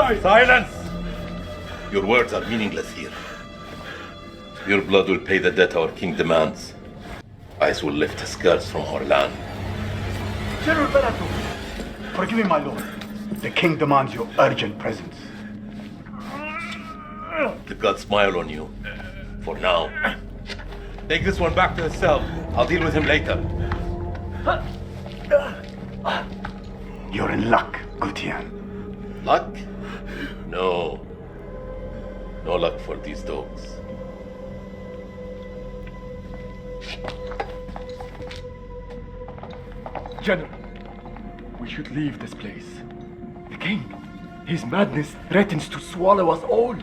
die! Silence! Your words are meaningless here. Your blood will pay the debt our king demands. Ice will lift his curse from our land. General Bellato, forgive me, my lord. The king demands your urgent presence. The gods smile on you. For now. Take this one back to his cell. I'll deal with him later. You're in luck, Gutian. Luck? No. No luck for these dogs. General, we should leave this place. The king, his madness threatens to swallow us all.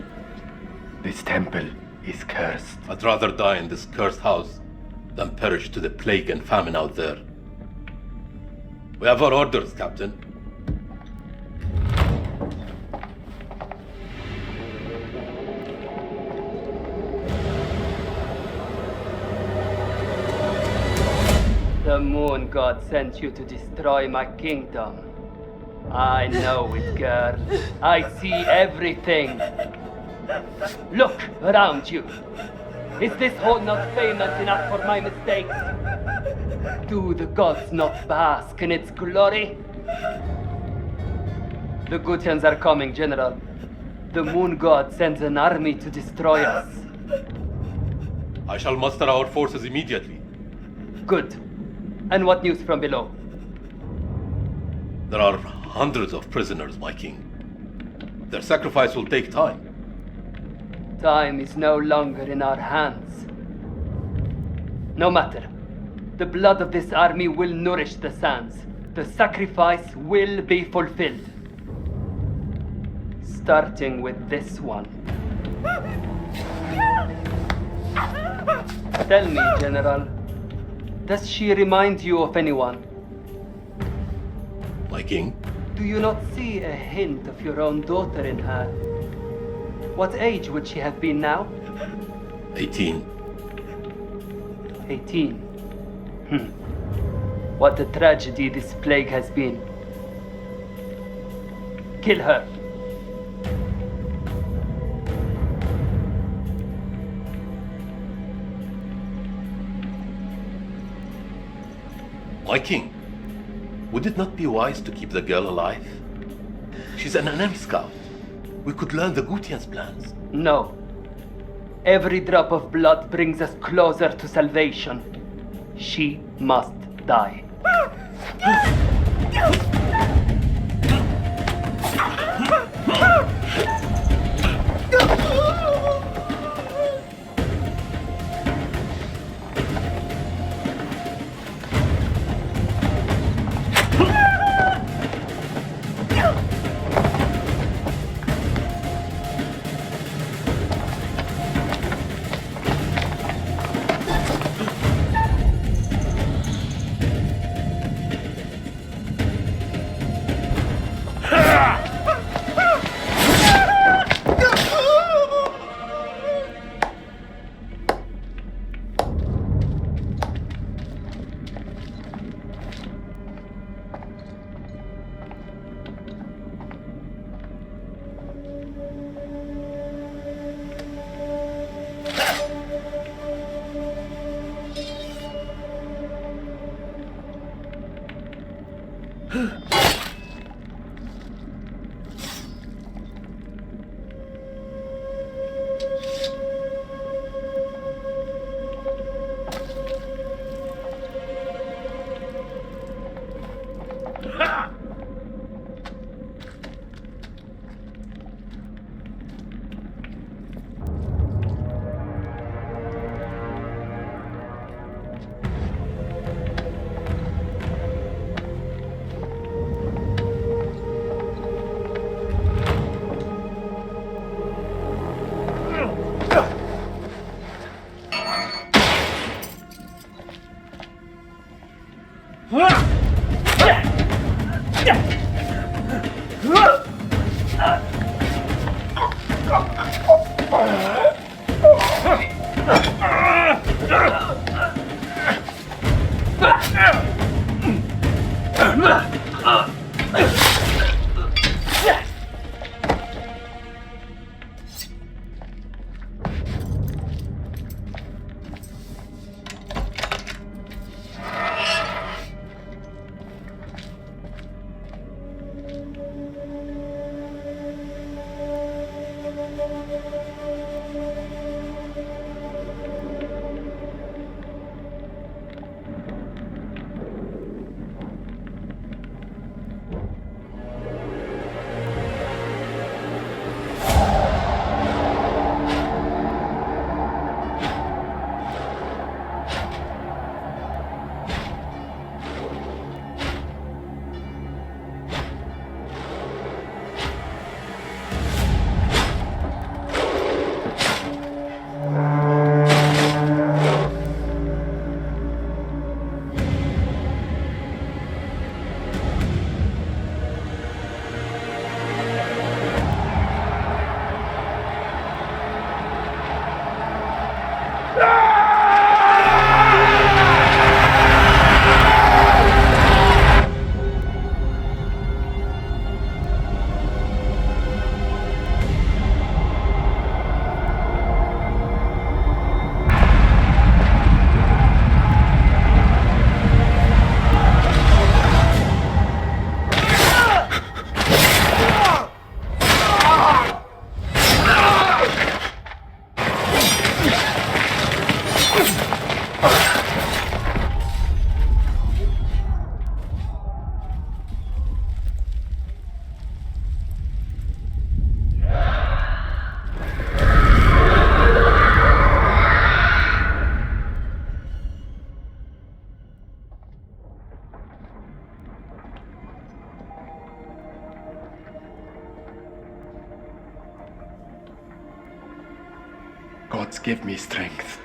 This temple is cursed. I'd rather die in this cursed house than perish to the plague and famine out there. We have our orders, Captain. The moon god sent you to destroy my kingdom. I know it, girl. I see everything. Look around you. Is this hall not famous enough for my mistakes? Do the gods not bask in its glory? The Gutians are coming, General. The moon god sends an army to destroy us. I shall muster our forces immediately. Good. And what news from below? There are hundreds of prisoners, my king. Their sacrifice will take time. Time is no longer in our hands. No matter. The blood of this army will nourish the sands. The sacrifice will be fulfilled. Starting with this one. Tell me, General, does she remind you of anyone? My king? Do you not see a hint of your own daughter in her? What age would she have been now? 18. 18. What a tragedy this plague has been. Kill her. My king, would it not be wise to keep the girl alive? She's an enemy scout. We could learn the Gutian's plans. No. Every drop of blood brings us closer to salvation. She must die. gods give me strength.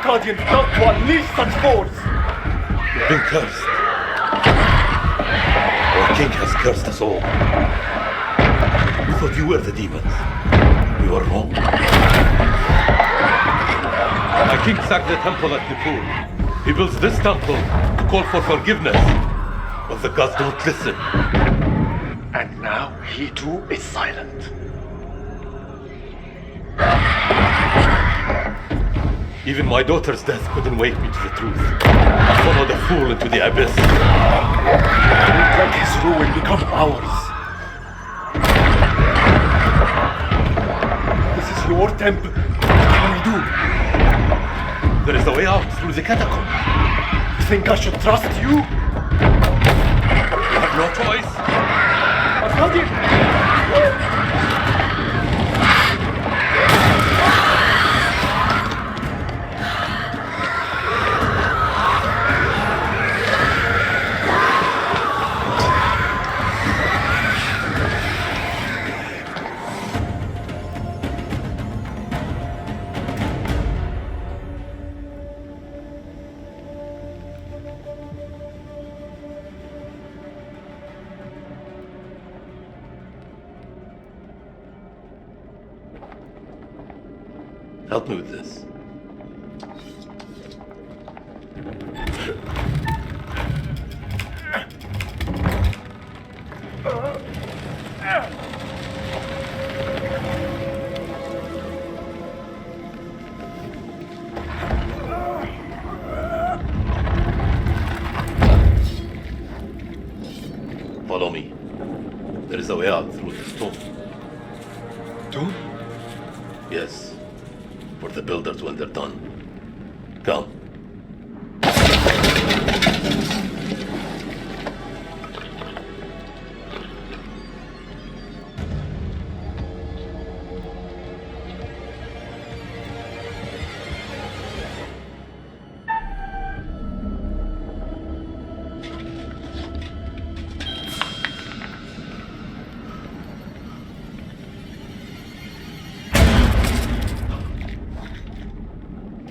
Guardian not to unleash such force! You've been cursed. Our king has cursed us all. We thought you were the demons. We were wrong. My king sacked the temple at Nippur. He builds this temple to call for forgiveness. But the gods don't listen. And now he too is silent. Even my daughter's death couldn't wake me to the truth. I followed a fool into the abyss. Don't let his ruin become ours. This is your temple. What can we do? There is a way out through the catacomb. You think I should trust you? You have no choice. Guardian! Help me with this. Follow me. There is a way out through this tomb. Tomb? Yes. For the builders when they're done. Come.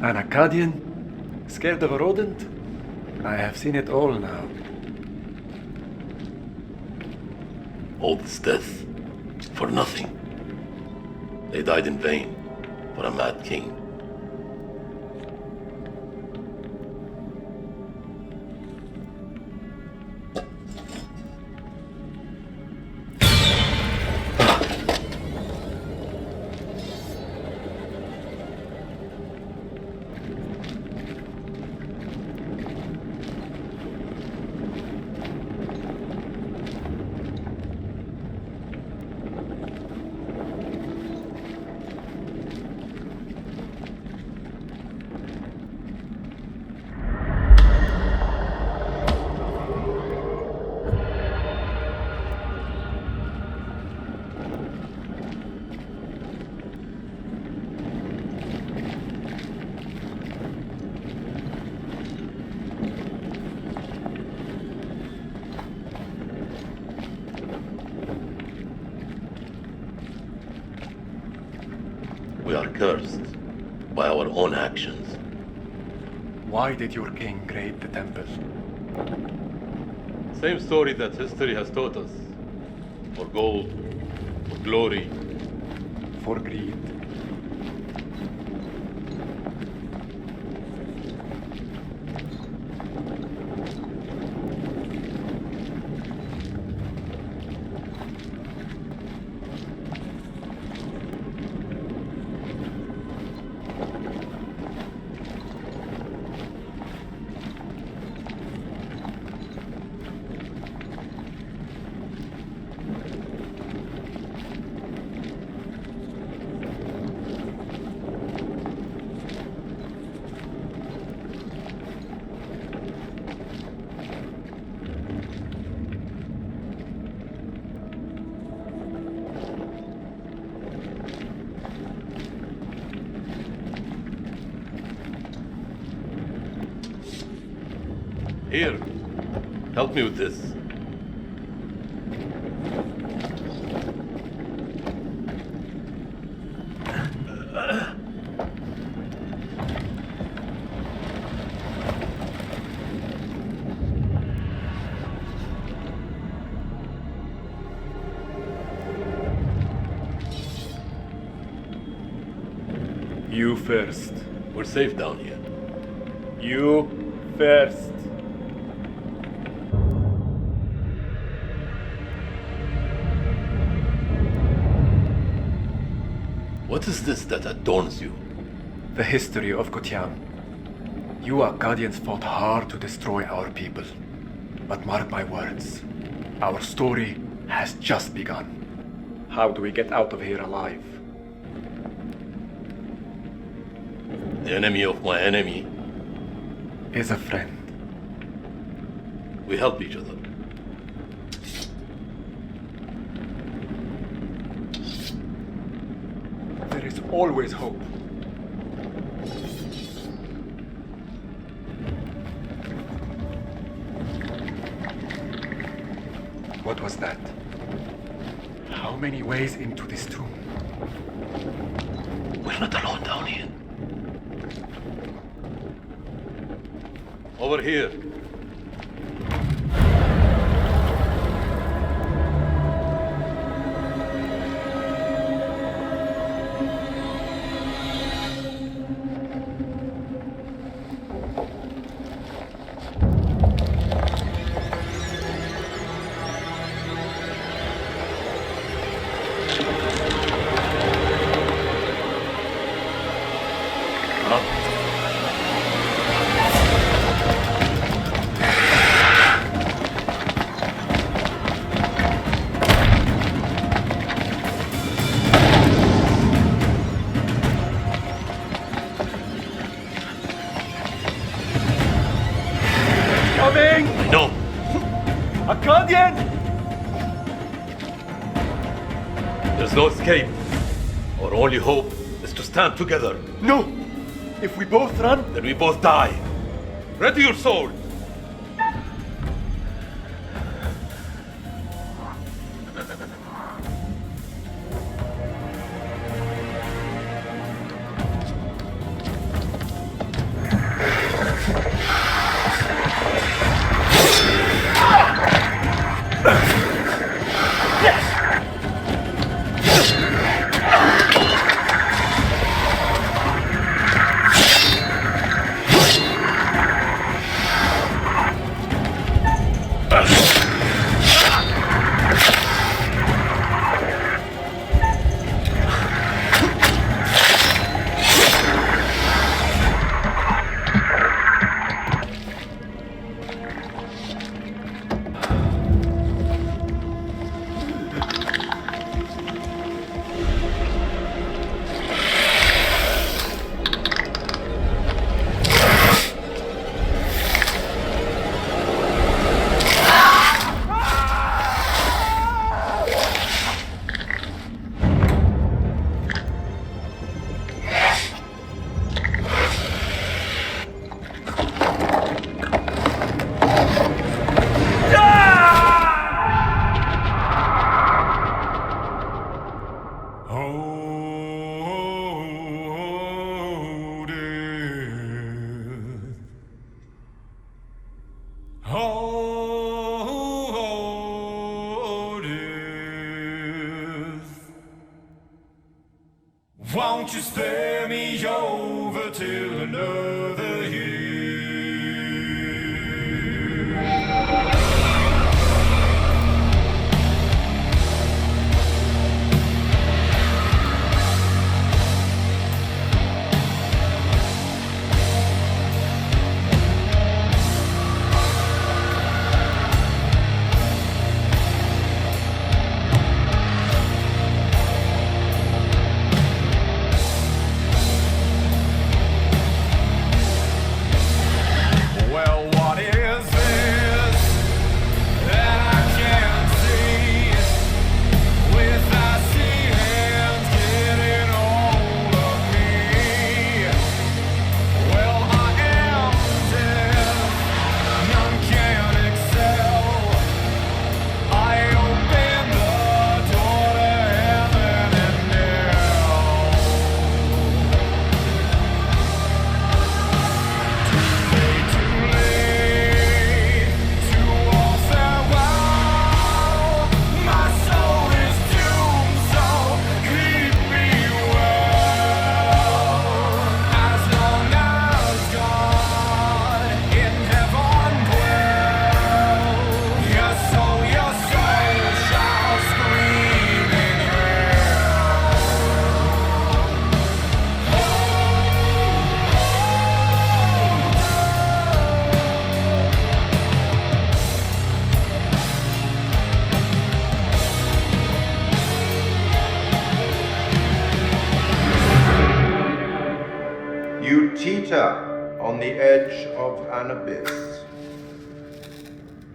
An Akkadian? Scared of a rodent? I have seen it all now. All this death for nothing. They died in vain for a mad king. are cursed by our own actions. Why did your king raid the temple? Same story that history has taught us. For gold, for glory. For greed. Here, help me with this. You first. We're safe down here. You first. What is this that adorns you? The history of Kotiam. You Akkadians fought hard to destroy our people. But mark my words, our story has just begun. How do we get out of here alive? The enemy of my enemy. Is a friend. We help each other. There is always hope. What was that? How many ways into this tomb? We're not alone down here. Over here. Coming! I know. Akkadian! There's no escape. Our only hope is to stand together. No! If we both run, Then we both die. Ready your sword. Won't you spare me over till another year? You teeter on the edge of an abyss.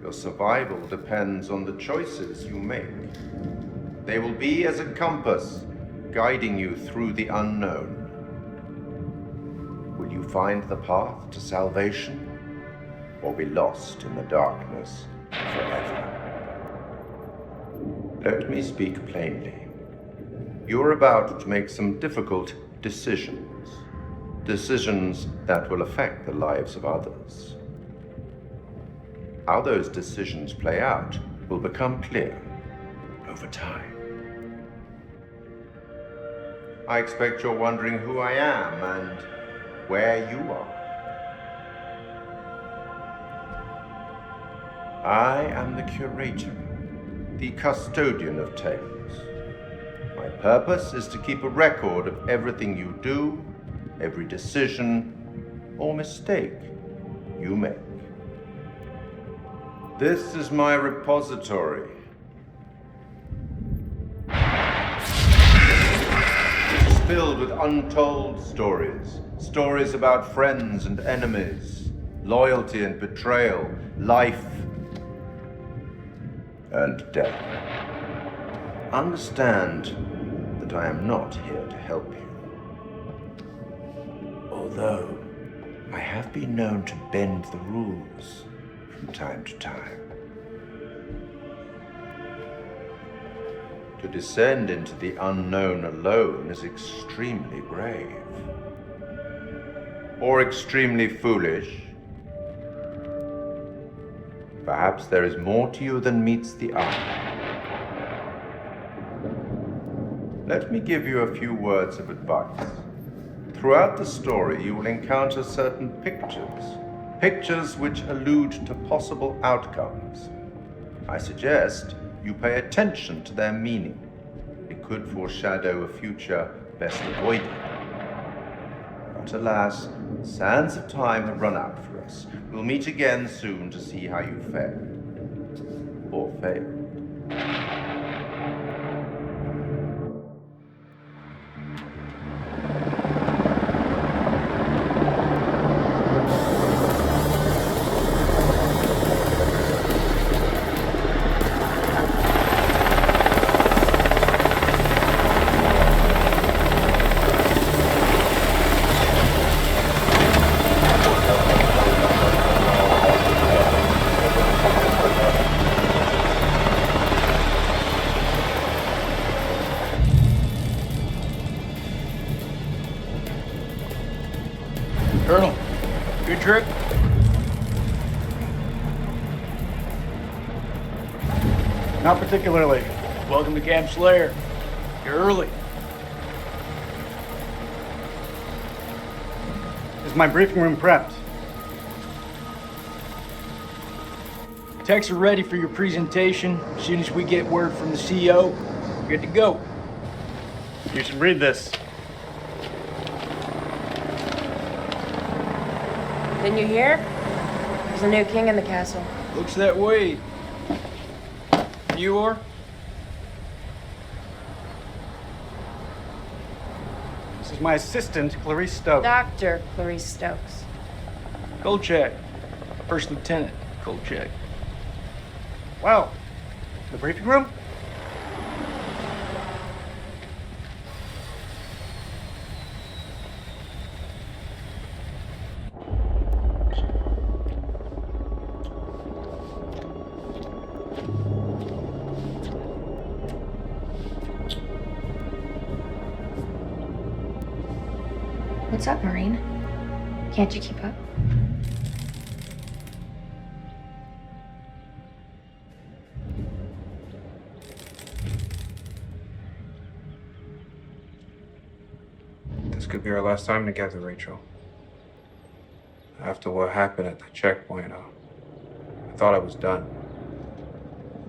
Your survival depends on the choices you make. They will be as a compass, guiding you through the unknown. Will you find the path to salvation, or be lost in the darkness forever? Let me speak plainly. You're about to make some difficult decisions. Decisions that will affect the lives of others. How those decisions play out will become clear over time. I expect you're wondering who I am and where you are. I am the curator, the custodian of tales. My purpose is to keep a record of everything you do, every decision or mistake you make. This is my repository. It's filled with untold stories. Stories about friends and enemies, loyalty and betrayal, life and death. Understand that I am not here to help you. Although I have been known to bend the rules from time to time. To descend into the unknown alone is extremely brave. Or extremely foolish. Perhaps there is more to you than meets the eye. Let me give you a few words of advice. Throughout the story, you will encounter certain pictures which allude to possible outcomes. I suggest you pay attention to their meaning. It could foreshadow a future best avoided. But alas, the sands of time have run out for us. We'll meet again soon to see how you fared. Or failed. Colonel, good trip? Not particularly. Welcome to Camp Slayer. You're early. Is my briefing room prepped? Techs are ready for your presentation. As soon as we get word from the CEO, we're good to go. You should read this. Didn't you hear? There's a new king in the castle. Looks that way. You are? This is my assistant, Clarice Stokes. Dr. Clarice Stokes. Kolchak. First Lieutenant Kolchak. Well, the briefing room? What's up, Marine? Can't you keep up? This could be our last time together, Rachel. After what happened at the checkpoint, I thought I was done.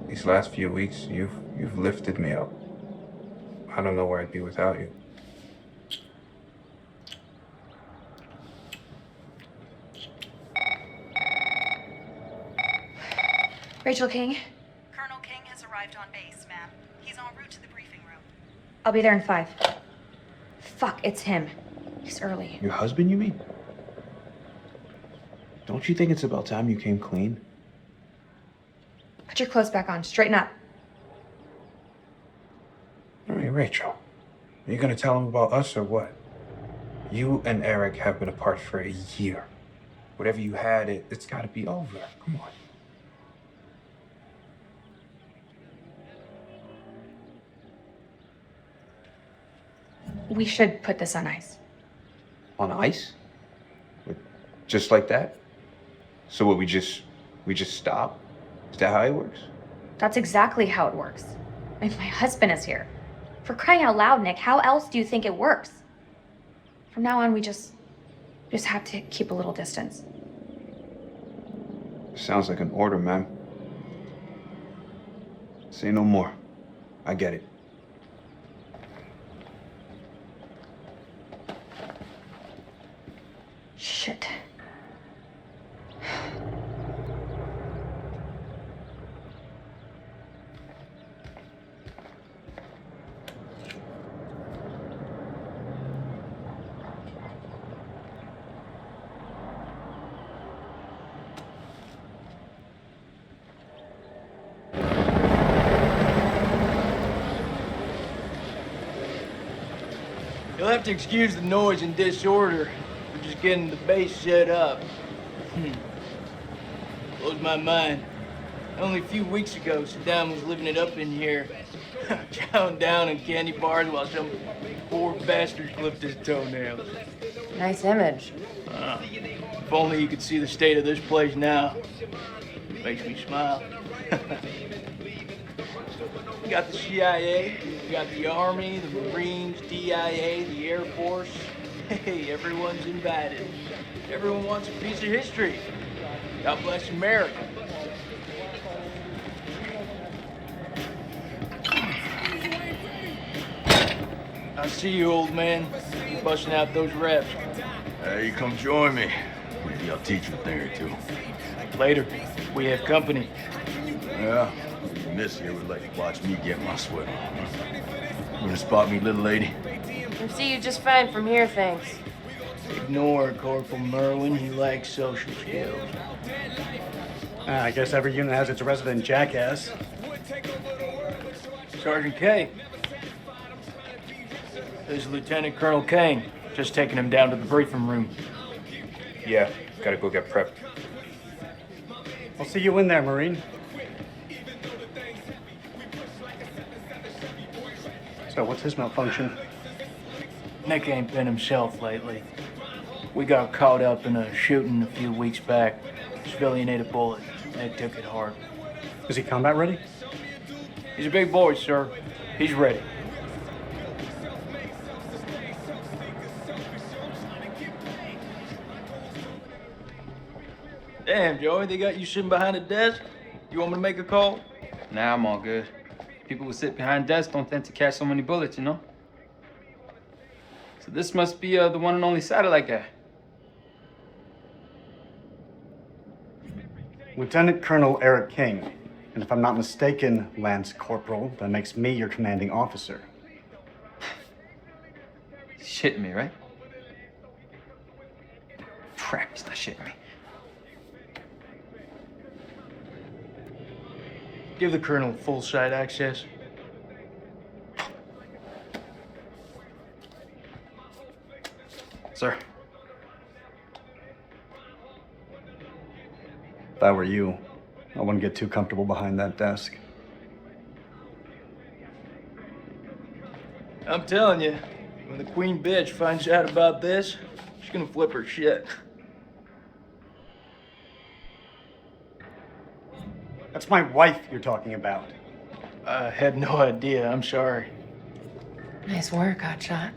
These last few weeks, you've lifted me up. I don't know where I'd be without you. Rachel King, Colonel King has arrived on base, ma'am. He's en route to the briefing room. I'll be there in 5. Fuck, it's him. He's early. Your husband, you mean? Don't you think it's about time you came clean? Put your clothes back on. Straighten up. All right, Rachel. Are you gonna tell him about us or what? You and Eric have been apart for a year. Whatever you had, it's gotta be over. Come on. We should put this on ice. On ice? Just like that? So what, we just stop? Is that how it works? That's exactly how it works. And my husband is here. For crying out loud, Nick, how else do you think it works? From now on, we just have to keep a little distance. Sounds like an order, ma'am. Say no more. I get it. Shit. You'll have to excuse the noise and disorder. We're just getting the base set up. Blows my mind. Only a few weeks ago, Saddam was living it up in here. Chowing down in candy bars while some poor bastard clipped his toenails. Nice image. If only you could see the state of this place now. Makes me smile. You got the CIA, you got the Army, the Marines, DIA, the Air Force. Hey, everyone's invited. Everyone wants a piece of history. God bless America. I see you, old man. You're busting out those reps. Hey, come join me. Maybe I'll teach you a thing or two. Later, we have company. Yeah, Miss here would like to watch me get my sweat on. You gonna spot me, little lady? I see you just fine from here, thanks. Ignore Corporal Merwin. He lacks social skills. I guess every unit has its resident jackass. Sergeant K. This is Lieutenant Colonel Kane. Just taking him down to the briefing room. Yeah, gotta go get prepped. I'll see you in there, Marine. So what's his malfunction? Nick ain't been himself lately. We got caught up in a shooting a few weeks back. Civilian ate a bullet. Nick took it hard. Is he combat ready? He's a big boy, sir. He's ready. Damn, Joey, they got you sitting behind a desk? You want me to make a call? Nah, I'm all good. People who sit behind desks don't tend to catch so many bullets, you know? So this must be the one and only satellite guy. Lieutenant Colonel Eric King. And if I'm not mistaken, Lance Corporal, that makes me your commanding officer. Shitting me, right? Crap, he's not shitting me. Give the Colonel full site access. Sir. If I were you, I wouldn't get too comfortable behind that desk. I'm telling you, when the queen bitch finds out about this, she's gonna flip her shit. That's my wife you're talking about. I had no idea. I'm sorry. Nice work, hotshot.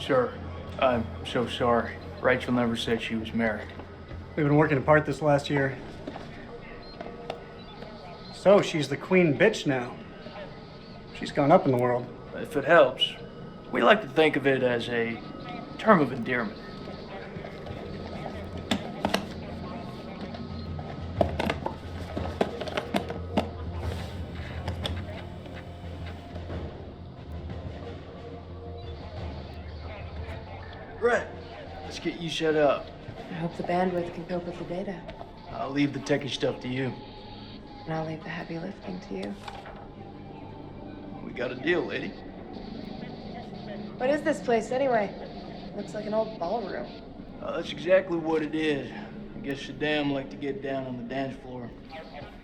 Sir, I'm so sorry. Rachel never said she was married. We've been working apart this last year. So she's the queen bitch now. She's gone up in the world. If it helps, we like to think of it as a term of endearment. Right. Let's get you set up. I hope the bandwidth can cope with the data. I'll leave the techie stuff to you. And I'll leave the heavy lifting to you. We got a deal, lady. What is this place anyway? Looks like an old ballroom. That's exactly what it is. I guess Saddam liked to get down on the dance floor.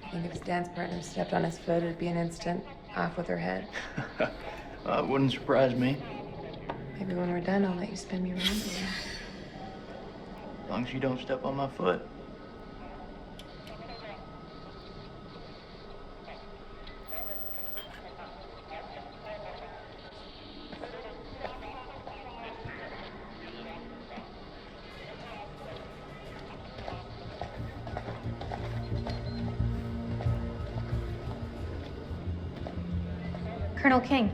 I think if his dance partner stepped on his foot, it'd be an instant off with her head. It wouldn't surprise me. Maybe when we're done, I'll let you spin me around again. As long as you don't step on my foot. Colonel King.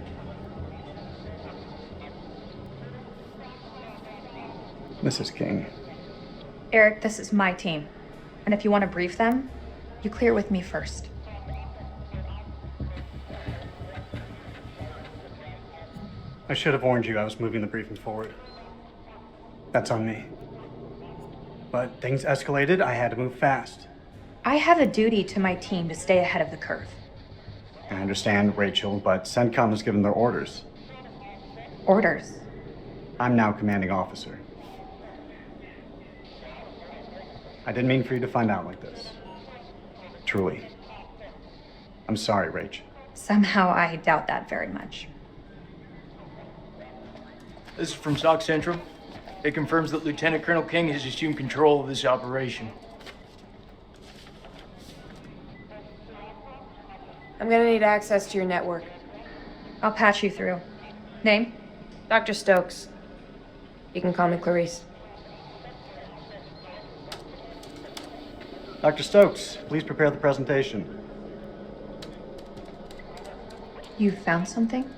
Mrs. King. Eric, this is my team. And if you want to brief them, you clear with me first. I should have warned you I was moving the briefing forward. That's on me. But things escalated, I had to move fast. I have a duty to my team to stay ahead of the curve. I understand, Rachel, but CENTCOM has given their orders. Orders? I'm now commanding officer. I didn't mean for you to find out like this. Truly. I'm sorry, Rach. Somehow I doubt that very much. This is from SOC Central. It confirms that Lieutenant Colonel King has assumed control of this operation. I'm gonna need access to your network. I'll patch you through. Name? Dr. Stokes. You can call me Clarice. Dr. Stokes, please prepare the presentation. You found something?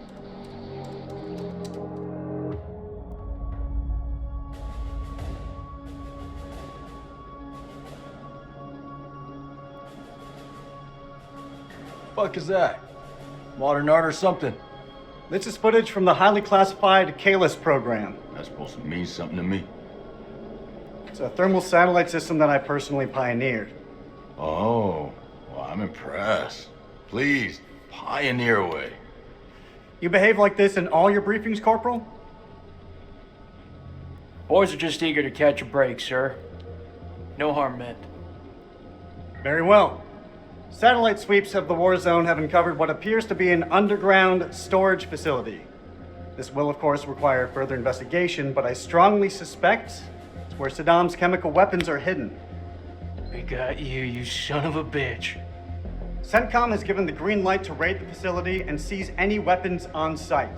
Fuck is that? Modern art or something? This is footage from the highly classified Kalis program. That's supposed to mean something to me. It's a thermal satellite system that I personally pioneered. Oh, well, I'm impressed. Please, pioneer away. You behave like this in all your briefings, Corporal? Boys are just eager to catch a break, sir. No harm meant. Very well. Satellite sweeps of the war zone have uncovered what appears to be an underground storage facility. This will, of course, require further investigation, but I strongly suspect it's where Saddam's chemical weapons are hidden. We got you, you son of a bitch. CENTCOM has given the green light to raid the facility and seize any weapons on site.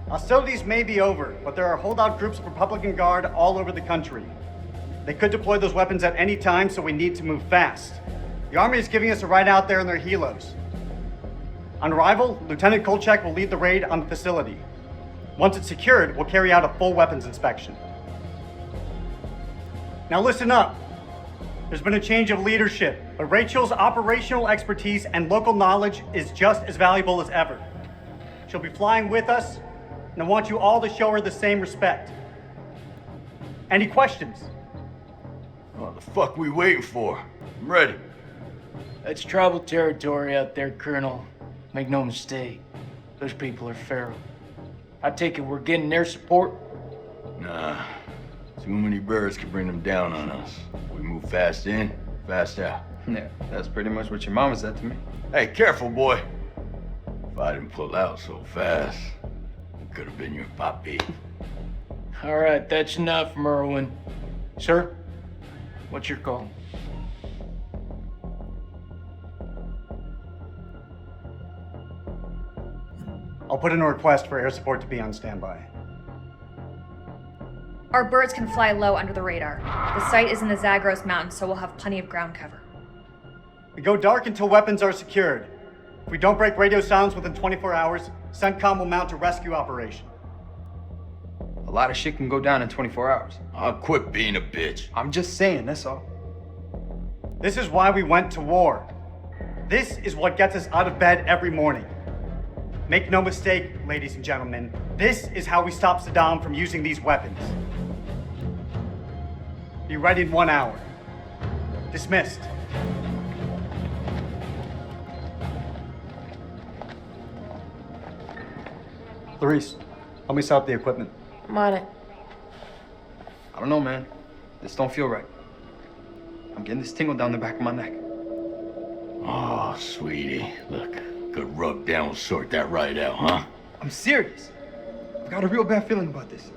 Hostilities may be over, but there are holdout groups of Republican Guard all over the country. They could deploy those weapons at any time, so we need to move fast. The Army is giving us a ride out there in their helos. On arrival, Lieutenant Kolchak will lead the raid on the facility. Once it's secured, we'll carry out a full weapons inspection. Now listen up. There's been a change of leadership, but Rachel's operational expertise and local knowledge is just as valuable as ever. She'll be flying with us, and I want you all to show her the same respect. Any questions? What the fuck we waiting for? I'm ready. That's tribal territory out there, Colonel. Make no mistake. Those people are feral. I take it we're getting their support? Nah. Too many birds could bring them down on us. We move fast in, fast out. Yeah, that's pretty much what your mama said to me. Hey, careful, boy. If I didn't pull out so fast, it could have been your papi. All right, that's enough, Merwin. Sir, what's your call? I'll put in a request for air support to be on standby. Our birds can fly low under the radar. The site is in the Zagros Mountains, so we'll have plenty of ground cover. We go dark until weapons are secured. If we don't break radio silence within 24 hours, CENTCOM will mount a rescue operation. A lot of shit can go down in 24 hours. I'll quit being a bitch. I'm just saying, that's all. This is why we went to war. This is what gets us out of bed every morning. Make no mistake, ladies and gentlemen, this is how we stop Saddam from using these weapons. Be ready in 1 hour. Dismissed. Clarice, help me set up the equipment. I'm on it. I don't know, man. This don't feel right. I'm getting this tingle down the back of my neck. Oh, sweetie. Look, good rub down will sort that right out, huh? I'm serious. I've got a real bad feeling about this.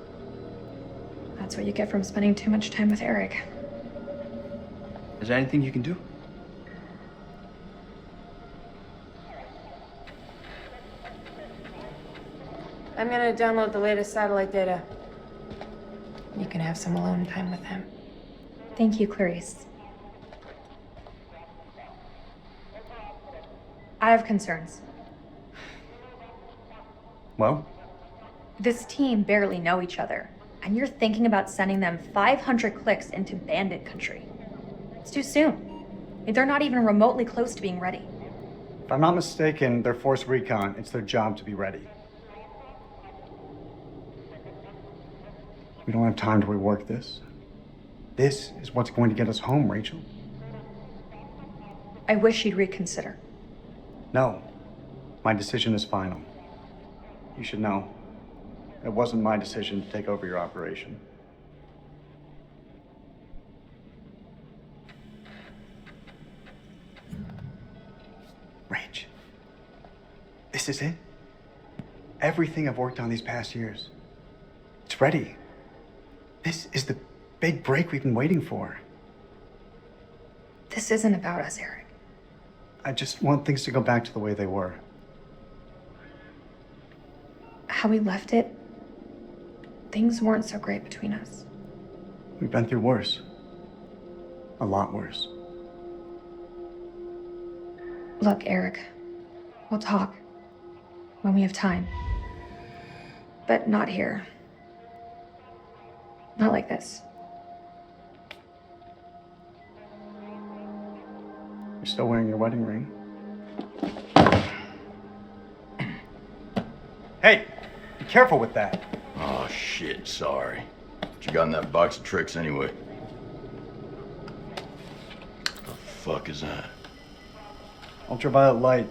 That's what you get from spending too much time with Eric. Is there anything you can do? I'm gonna download the latest satellite data. You can have some alone time with him. Thank you, Clarice. I have concerns. Well? This team barely know each other, and you're thinking about sending them 500 clicks into bandit country. It's too soon. They're not even remotely close to being ready. If I'm not mistaken, they're force recon. It's their job to be ready. We don't have time to rework this. This is what's going to get us home, Rachel. I wish you'd reconsider. No. My decision is final. You should know. It wasn't my decision to take over your operation. Rach, this is it. Everything I've worked on these past years. It's ready. This is the big break we've been waiting for. This isn't about us, Eric. I just want things to go back to the way they were. How we left it, things weren't so great between us. We've been through worse. A lot worse. Look, Eric, we'll talk when we have time. But not here. Not like this. You're still wearing your wedding ring. Hey, be careful with that. Oh, shit, sorry. What you got in that box of tricks anyway? The fuck is that? Ultraviolet light.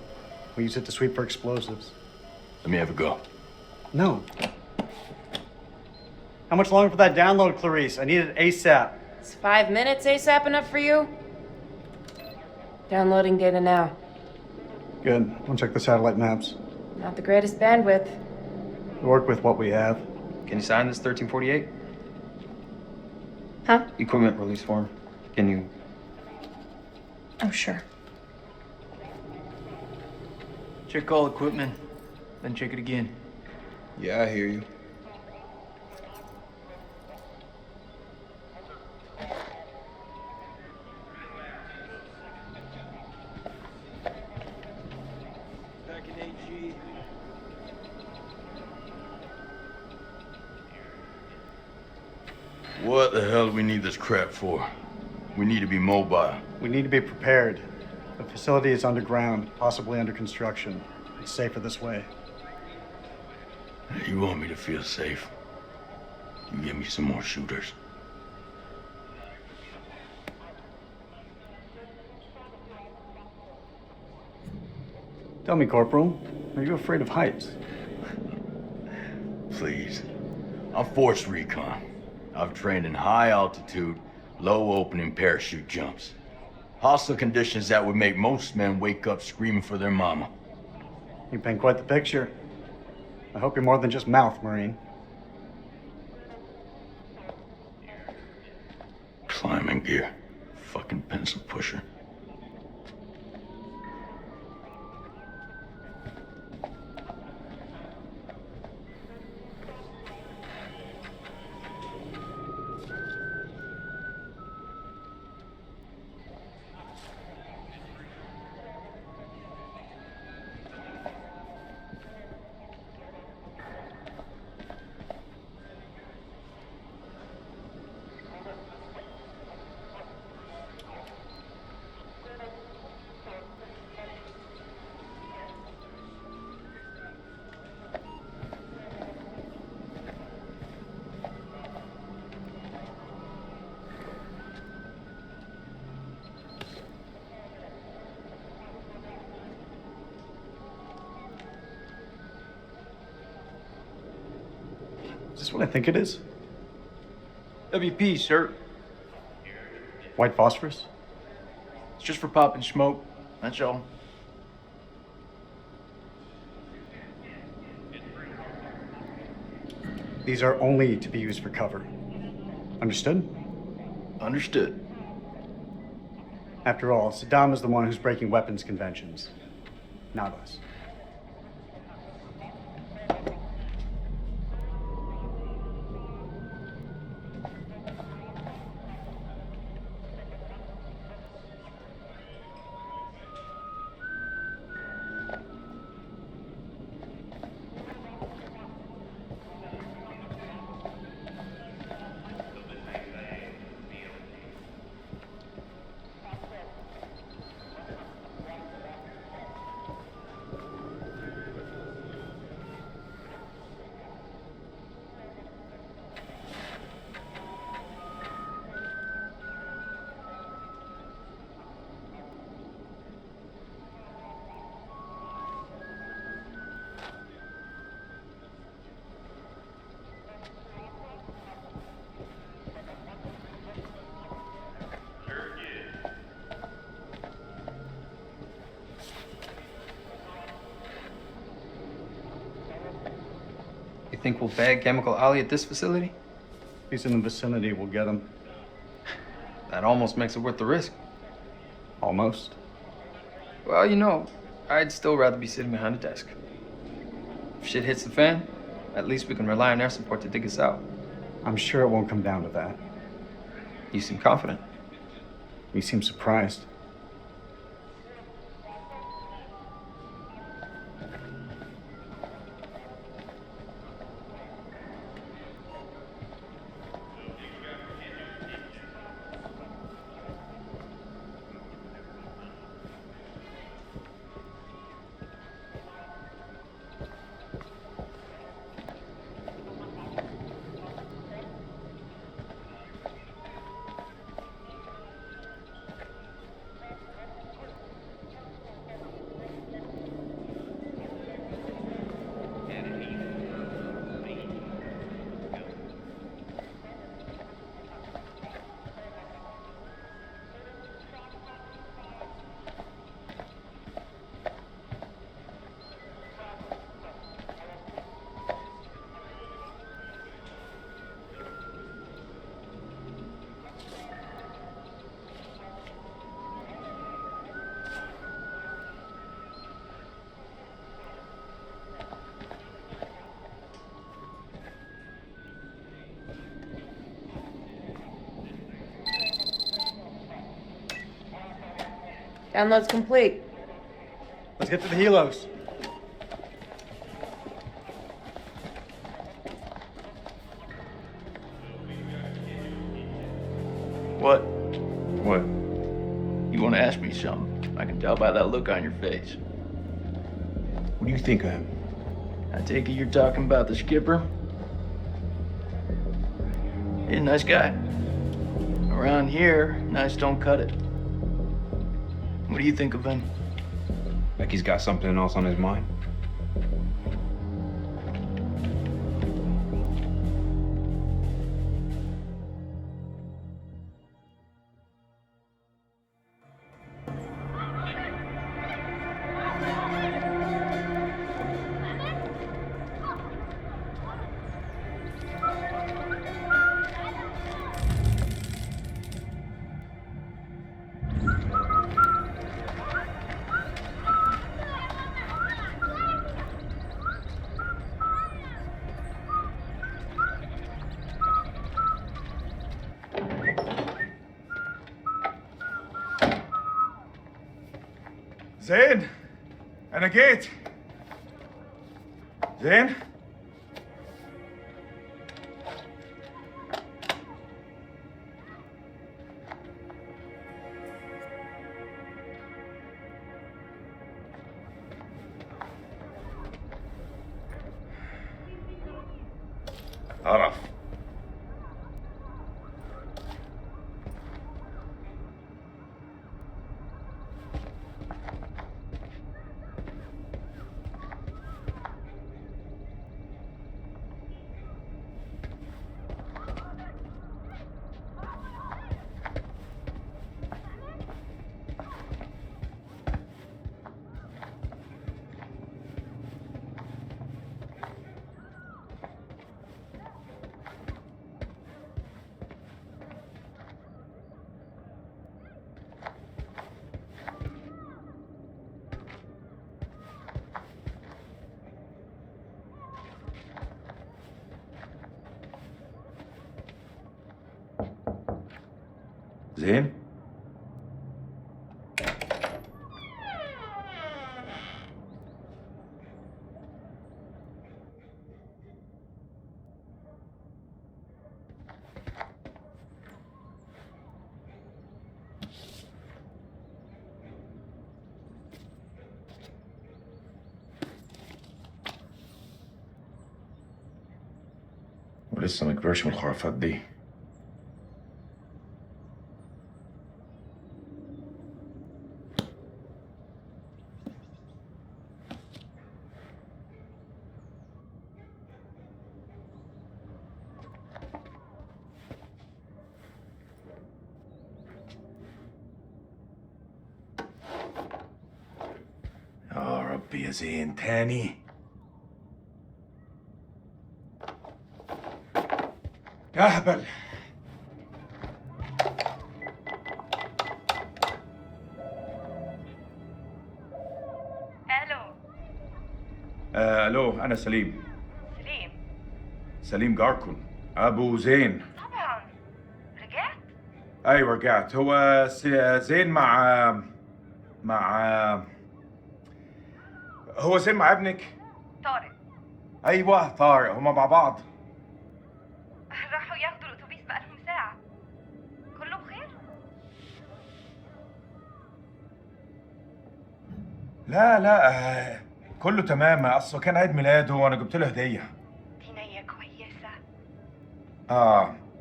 We use it to sweep for explosives. Let me have a go. No. How much longer for that download, Clarice? I need it ASAP. Is 5 minutes ASAP enough for you? Downloading data now. Good. I'll check the satellite maps. Not the greatest bandwidth. We work with what we have. Can you sign this 1348? Huh? Equipment release form. Can you... Oh, sure. Check all equipment, then check it again. Yeah, I hear you. Back in AG. What the hell do we need this crap for? We need to be mobile. We need to be prepared. The facility is underground, possibly under construction. It's safer this way. You want me to feel safe? You give me some more shooters. Tell me, Corporal, are you afraid of heights? Please. I'm force recon. I've trained in high altitude, low opening parachute jumps. Hostile conditions that would make most men wake up screaming for their mama. You paint quite the picture. I hope you're more than just mouth, Marine. Climbing gear. Fucking pencil pusher. Is this what I think it is? WP, sir. White phosphorus? It's just for popping smoke, that's all. These are only to be used for cover. Understood? Understood. After all, Saddam is the one who's breaking weapons conventions, not us. You think we'll bag Chemical Ali at this facility? If he's in the vicinity, we'll get him. That almost makes it worth the risk. Almost. Well, you know, I'd still rather be sitting behind a desk. If shit hits the fan, at least we can rely on air support to dig us out. I'm sure it won't come down to that. You seem confident. You seem surprised. Download's complete. Let's get to the helos. What? What? You want to ask me something? I can tell by that look on your face. What do you think of him? I take it you're talking about the skipper? He's a nice guy. Around here, nice don't cut it. What do you think of him? Like he's got something else on his mind? زين أنا جيت. زين عرف. زين ولسه ما كبرش من الخرافات دي. يا ربي يا زين تاني. يا هبل. الو. الو انا سليم. سليم. سليم جاركون ابو زين. طبعا. رجعت؟ ايوه رجعت. هو زين مع هو زين مع ابنك؟ طارق. ايوه طارق، هما مع بعض. راحوا ياخدوا الاتوبيس بقالهم ساعة. كله بخير؟ لا كله تمام. اصله كان عيد ميلاده وانا جبت له هديه. دي نية كويسة.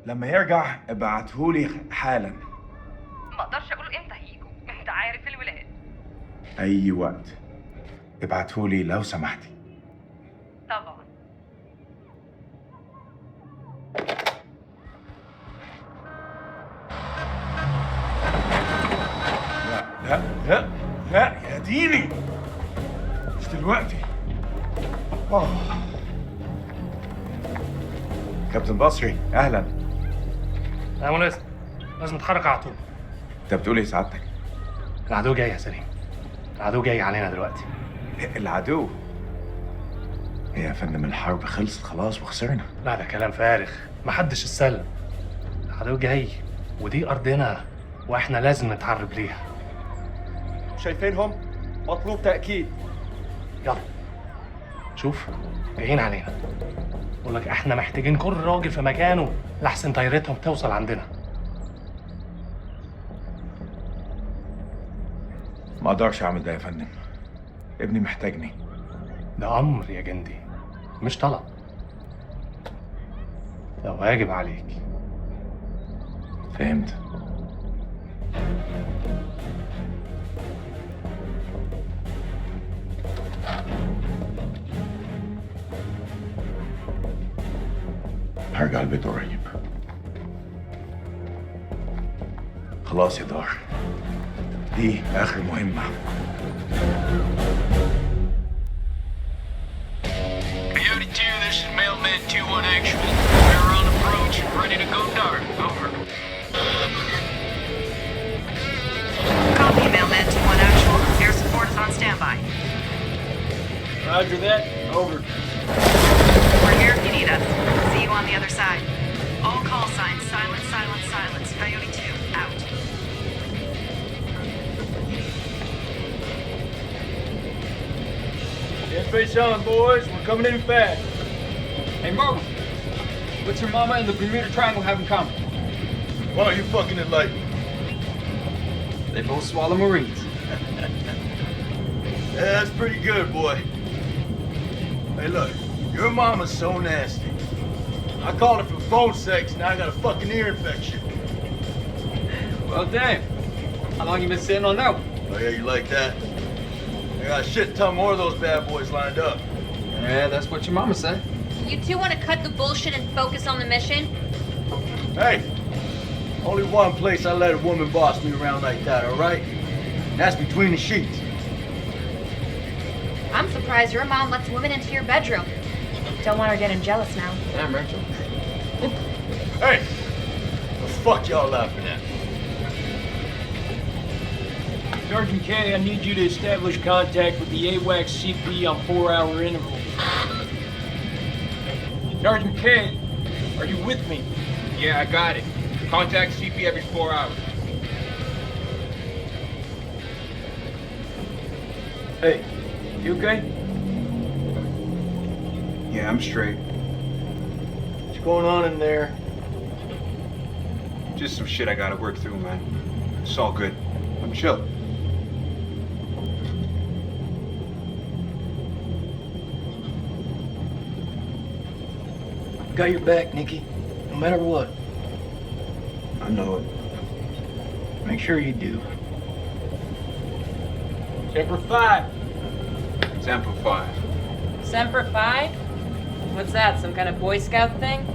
لما يرجع ابعتهولي حالا. ما اقدرش اقول امتى هيجوا، انت عارف الولاد. اي وقت ابعتهولي لو سمحتي. طبعا. لا يا ديني، مش دلوقتي. كابتن بصري اهلا. يا مناسب، لازم نتحرك على طول. انت بتقول ايه سعادتك؟ العدو جاي يا سليم، العدو جاي علينا دلوقتي. العدو؟ ايه يا فندم، الحرب خلصت خلاص وخسرنا. لا ده كلام فارغ، محدش استسلم. العدو جاي ودي ارضنا واحنا لازم نتحرب ليها. شايفينهم؟ مطلوب تأكيد. يلا شوف جايين علينا. بقول لك احنا محتاجين كل راجل في مكانه لحسن طيارتهم توصل عندنا. ما اقدرش اعمل ده يا فندم. ابني محتاجني. ده امر يا جندي مش طلب. ده واجب عليك. فهمت. هرجع البيت قريب. خلاص يا دار، دي آخر مهمة. Coyote 2, this is Mailman 2-1 actual. We're on approach, ready to go dark. Over. Copy, Mailman 2-1 actual. Air support is on standby. Roger that. Over. We're here if you need us. See you on the other side. All call signs, silence, silence, silence. Coyote 2, out. Get face on, boys. We're coming in fast. Hey, Marvin. What's your mama and the Bermuda Triangle have in common? Why don't you fucking enlighten? They both swallow Marines. Yeah, that's pretty good, boy. Hey, look, your mama's so nasty. I called her for phone sex, now I got a fucking ear infection. Well, damn. How long you been sitting on that one? Oh, yeah, you like that? I got a shit ton more of those bad boys lined up. Yeah, that's what your mama said. You two want to cut the bullshit and focus on the mission? Hey, only one place I let a woman boss me around like that, all right? And that's between the sheets. I'm surprised your mom lets women into your bedroom. Don't want her getting jealous now. Damn, Rachel. Hey, the fuck y'all laughing at? Sergeant K, I need you to establish contact with the AWACS CP on 4-hour intervals. Sergeant K, are you with me? Yeah, I got it. Contact CP every 4 hours. Hey, you okay? Yeah, I'm straight. What's going on in there? Just some shit I gotta work through, man. It's all good. I'm chill. Got your back, Nikki. No matter what. I know it. Make sure you do. Semper Fi. Semper Fi. Semper Fi? What's that, some kind of Boy Scout thing?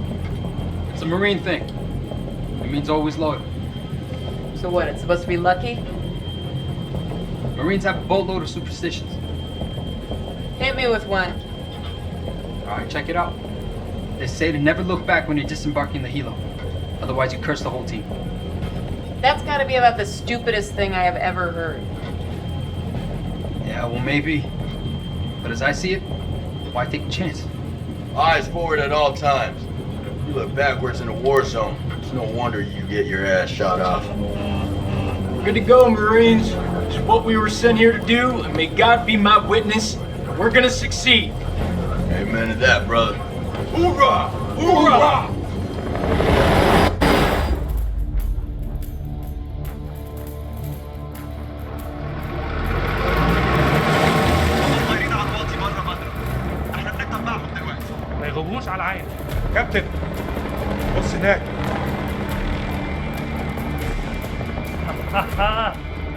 It's a Marine thing. It means always loyal. So what, it's supposed to be lucky? Marines have a boatload of superstitions. Hit me with one. Alright, check it out. They say to never look back when you're disembarking the helo. Otherwise you curse the whole team. That's gotta be about the stupidest thing I have ever heard. Yeah, well maybe. But as I see it, why take a chance? Eyes forward at all times. You look backwards in a war zone. It's no wonder you get your ass shot off. We're good to go, Marines. It's what we were sent here to do, and may God be my witness. We're gonna succeed. Amen to that, brother. Hoorah! Hoorah! ما يغضبوش على عين. كابتن بص هناك.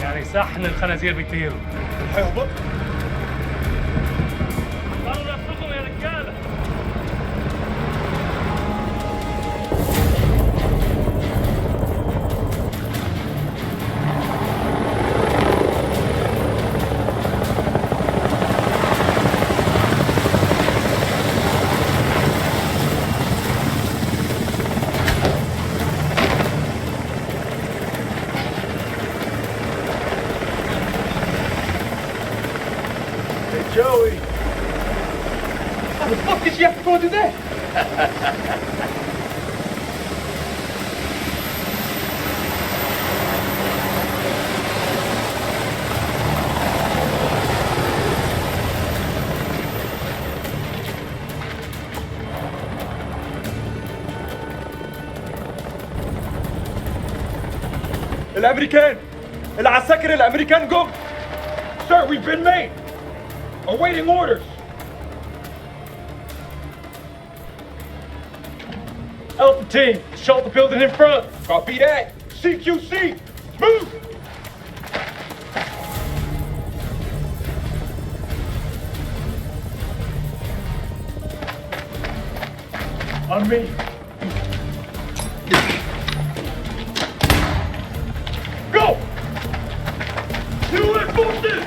يعني صحن الخنازير بيطيروا. هيهبط. طلعوا نفسكم يا رجاله. Joey! How the fuck did you have to go do that? الامريكان العساكر الامريكان جم. Sir, we've been made. Awaiting orders. Alpha team, shelter building in front. Copy that. CQC, move. On me. Go! U.S. forces!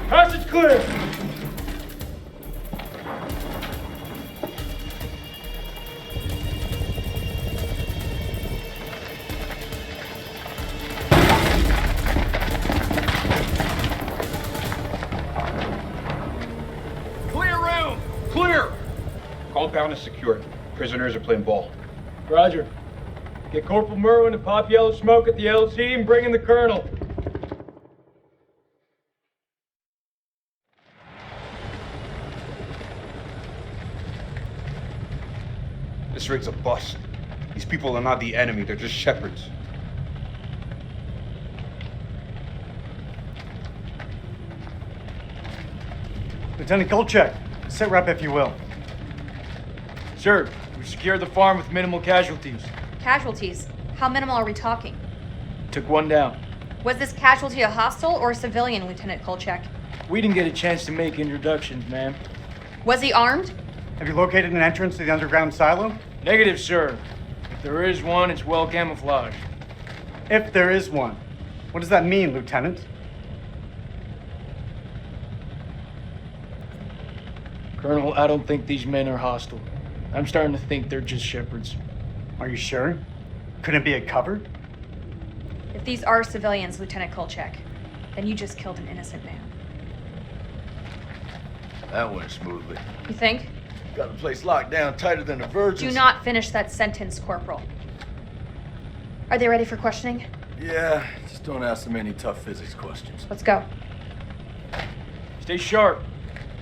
Passage clear! Clear room! Clear! Compound is secure. Prisoners are playing ball. Roger. Get Corporal Merwin to pop yellow smoke at the LZ and bring in the Colonel. This rig's a bust. These people are not the enemy, they're just shepherds. Lieutenant Kolchak, sit rep if you will. Sir, we secured the farm with minimal casualties. Casualties? How minimal are we talking? Took one down. Was this casualty a hostile or a civilian, Lieutenant Kolchak? We didn't get a chance to make introductions, ma'am. Was he armed? Have you located an entrance to the underground silo? Negative, sir. If there is one, it's well camouflaged. If there is one. What does that mean, Lieutenant? Colonel, I don't think these men are hostile. I'm starting to think they're just shepherds. Are you sure? Couldn't it be a cover? If these are civilians, Lieutenant Kolchak, then you just killed an innocent man. That went smoothly. You think? Got the place locked down tighter than a virgin. Do not finish that sentence, Corporal. Are they ready for questioning? Yeah, just don't ask them any tough physics questions. Let's go. Stay sharp.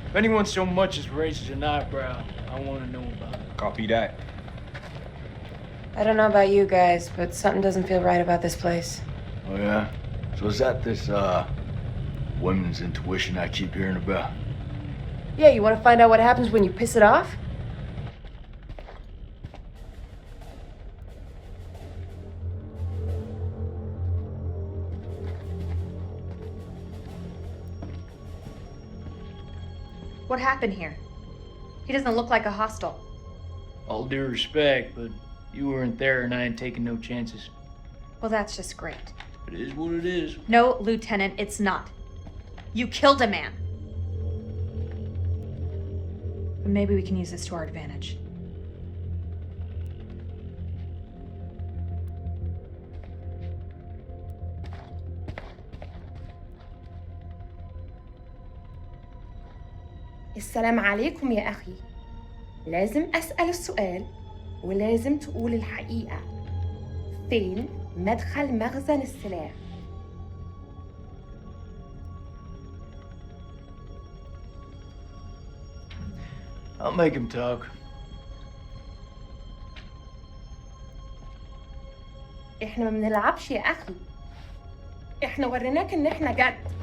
If anyone so much as raises an eyebrow, I want to know about it. Copy that. I don't know about you guys, but something doesn't feel right about this place. Oh yeah? So is that this, women's intuition I keep hearing about? Yeah, you want to find out what happens when you piss it off? What happened here? He doesn't look like a hostile. All due respect, but you weren't there and I ain't taking no chances. Well, that's just great. It is what it is. No, Lieutenant, it's not. You killed a man. But maybe we can use this to our advantage. السلام عليكم يا أخي. لازم أسأل السؤال ولازم تقول الحقيقة. فين مدخل مخزن السلاح؟ I'll make him talk. إحنا ما بنلعبش يا أخي. إحنا وريناك إن إحنا جد.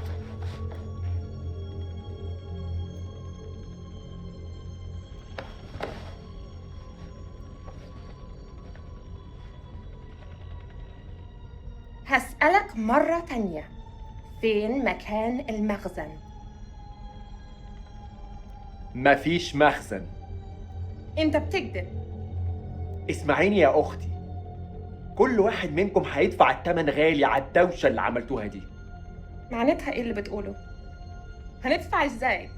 هسألك مرة تانية. فين مكان المخزن؟ مفيش مخزن. أنت بتكذب. اسمعيني يا أختي. كل واحد منكم هيدفع الثمن غالي على الدوشة اللي عملتوها دي. معناتها إيه اللي بتقوله؟ هندفع إزاي؟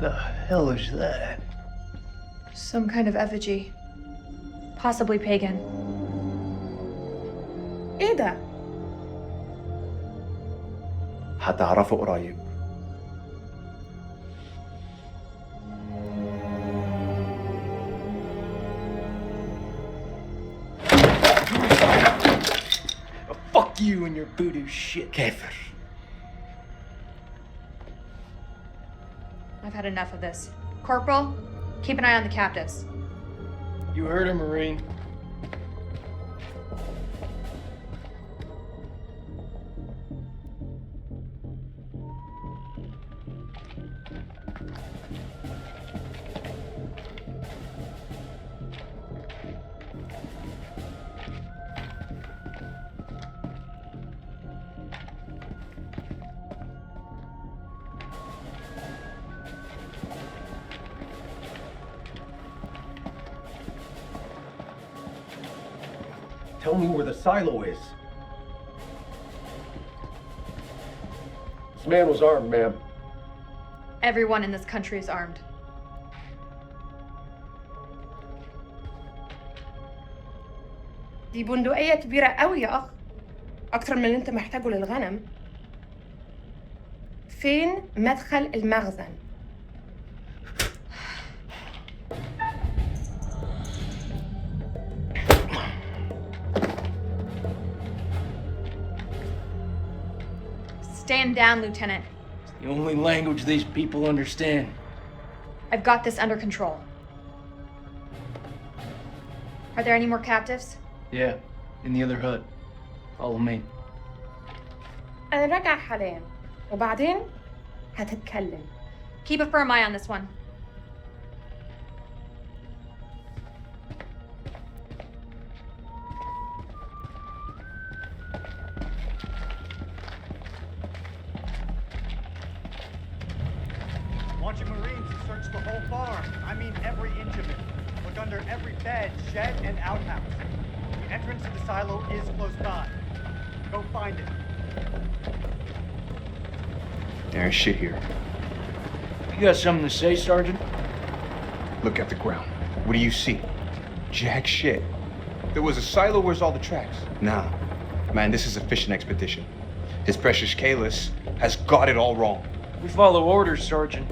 The hell is that? Some kind of effigy. Possibly pagan. إيه ده؟ هتعرفوا قريب. and your voodoo shit. كافر. I've had enough of this. Corporal, keep an eye on the captives. You heard her, Marine. Tell me where the silo is. This man was armed, ma'am. Everyone in this country is armed. دي بندقية كبيرة قوي يا أخ. أكتر من اللي أنت محتاجه للغنم. فين مدخل المخزن؟ Stand down, Lieutenant. It's the only language these people understand. I've got this under control. Are there any more captives? Yeah, in the other hut. Follow me. أنا راجع حاليا وبعدين هتتكلم. Keep a firm eye on this one. Want your Marines to search the whole farm. I mean every inch of it. Look under every bed, shed, and outhouse. The entrance to the silo is close by. Go find it. There is shit here. You got something to say, Sergeant? Look at the ground. What do you see? Jack shit. There was a silo. Where's all the tracks? Nah. Man, this is a fishing expedition. His precious Kalis has got it all wrong. We follow orders, Sergeant.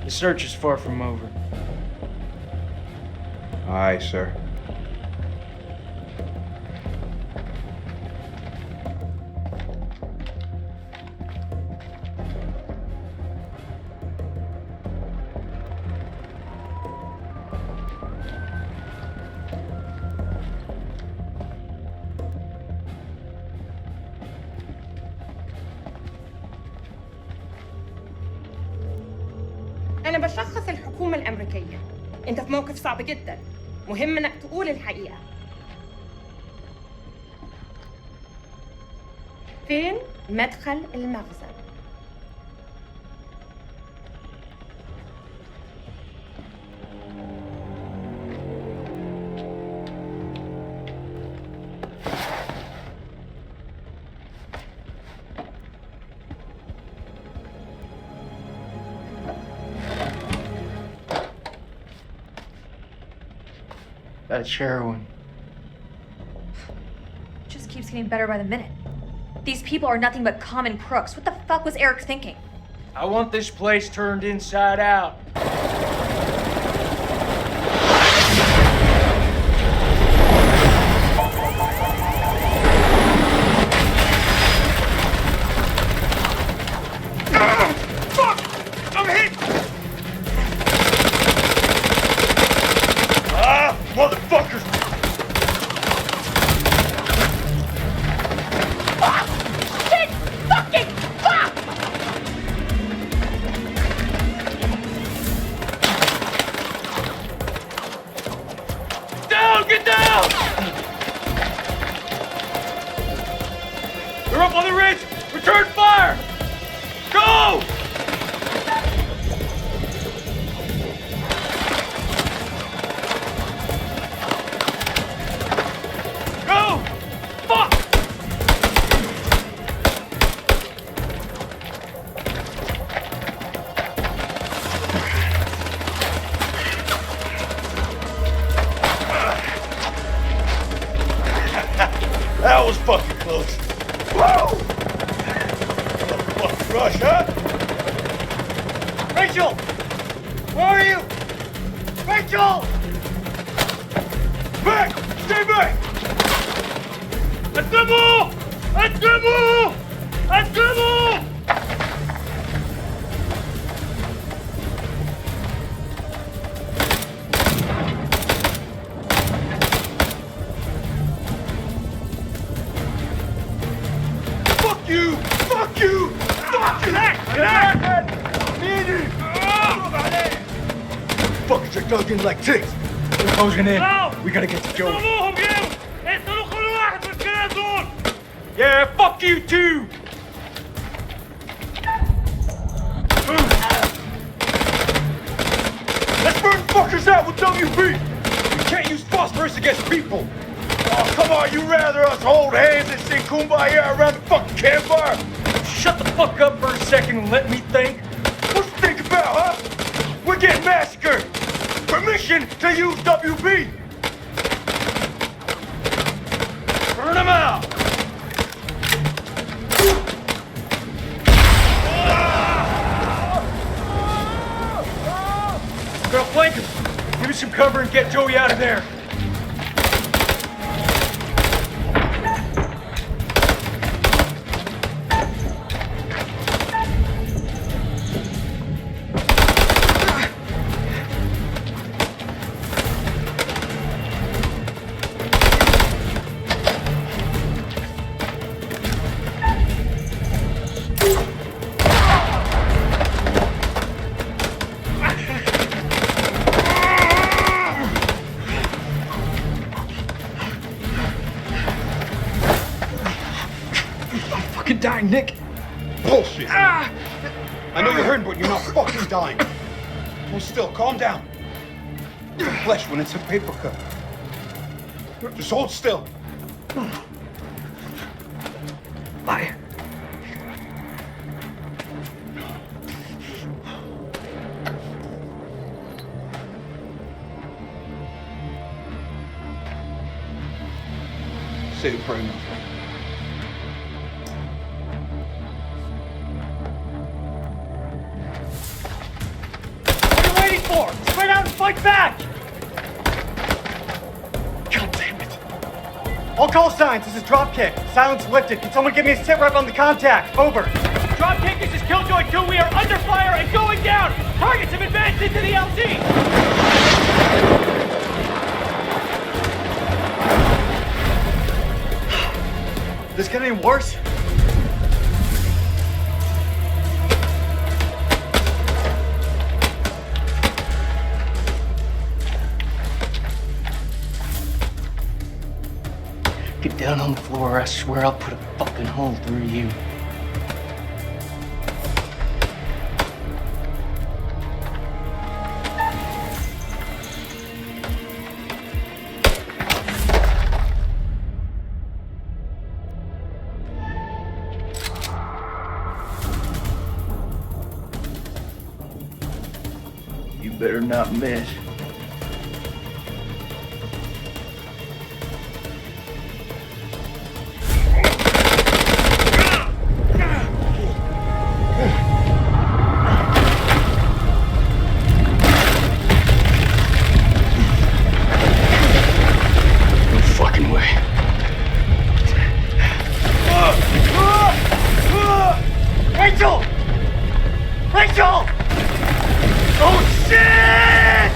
The search is far from over. Aye, sir. أنا بشخص الحكومة الأمريكية. أنت في موقف صعب جدا. مهم إنك تقول الحقيقة. فين مدخل المخزن؟ That's heroin. It just keeps getting better by the minute. These people are nothing but common crooks. What the fuck was Eric thinking? I want this place turned inside out. Get down! They're up on the ridge! Return fire! Go! Go! Fuck! That was fucking close. Whoa! Fucking rush, huh? Rachel! Where are you? Rachel! Back! Stay back! ¡Estamos! اسلموا اسلموا. Fuck you! Fuck you! Fuck you! Fuckers are dug in like ticks. We're closing in. We gotta get to Joey. اسلموهم يو. اسلموا كل واحد من الكنائس دول. Yeah, fuck you too. Let's burn fuckers out with WB! We can't use phosphorus against people! Oh, come on, you rather us hold hands and sing Kumbaya around the fucking campfire? Shut the fuck up for a second and let me think. What you think about, huh? We're getting massacred! Permission to use WB! Burn them out. Gonna flank him. Give me some cover and get Joey out of there. Fucking dying, Nick. Bullshit. I know you're hurting, but you're not fucking dying. Hold still, calm down. It's flesh when it's a paper cut. Just hold still. Liar. Say the prayer now. What are you waiting for? Spread out and fight back! God damn it. All call signs, this is Dropkick. Silence lifted. Can someone give me a sit rep on the contact? Over. Dropkick, this is Killjoy 2. We are under fire and going down. Targets have advanced into the LZ. This get any worse? Get down on the floor or I swear I'll put a fucking hole through you. You better not miss. No fucking way. Rachel! Rachel! Oh shit!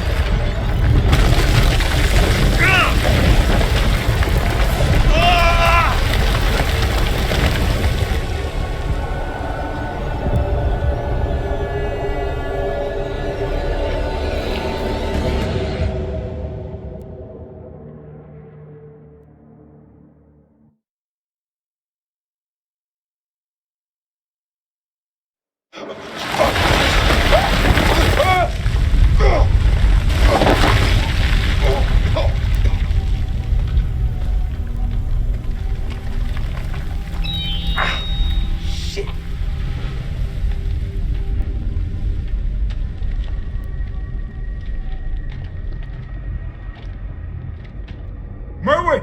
Merwin!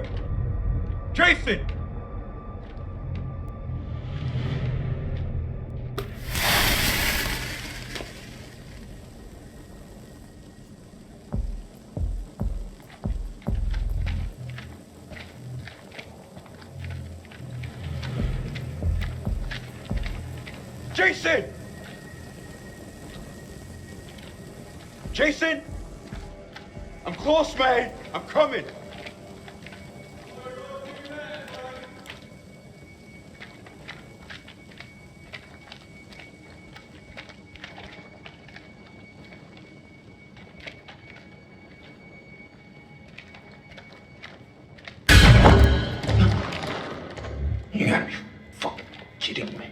Jason! Jason! Jason! I'm close, man. I'm coming. You gotta be fucking kidding me.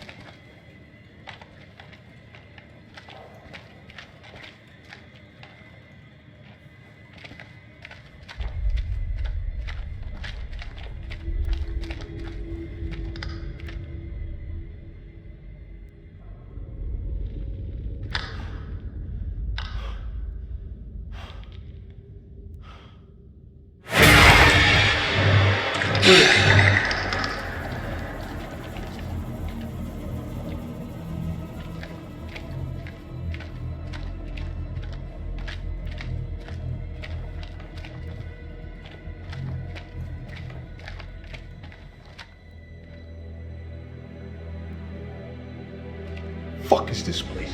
Fuck is this place?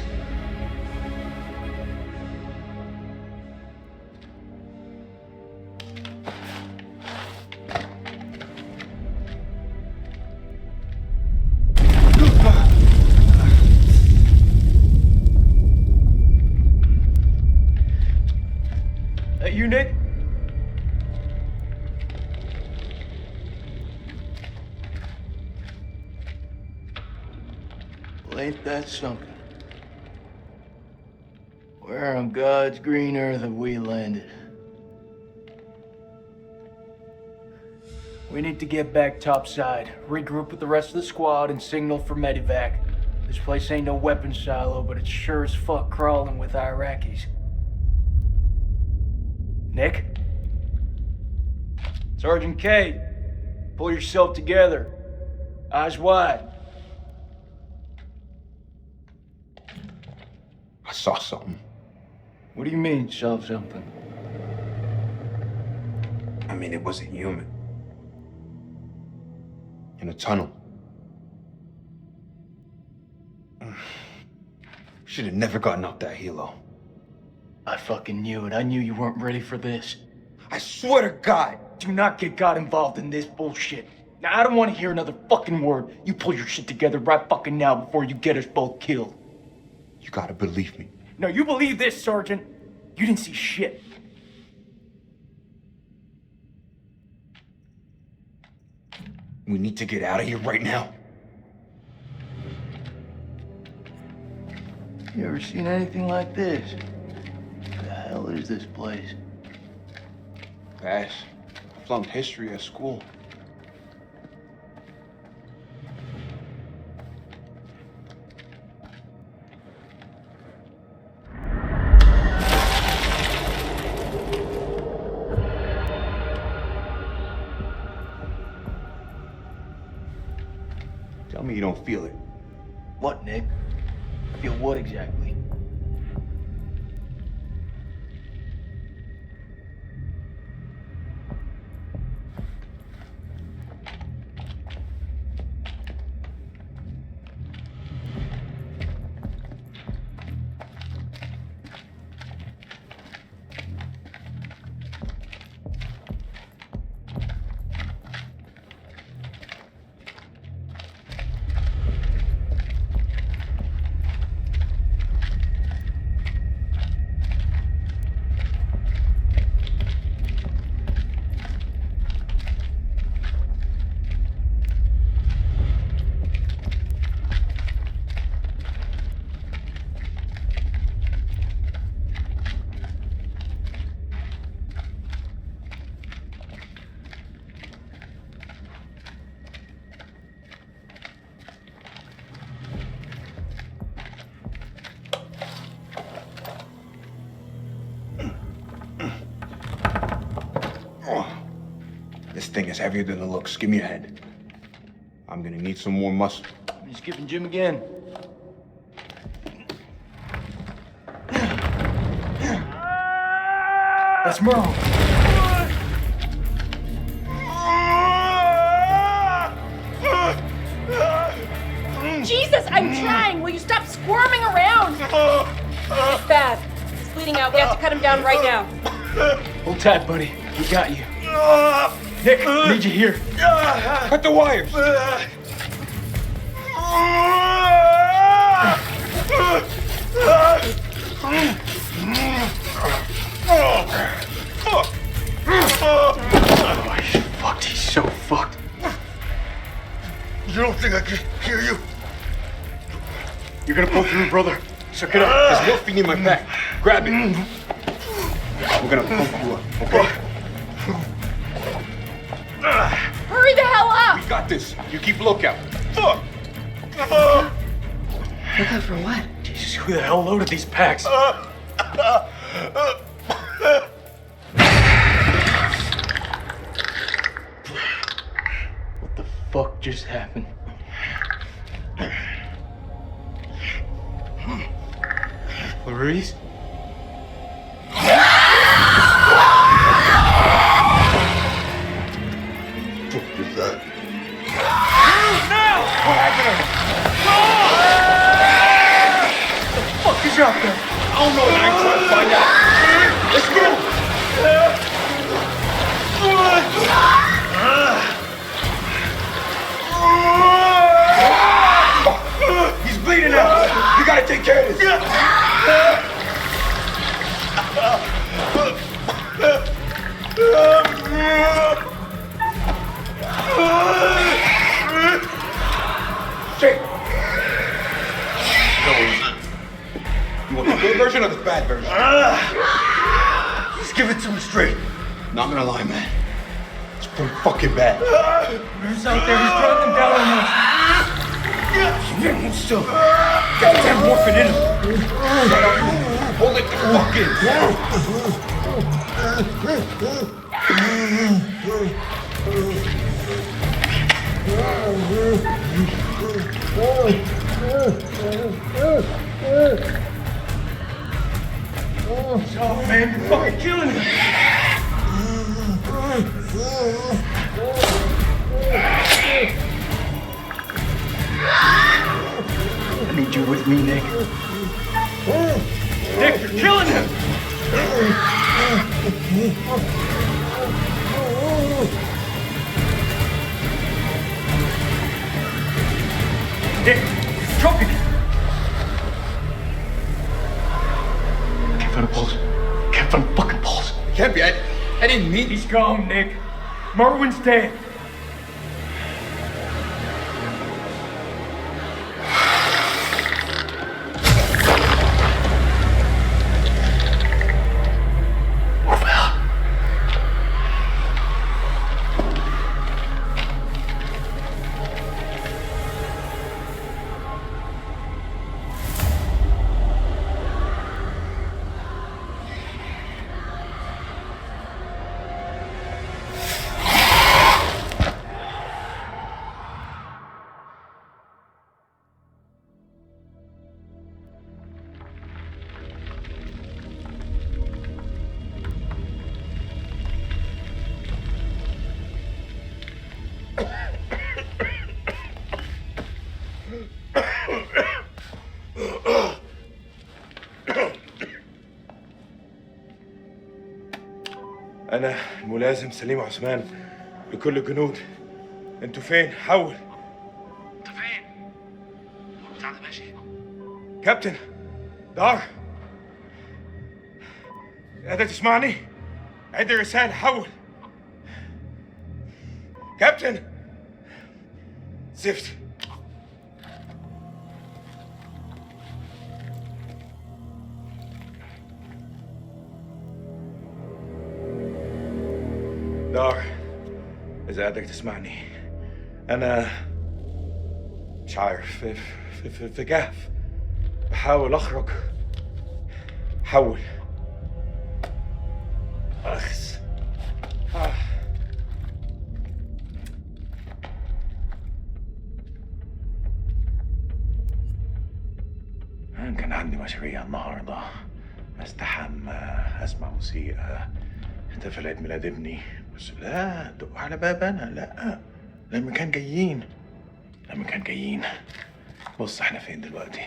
You, Nick? Well, ain't that something? Where on God's green earth have we landed? We need to get back topside, regroup with the rest of the squad, and signal for medevac. This place ain't no weapons silo, but it's sure as fuck crawling with Iraqis. Nick? Sergeant K, pull yourself together. Eyes wide. I saw something. What do you mean, saw something? I mean, it wasn't human. In a tunnel. Should have never gotten up that helo. I fucking knew it. I knew you weren't ready for this. I swear to God! Do not get God involved in this bullshit. Now, I don't want to hear another fucking word. You pull your shit together right fucking now before you get us both killed. You gotta believe me. No, you believe this, Sergeant. You didn't see shit. We need to get out of here right now. You ever seen anything like this? What the hell is this place? Pass. I flunked history at school. Tell me you don't feel it. What, Nick? Feel what exactly? This thing is heavier than it looks. Give me a hand. I'm gonna need some more muscle. You skipping Jim again? Let's move. Jesus, I'm trying. Will you stop bad. He's bleeding out. We have to cut him down right now. Hold tight, buddy. We got you. Nick, I need you here. Cut the wires. Oh, he's fucked. He's so fucked. You don't think I can hear you? You're gonna pull through, brother. Suck it up. There's morphine in my pack. Grab it. We're gonna pump you up, okay? Hurry the hell up! We got this. You keep lookout. Fuck! Look out for what? Jesus, who the hell loaded these packs? What the fuck just happened? Clarice? What is that? What happened? What the fuck is out there? I don't know, and I ain't trying to find out. Let's go! He's bleeding out. You gotta take care of this. Shit. You want the good version or the bad version? Just give it to me straight. Not gonna lie, man. It's pretty fucking bad. Who's out there? He's throwing them down on us. Hold still. Goddamn morphine in him. Shut up. Hold it the fuck in. Oh, man, you're fucking killing me. I need you with me, Nick. Nick, you're killing him! Nick, you're choking him! Can't find a pulse. Can't find a fucking pulse. Can't be. I didn't mean. He's gone, Nick. Merwin's dead. أنا الملازم سليم عثمان لكل الجنود. أنتوا فين؟ حول. أنت فين؟ هو بتاع ده ماشي؟ كابتن دار، قادر تسمعني؟ عد الرسالة. حول. كابتن زفت. دار، إذا قادر تسمعني، أنا مش عارف في كهف بحاول أخرج. حول. أخس. كان عندي مشاريع النهارده، استحمى، اسمع موسيقى، احتفل عيد ميلاد ابني، بس لا دق على باب انا، لا لما كان جايين. بص احنا فين دلوقتي؟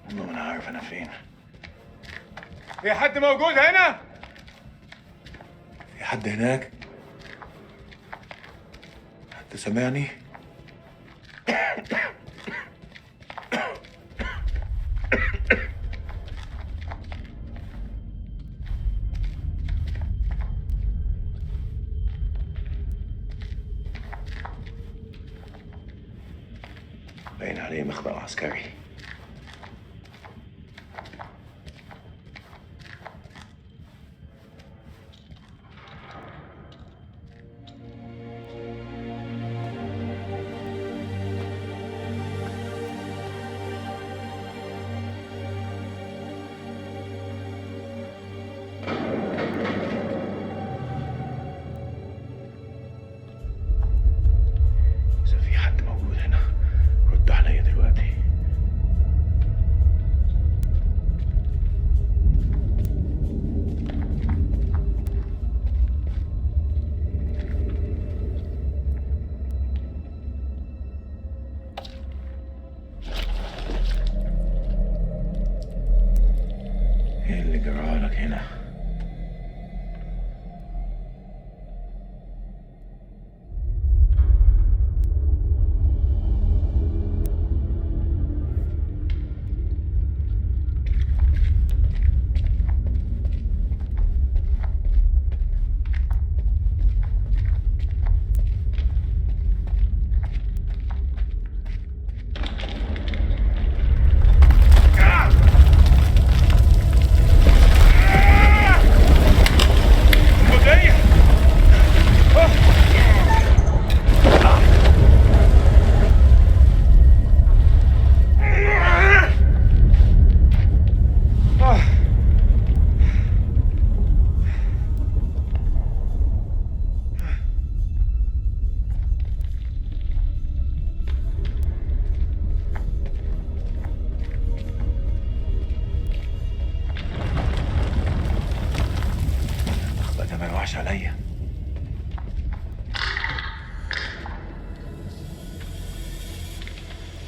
والله ما انا عارف انا فين. في حد موجود هنا؟ في حد هناك؟ حد سامعني؟ باين عليه مخبأ عسكري. إذا في حد موجود هنا رد عليا دلوقتي. ايه اللي جرالك هنا؟ ده ما يوحش عليا.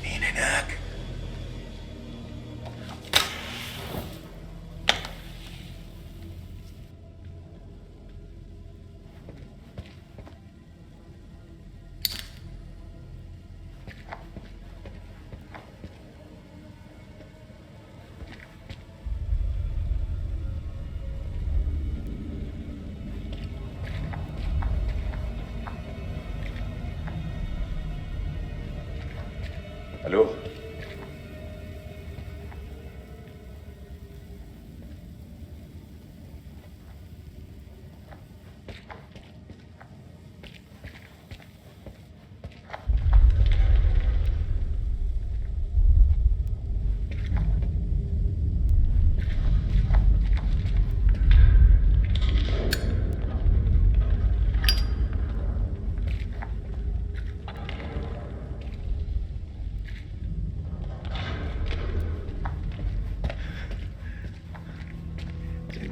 مين هناك؟ الو.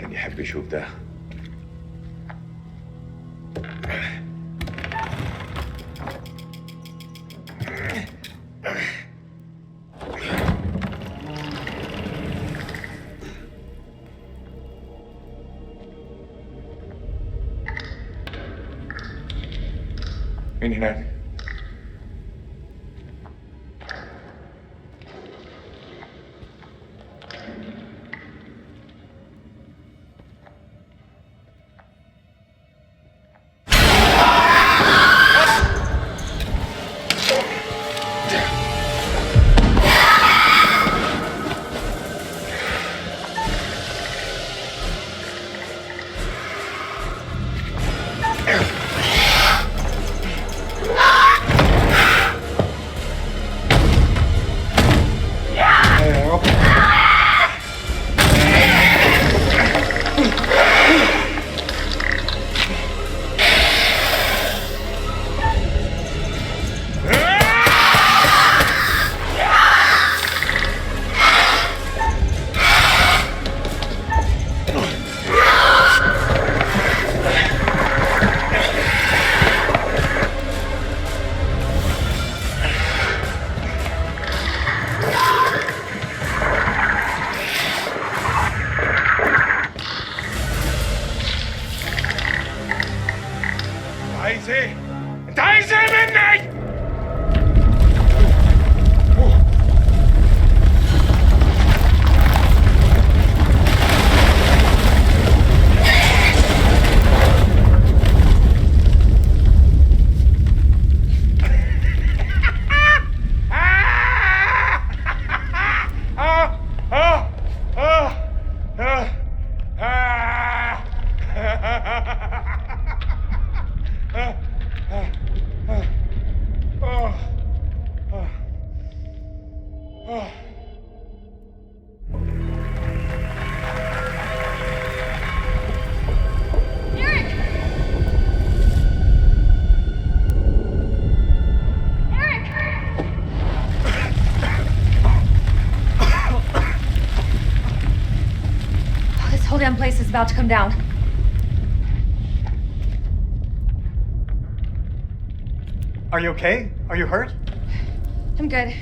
كان يحب يشوف ده. مين هناك؟ whole damn place is about to come down. Are you okay? Are you hurt? I'm good.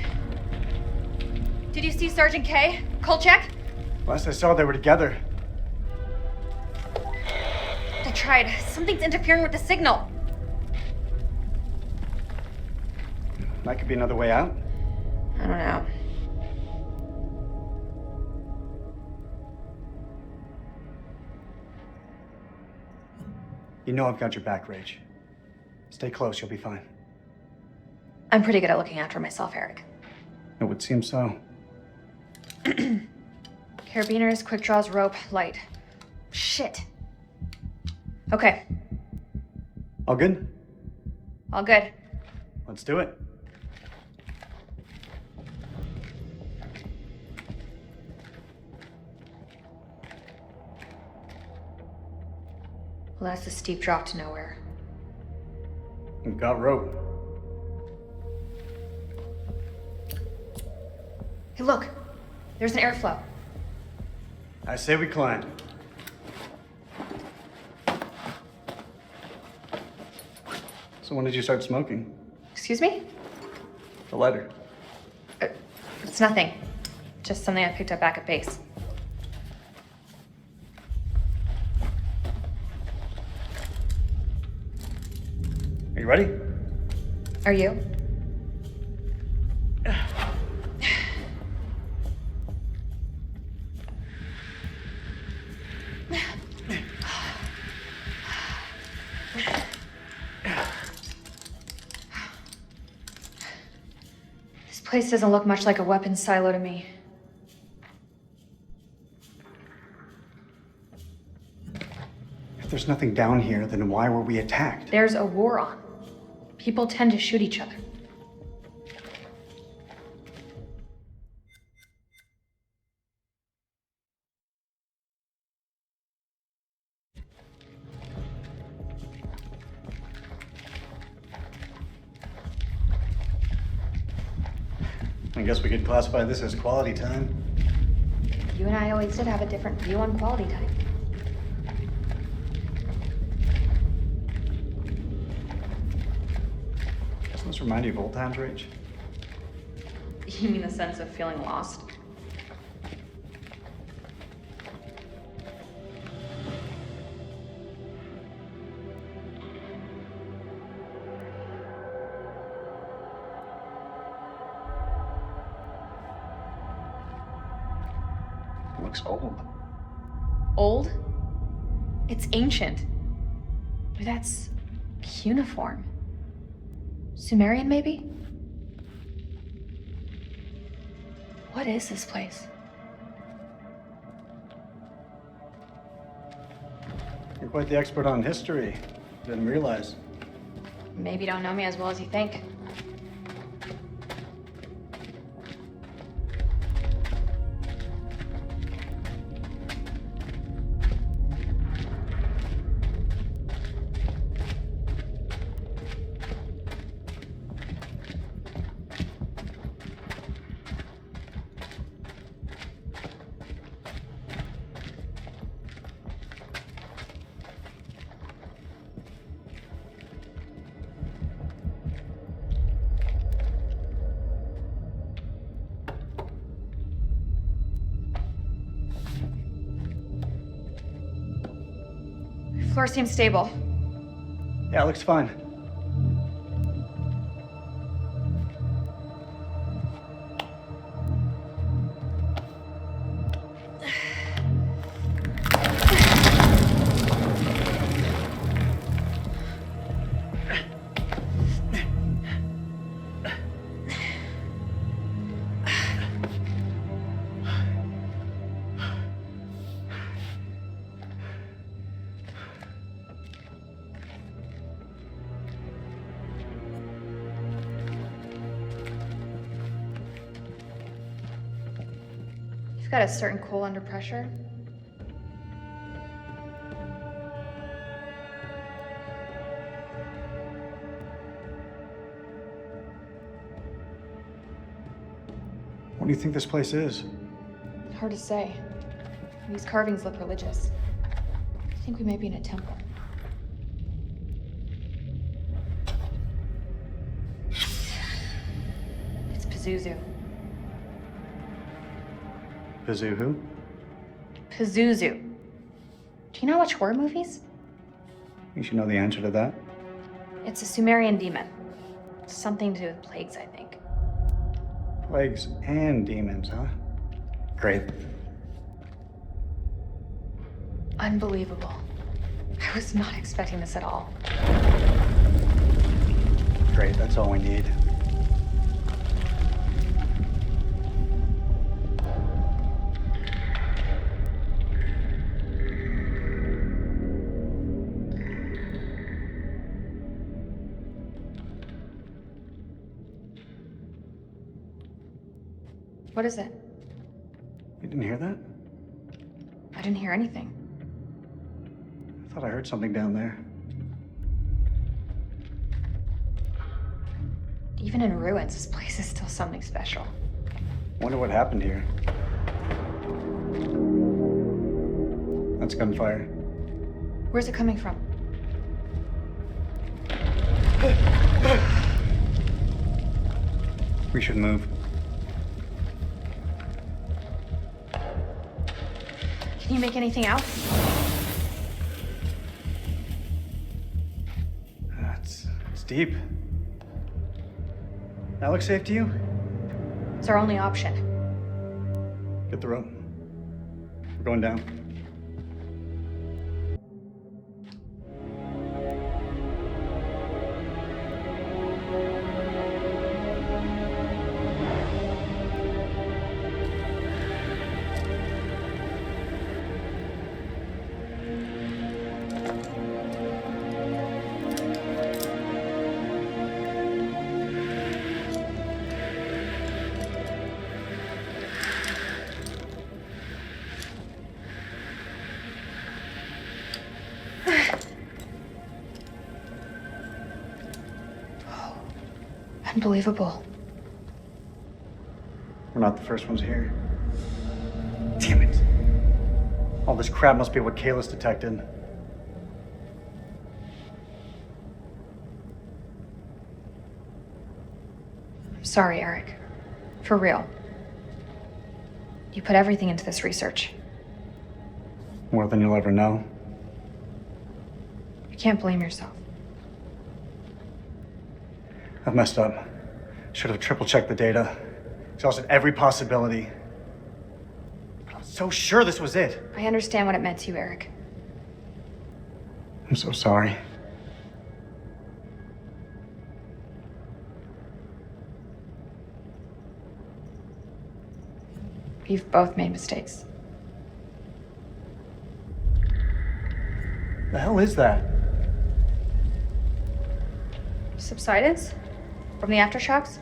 Did you see Sergeant K? Kolchak? Last I saw, they were together. I tried. Something's interfering with the signal. That could be another way out. I don't know. You know I've got your back, Rach. Stay close, you'll be fine. I'm pretty good at looking after myself, Eric. It would seem so. Carabiners, quick draws, rope, light. Shit. Okay, All good? all good. Let's do it. Well, that's a steep drop to nowhere. We've got rope. Hey, look. There's an airflow. I say we climb. So when did you start smoking? Excuse me? The lighter. It's nothing. Just something I picked up back at base. Are you ready? Are you? This place doesn't look much like a weapons silo to me. If there's nothing down here, then why were we attacked? There's a war on. People tend to shoot each other. I guess we could classify this as quality time. You and I always did have a different view on quality time. Doesn't this remind you of old times, Rach? You mean the sense of feeling lost? It looks old. Old? It's ancient. Or that's cuneiform. Sumerian, maybe? What is this place? You're quite the expert on history. Didn't realize. Maybe you don't know me as well as you think. Floor seems stable. Yeah, it looks fine. You've got a certain cool under pressure. What do you think this place is? Hard to say. These carvings look religious. I think we may be in a temple. It's Pazuzu. Pazuzu? Pazuzu. Do you not watch horror movies? You should know the answer to that. It's a Sumerian demon. Something to do with plagues, I think. Plagues and demons, huh? Great. Unbelievable. I was not expecting this at all. Great, that's all we need. What is it? You didn't hear that? I didn't hear anything. I thought I heard something down there. Even in ruins, this place is still something special. Wonder what happened here. That's gunfire. Where's it coming from? We should move. Can you make anything out? It's deep. That looks safe to you? It's our only option. Get the rope. We're going down. Unbelievable. We're not the first ones here. Damn it. All this crap must be what Kalis detected. I'm sorry, Eric. For real. You put everything into this research. More than you'll ever know. You can't blame yourself. I've messed up. Should have triple-checked the data. Exhausted every possibility. But I was so sure this was it. I understand what it meant to you, Eric. I'm so sorry. We've both made mistakes. The hell is that? Subsidence? From the aftershocks?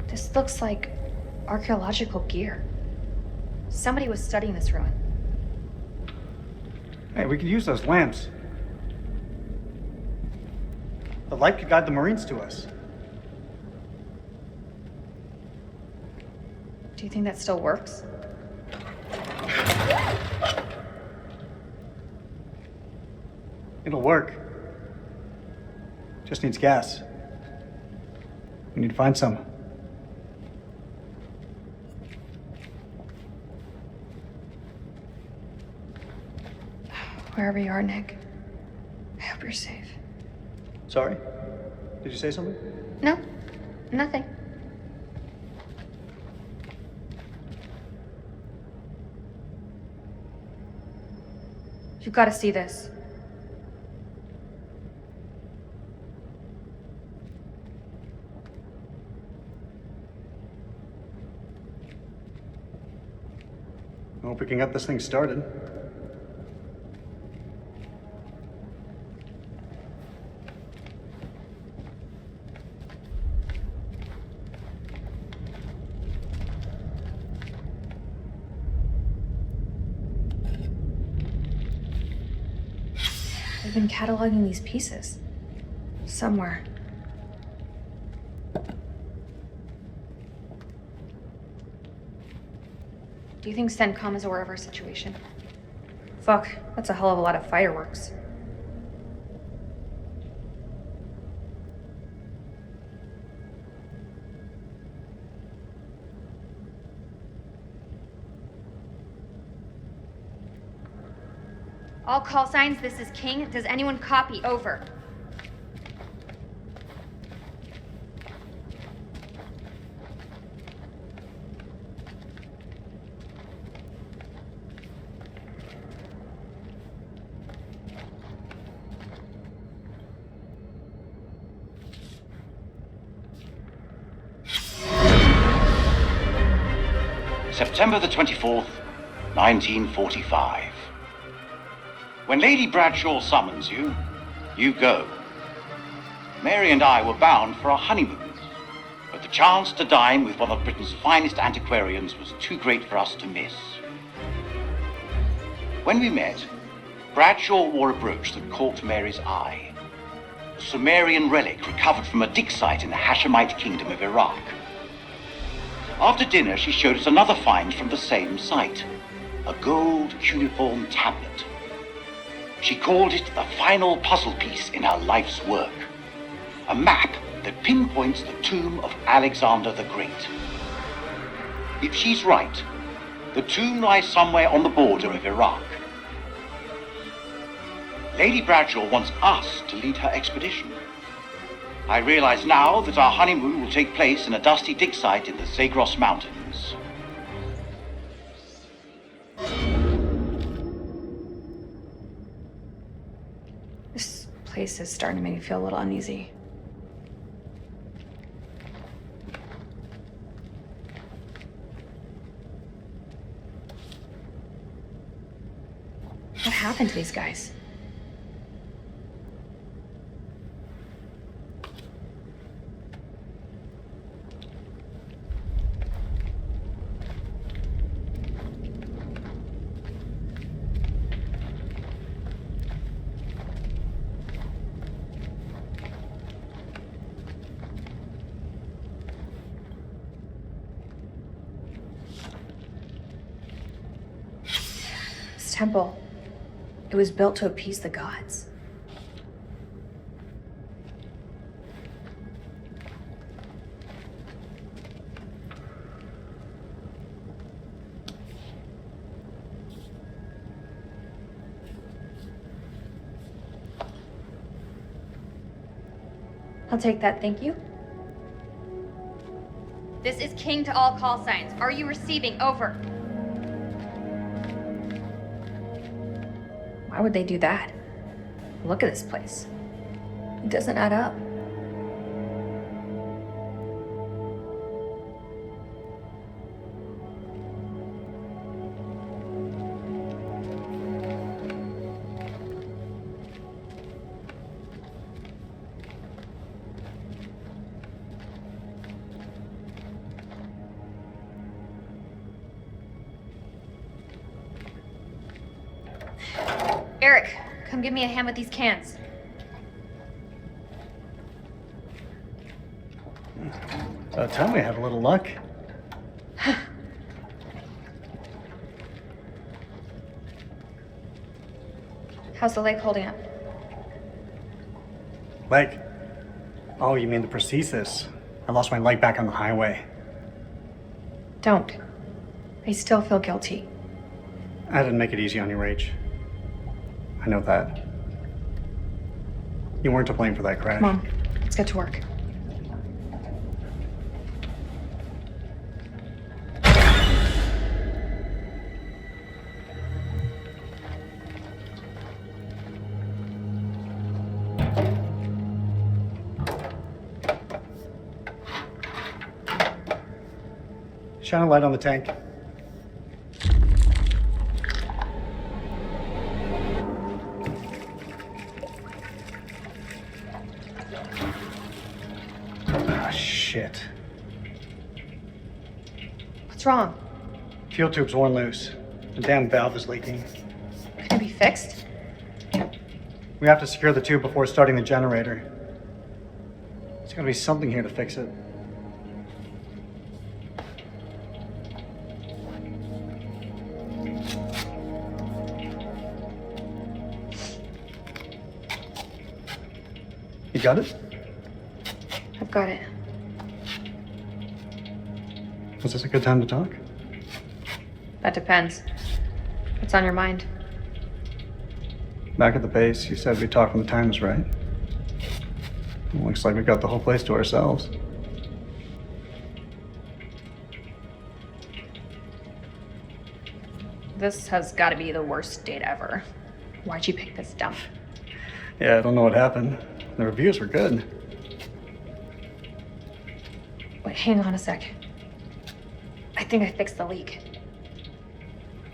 This looks like archaeological gear. Somebody was studying this ruin. Hey, we could use those lamps. The light could guide the Marines to us. Do you think that still works? It'll work. Just needs gas. We need to find some. Wherever you are, Nick, I hope you're safe. Sorry? Did you say something? No, nothing. You've got to see this. I hope we can get this thing started. They've been cataloging these pieces. Somewhere. Do you think CENTCOM is aware of our situation? Fuck, that's a hell of a lot of fireworks. All call signs, this is King. Does anyone copy? Over. September the 24th, 1945. When Lady Bradshaw summons you, you go. Mary and I were bound for our honeymoon, but the chance to dine with one of Britain's finest antiquarians was too great for us to miss. When we met, Bradshaw wore a brooch that caught Mary's eye. A Sumerian relic recovered from a dig site in the Hashemite kingdom of Iraq. After dinner, she showed us another find from the same site, a gold cuneiform tablet. She called it the final puzzle piece in her life's work, a map that pinpoints the tomb of Alexander the Great. If she's right, the tomb lies somewhere on the border of Iraq. Lady Bradshaw wants us to lead her expedition. I realize now that our honeymoon will take place in a dusty dig site in the Zagros Mountains. This place is starting to make me feel a little uneasy. What happened to these guys? Temple. It was built to appease the gods. I'll take that, thank you. This is King to all call signs. Are you receiving? Over. Why would they do that? Look at this place. It doesn't add up. Eric, come give me a hand with these cans. About time we have a little luck. How's the leg holding up? Leg? Oh, you mean the prosthesis? I lost my leg back on the highway. Don't. I still feel guilty. I didn't make it easy on you, Rach. I know that. You weren't to blame for that crash. Come on, let's get to work. Shine a light on the tank. Shit. What's wrong? Fuel tube's worn loose. The damn valve is leaking. Can it be fixed? We have to secure the tube before starting the generator. There's gotta be something here to fix it. got it? I've got it. Was this a good time to talk? That depends. What's on your mind? Back at the base, you said we'd talk when the time was right. It looks like we got the whole place to ourselves. This has got to be the worst date ever. Why'd you pick this dump? Yeah, I don't know what happened. The reviews were good. Wait, hang on a sec. I think I fixed the leak.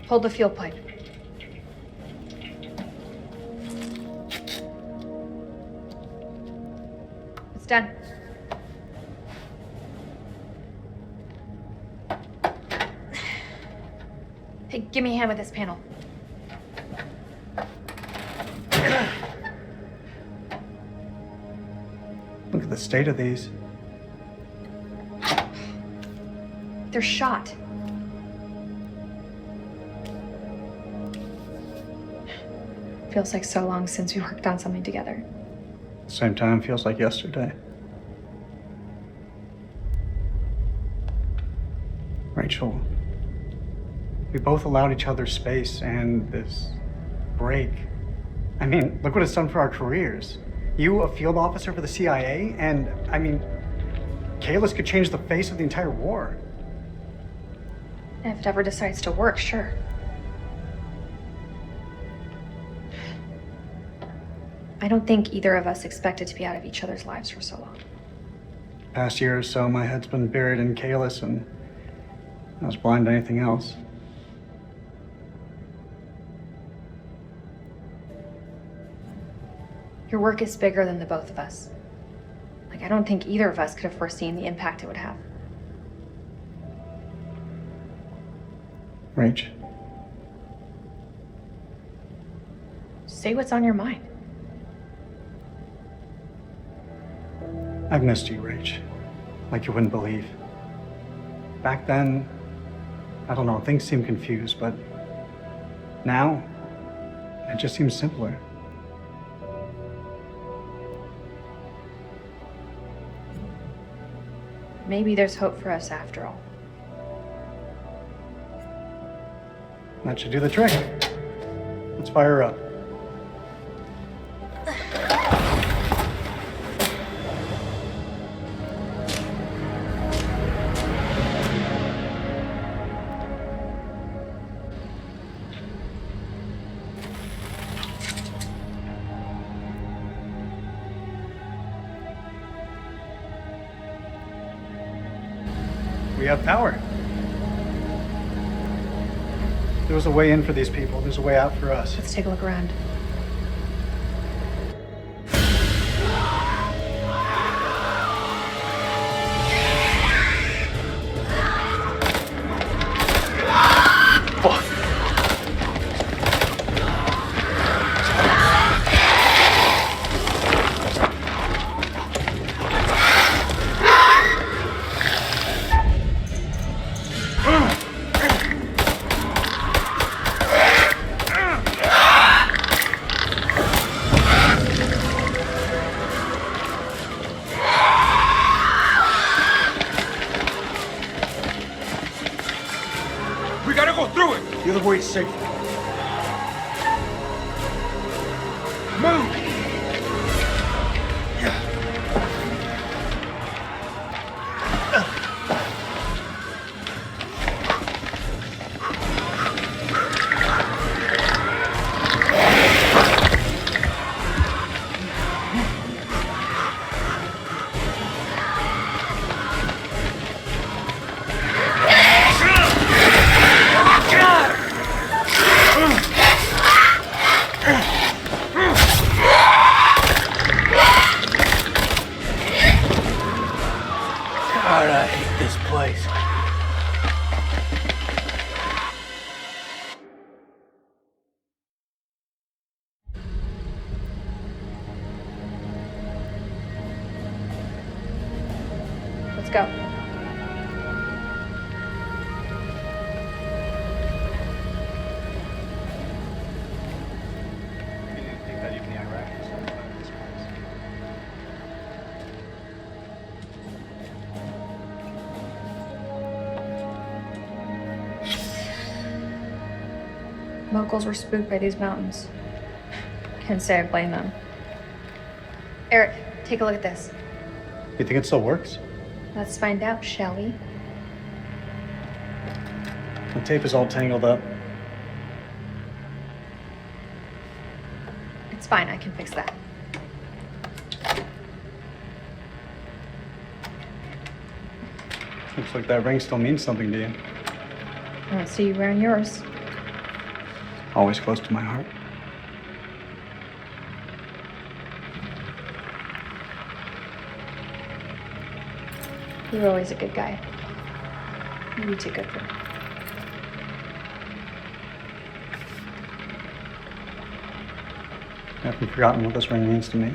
Hold the fuel pipe. It's done. Hey, give me a hand with this panel. Look at the state of these. They're shot. Feels like so long since we worked on something together. Same time, feels like yesterday. Rachel, we both allowed each other space and this break. I mean, look what it's done for our careers. You, a field officer for the CIA, and I mean, Kalis could change the face of the entire war. If it ever decides to work, sure. I don't think either of us expected to be out of each other's lives for so long. Past year or so, my head's been buried in Kalis, and I was blind to anything else. Your work is bigger than the both of us. Like, I don't think either of us could have foreseen the impact it would have. Rach, Say what's on your mind. I've missed you, Rach. Like you wouldn't believe. Back then, I don't know, things seemed confused, but now, it just seems simpler. Maybe there's hope for us after all. That should do the trick. Let's fire her up. We have power. There was a way in for these people. There's a way out for us. Let's take a look around. We gotta go through it! The other way is safer. Move! God, I hate this place. Let's go. Locals were spooked by these mountains. Can't say I blame them. Eric, take a look at this. You think it still works? Let's find out, shall we? The tape is all tangled up. It's fine, I can fix that. Looks like that ring still means something to you. I don't see you wearing yours. Always close to my heart. You were always a good guy. Maybe too good for me. Have you forgotten what this ring means to me?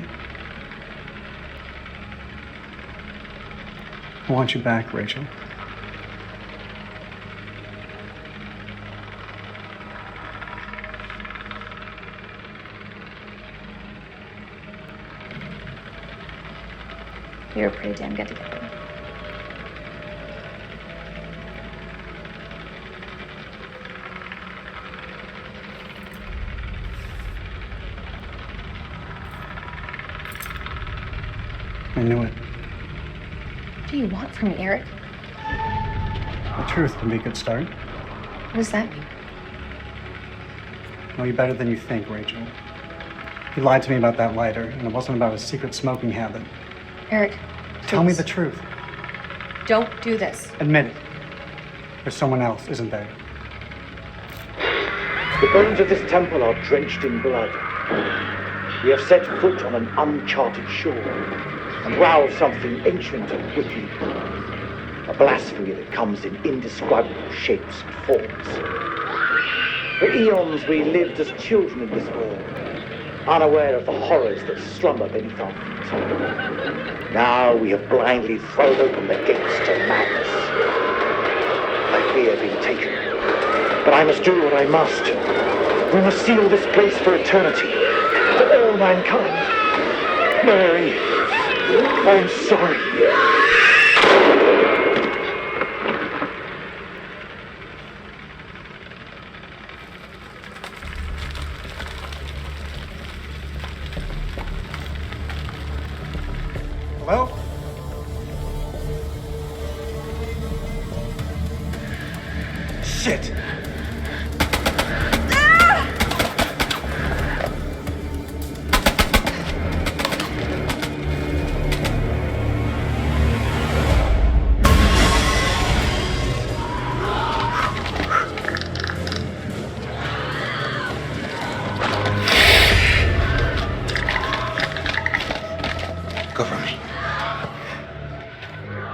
I want you back, Rachel. You're pretty damn good together. I knew it. What do you want from me, Eric? The truth can be a good start. What does that mean? Know you better than you think, Rachel. He lied to me about that lighter, and it wasn't about his secret smoking habit. Eric, Tell me please. the truth. Don't do this. Admit it. There's someone else, isn't there? The bones of this temple are drenched in blood. We have set foot on an uncharted shore and roused something ancient and wicked. A blasphemy that comes in indescribable shapes and forms. For eons we lived as children in this world, unaware of the horrors that slumber beneath our feet. Now we have blindly thrown open the gates to madness. I fear being taken, but I must do what I must. We must seal this place for eternity, for all mankind. Mary, I am sorry. Hello? Shit! Cover me.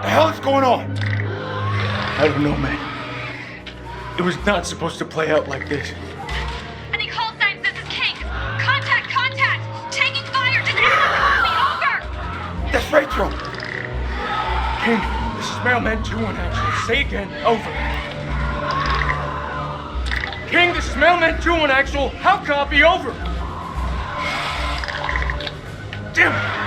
The hell is going on? I don't know, man. It was not supposed to play out like this. Any call signs? This is King. Contact, contact! Taking fire! Does anyone call me? Over! That's Rachel! King, this is Mailman 2-1 actual. Say again. Over. King, this is Mailman 2-1 actual. How copy? Over. Damn it!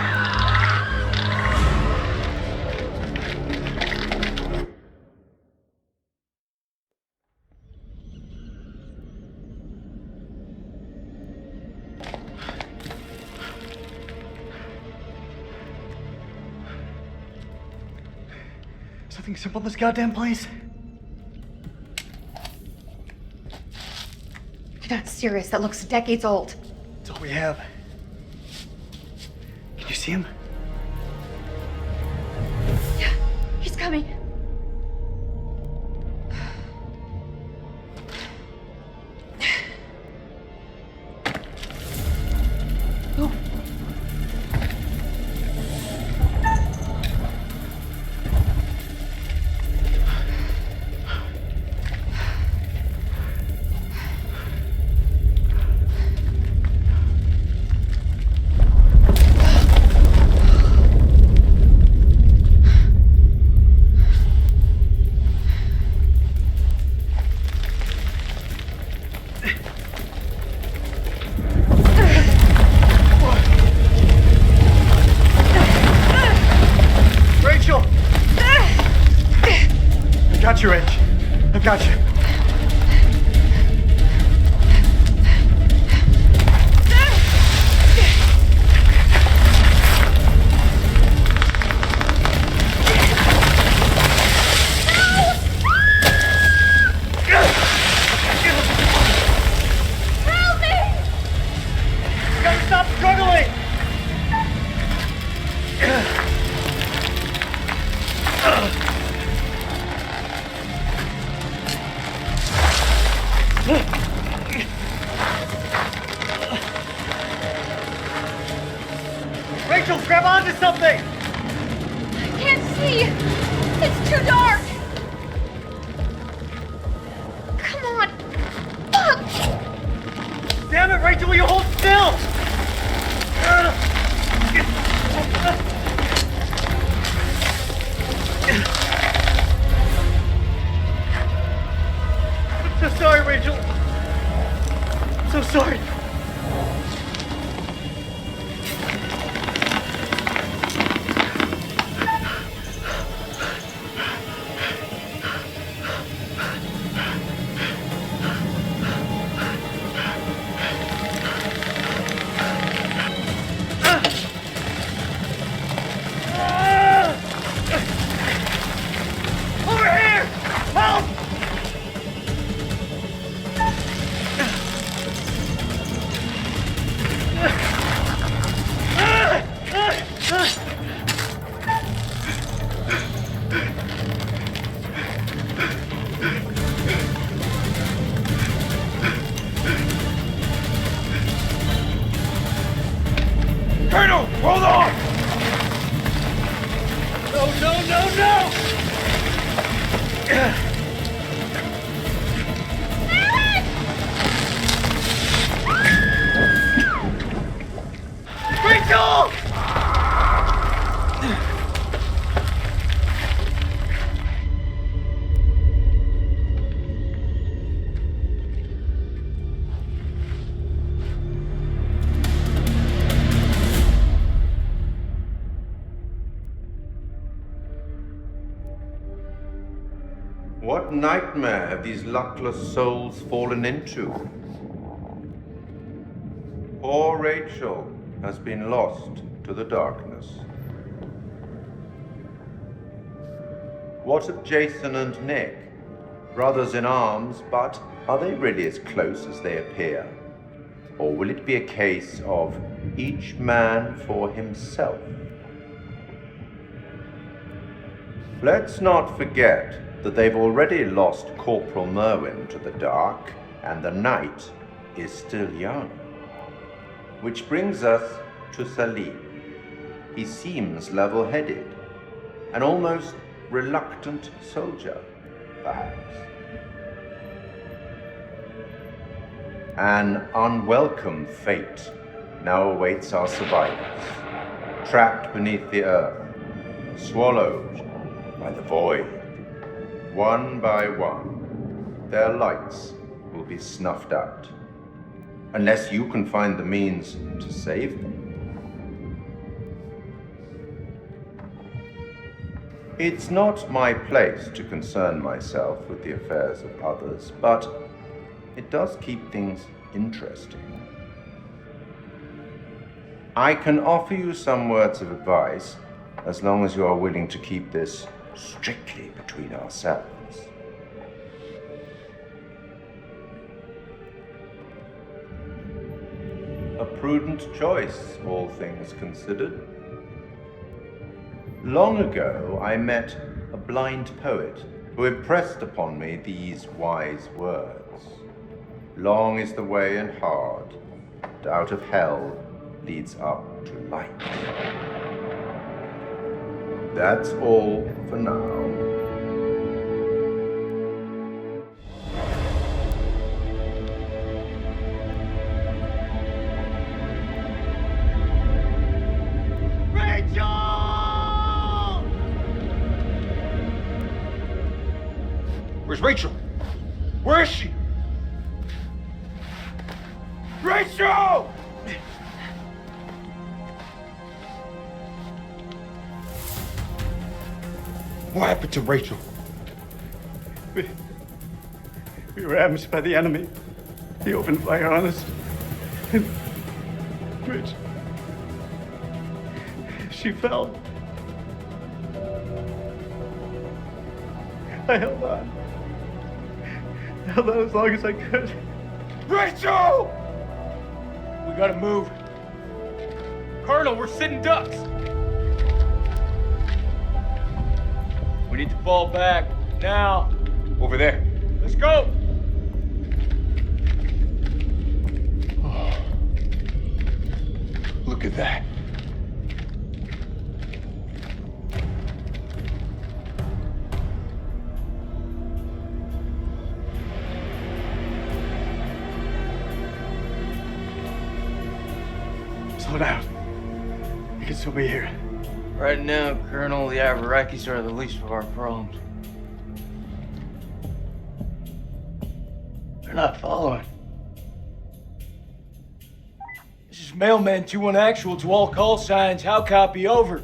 Something simple in this goddamn place? You're not serious. That looks decades old. That's all we have. Can you see him? Yeah, he's coming. Oh. Rachel! I got you, Rach. I got you. see. It's too dark. Come on. Fuck. Damn it, Rachel, will you hold still? I'm so sorry, Rachel. I'm so sorry. Over here! Help! Colonel, hold on! No! Rachel! What nightmare have these luckless souls fallen into? Poor Rachel has been lost to the darkness. What of Jason and Nick? Brothers in arms, but are they really as close as they appear? Or will it be a case of each man for himself? Let's not forget that they've already lost Corporal Merwin to the dark, and the night is still young. Which brings us to Salim. He seems level-headed, an almost reluctant soldier, perhaps. An unwelcome fate now awaits our survivors, trapped beneath the earth, swallowed by the void. One by one, their lights will be snuffed out, unless you can find the means to save them. It's not my place to concern myself with the affairs of others, but it does keep things interesting. I can offer you some words of advice, as long as you are willing to keep this strictly between ourselves. A prudent choice, all things considered. Long ago, I met a blind poet who impressed upon me these wise words. Long is the way and hard, and out of hell leads up to light. That's all for now. Where's Rachel? Where is she? Rachel! What happened to Rachel? We were ambushed by the enemy. He opened fire on us. Rich. She fell. I held on. I held on as long as I could. Rachel! We gotta move. Colonel, we're sitting ducks. We need to fall back. Now. Over there. Let's go! Oh. Look at that. Slow down. You can still be here. Right now, Colonel, the Iraqis are the least of our problems. They're not following. This is Mailman 2-1 Actual to all call signs. How copy? Over.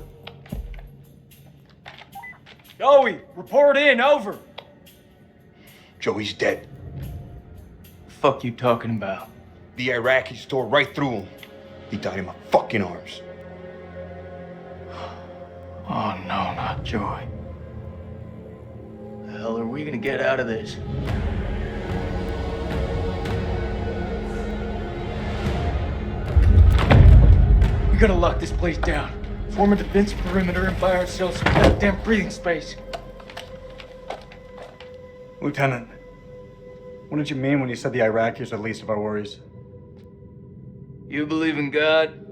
Joey, report in. Over. Joey's dead. The fuck you talking about? The Iraqis tore right through him. He died in my fucking arms. Oh no, not Joey. The hell are we gonna get out of this? We gotta lock this place down. Form a defense perimeter and buy ourselves some goddamn breathing space. Lieutenant, what did you mean when you said the Iraqis are the least of our worries? You believe in God?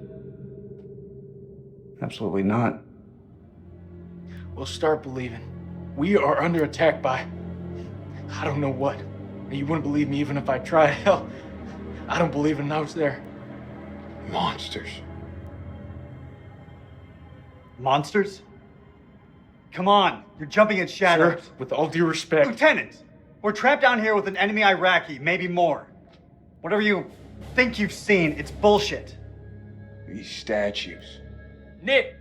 Absolutely not. Well, start believing. We are under attack by... I don't know what. You wouldn't believe me even if I tried. Hell, I don't believe in those there. Monsters. Monsters? Come on, you're jumping at shadows. Sir, with all due respect... Lieutenant, we're trapped down here with an enemy Iraqi, maybe more. Whatever you think you've seen, it's bullshit. These statues. Nick,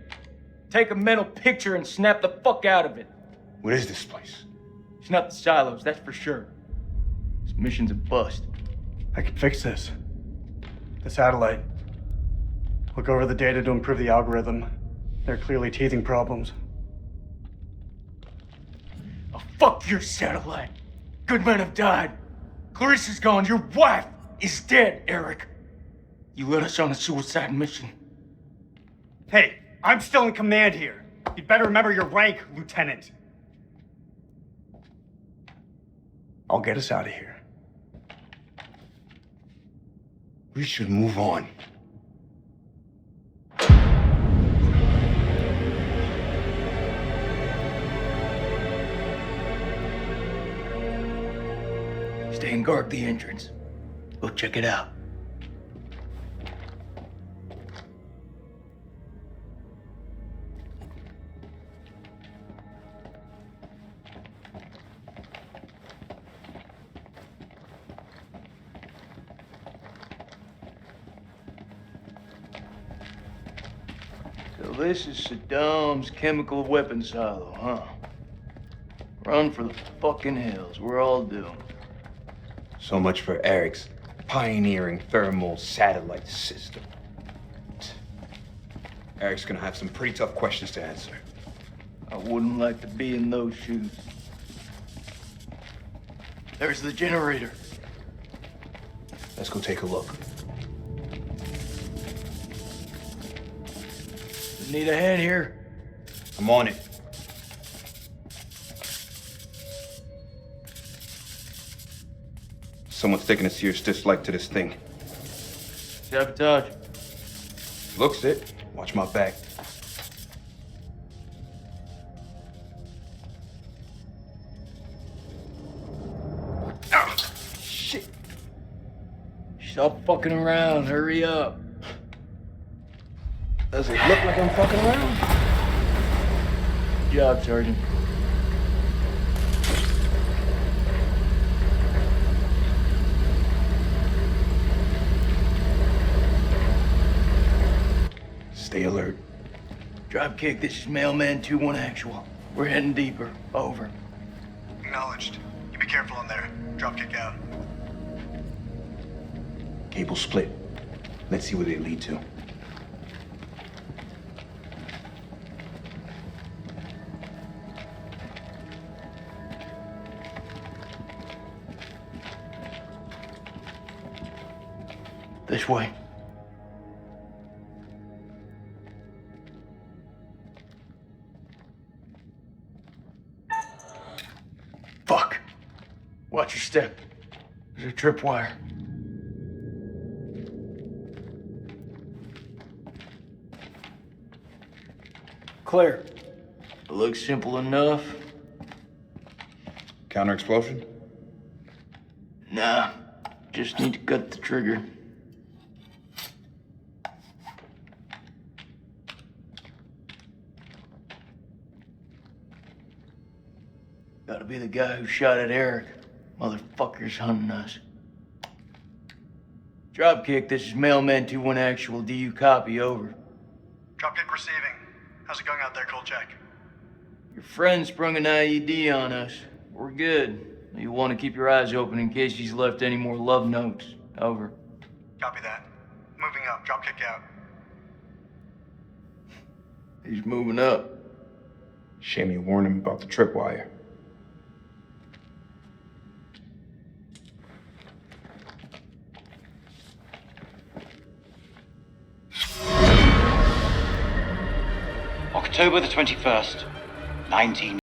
take a mental picture and snap the fuck out of it. What is this place? It's not the silos, that's for sure. This mission's a bust. I can fix this. The satellite. Look over the data to improve the algorithm. There are clearly teething problems. Oh, fuck your satellite. Good men have died. Clarissa's gone. Your wife is dead, Eric. You led us on a suicide mission. Hey, I'm still in command here. You'd better remember your rank, Lieutenant. I'll get us out of here. We should move on. Stay and guard the entrance. We'll check it out. So this is Saddam's chemical weapon silo, huh? Run for the fucking hills. We're all doomed. So much for Eric's pioneering thermal satellite system. Eric's gonna have some pretty tough questions to answer. I wouldn't like to be in those shoes. There's the generator. Let's go take a look. Need a hand here? I'm on it. Someone's taking a serious dislike to this thing. Sabotage. Looks it. Watch my back. Ah, shit. Stop fucking around. Hurry up. Does it look like I'm fucking around? Good job, Sergeant. Stay alert. Dropkick, this is Mailman 2-1 Actual. We're heading deeper. Over. Acknowledged. You be careful in there. Dropkick out. Cable split. Let's see where they lead to. This way. Fuck. Watch your step. There's a tripwire. Clear. It looks simple enough. Counter explosion? Nah. Just need to cut the trigger. Gotta be the guy who shot at Eric. Motherfucker's hunting us. Dropkick, this is Mailman 2-1 Actual. Do you copy? Over. Dropkick receiving. How's it going out there, Kolchak? Your friend sprung an IED on us. We're good. You'll want to keep your eyes open in case he's left any more love notes. Over. Copy that. Moving up. Dropkick out. He's moving up. Shame you warned him about the tripwire. October the 21st, 19...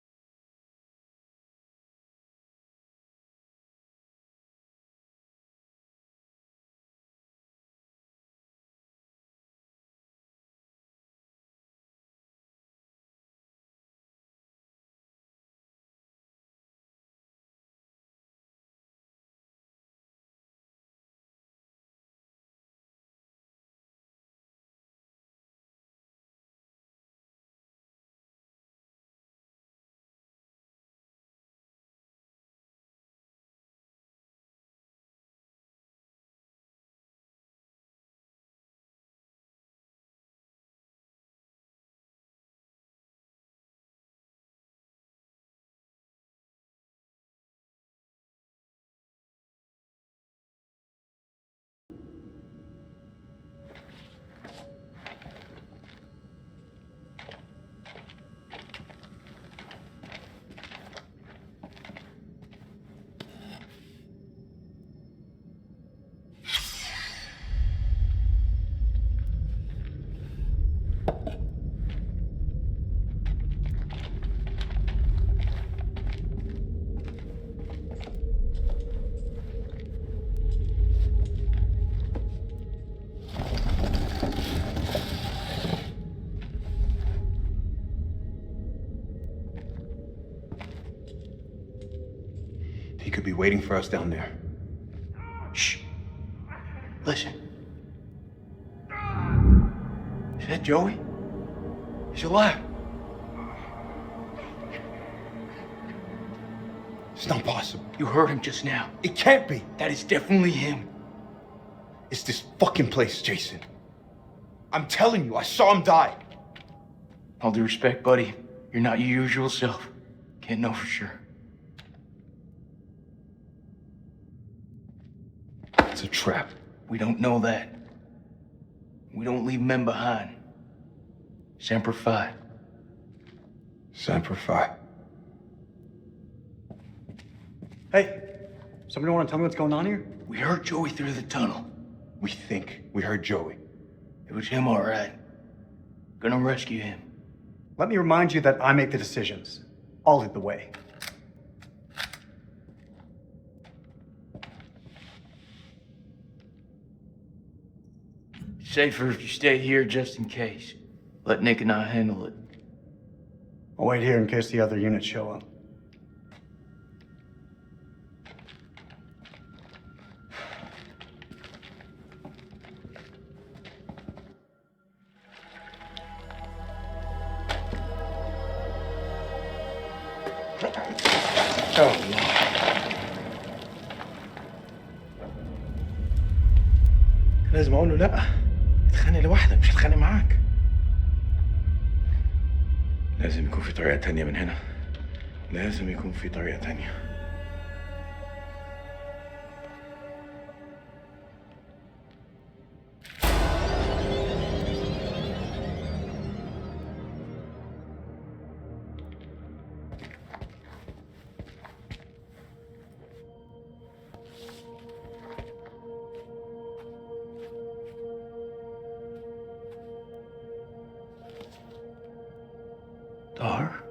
He could be waiting for us down there. Shh. Listen. Is that Joey? He's alive. It's not possible. You heard him just now. It can't be. That is definitely him. It's this fucking place, Jason. I'm telling you, I saw him die. All due respect, buddy, you're not your usual self. Can't know for sure. It's a trap. We don't know that. We don't leave men behind. Semper Fi. Semper Fi. Hey, somebody want to tell me what's going on here? We heard Joey through the tunnel. We think we heard Joey. It was him, all right. Gonna rescue him. Let me remind you that I make the decisions. I'll lead the way. Safer if you stay here just in case. Let Nick and I handle it. I'll wait here in case the other units show up. Oh, Lord. لازم اقول له لا. اتخانق لوحدك مش هتخانق معاك. لازم يكون في طريقة تانية من هنا. لازم يكون في طريقة تانية. Dar?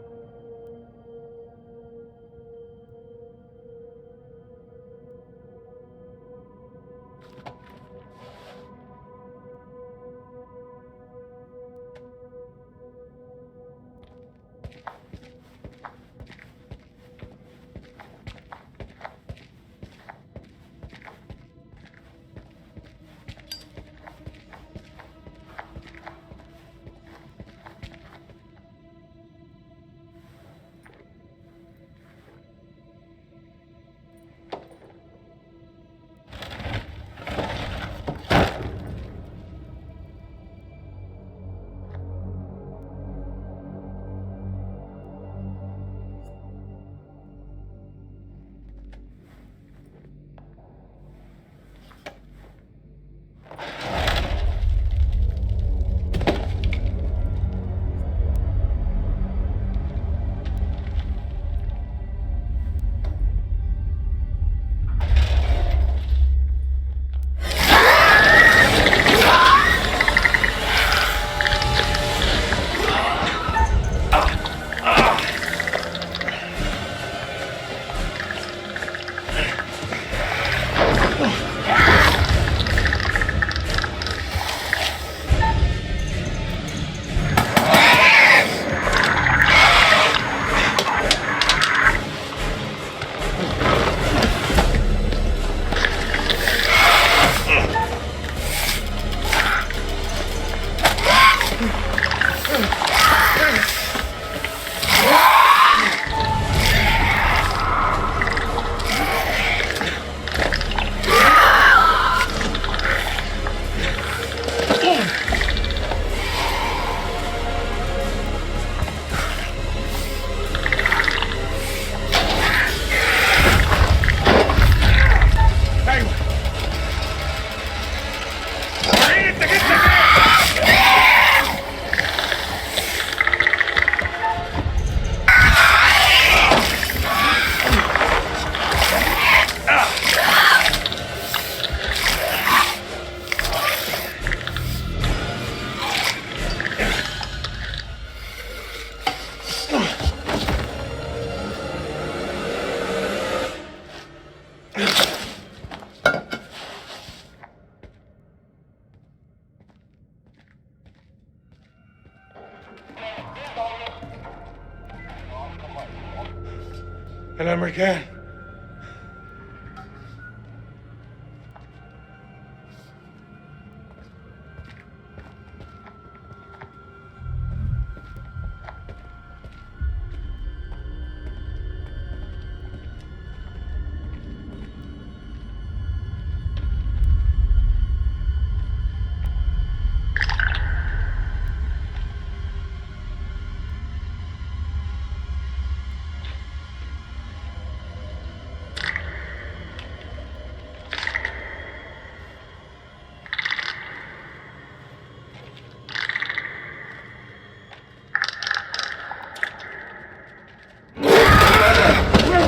الأمريكان.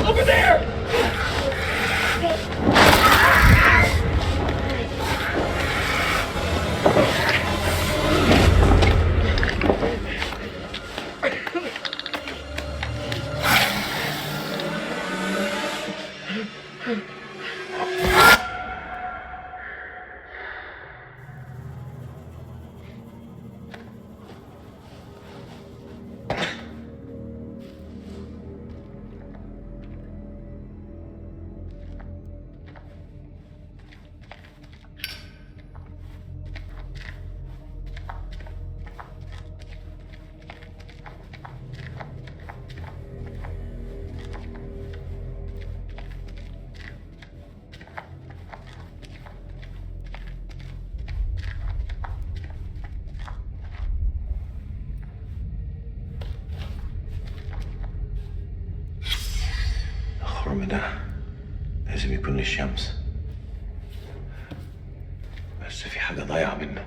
Over there! الخرم ده لازم يكون للشمس، بس في حاجة ضايعة منه.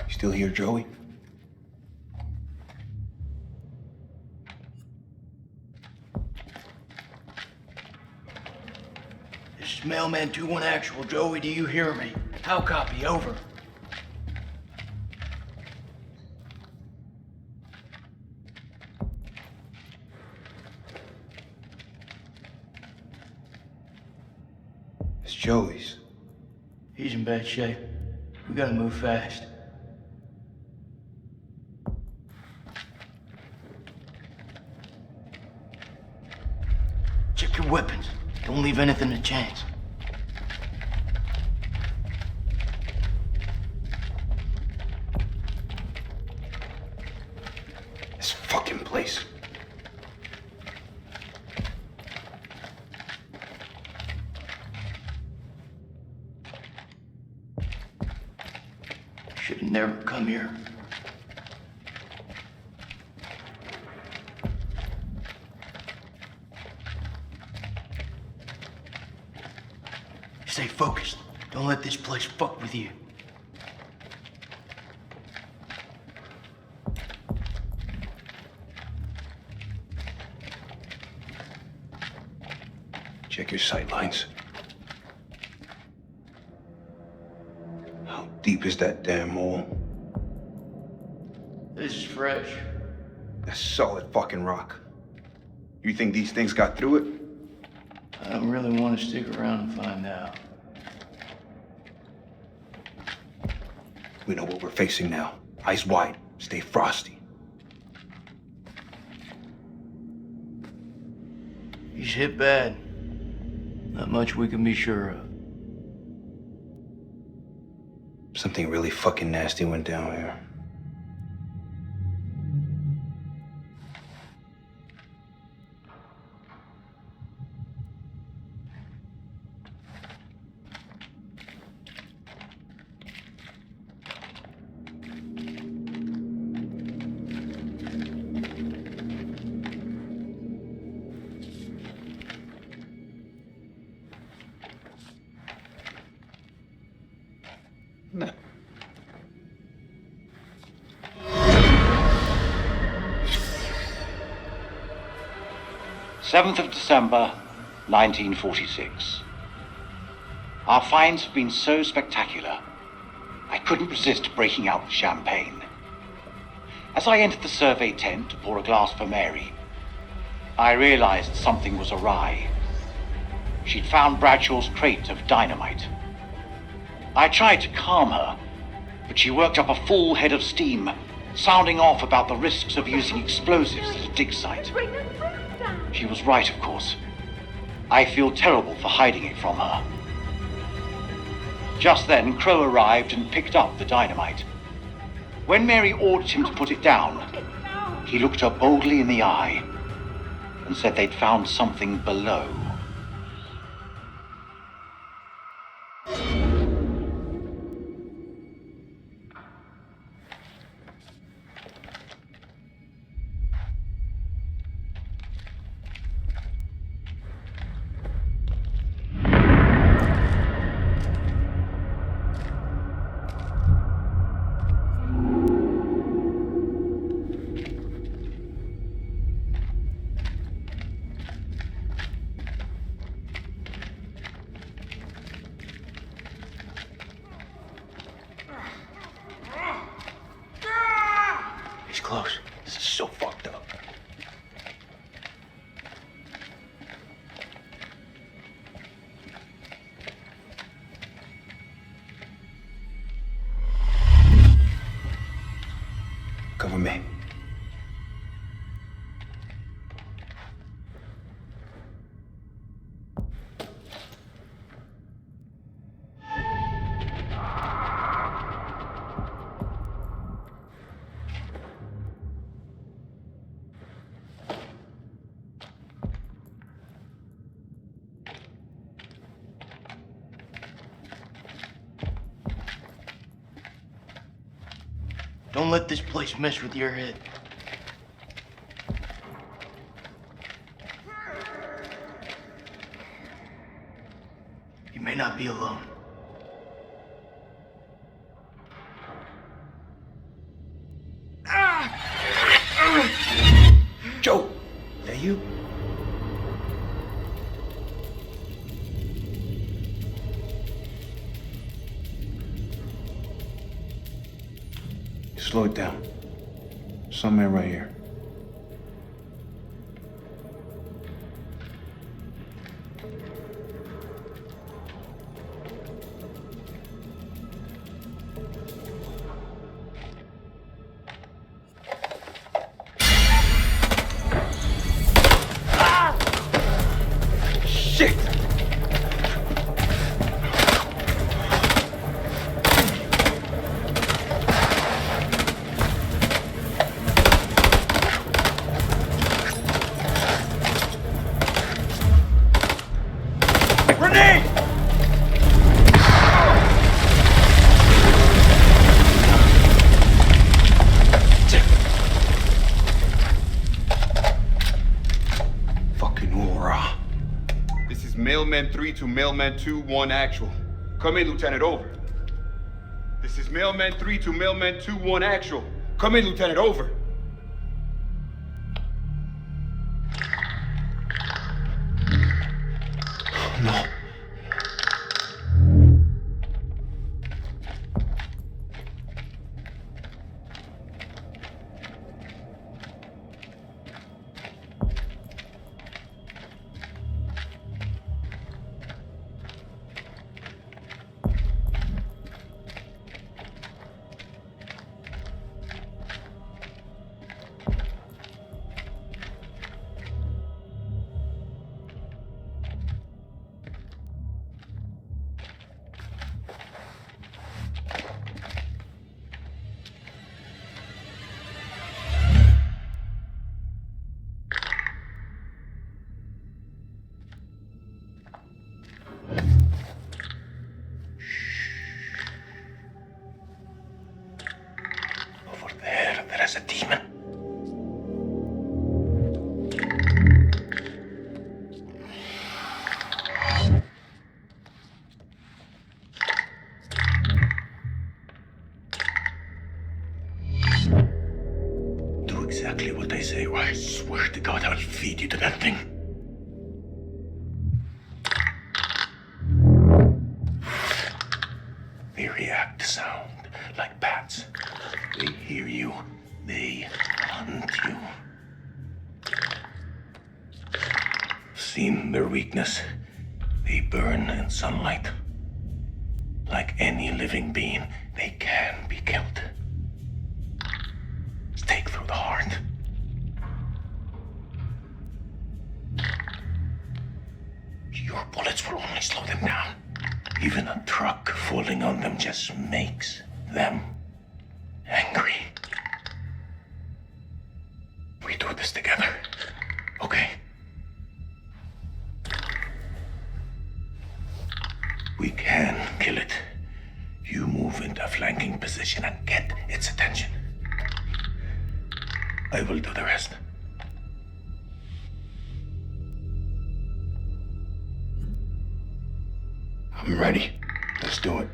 Still here, Joey? This is Mailman 2-1 Actual. Joey, do you hear me? How copy? Over. It's Joey's. He's in bad shape. We gotta move fast. Check your weapons. Don't leave anything to chance. This fucking place. Should've never come here. Stay focused. Don't let this place fuck with you. Check your sightlines. How deep is that damn hole? This is fresh. That's solid fucking rock. You think these things got through it? I don't really want to stick around and find out. We know what we're facing now. Eyes wide. Stay frosty. He's hit bad. Not much we can be sure of. Something really fucking nasty went down here. No. 7th of December, 1946. Our finds have been so spectacular, I couldn't resist breaking out the champagne. As I entered the survey tent to pour a glass for Mary, I realized something was awry. She'd found Bradshaw's crate of dynamite. I tried to calm her, but she worked up a full head of steam, sounding off about the risks of using explosives at a dig site. She was right, of course. I feel terrible for hiding it from her. Just then, Crow arrived and picked up the dynamite. When Mary ordered him to put it down, he looked her boldly in the eye and said they'd found something below. He's close. This is so fucked up. Cover me. Don't let this place mess with your head. You may not be alone. Joe, that you? Slow it down. Somewhere right here. Shit! Grenade! Fucking hoorah. This is Mailman 3 to Mailman 2-1 actual. Come in, Lieutenant, over. This is Mailman 3 to Mailman 2-1 actual. Come in, Lieutenant, over. No. There's a demon. I swear to God, I'll feed you to that thing. They react to sound like bats. They hear you. They hunt you. Seen their weakness. They burn in sunlight. Like any living being, they can be killed. Stake through the heart. Your bullets will only slow them down. Even a truck falling on them just makes them angry. We do this together, okay? We can kill it. You move into a flanking position and get its attention. I will do the rest. I'm ready. Let's do it.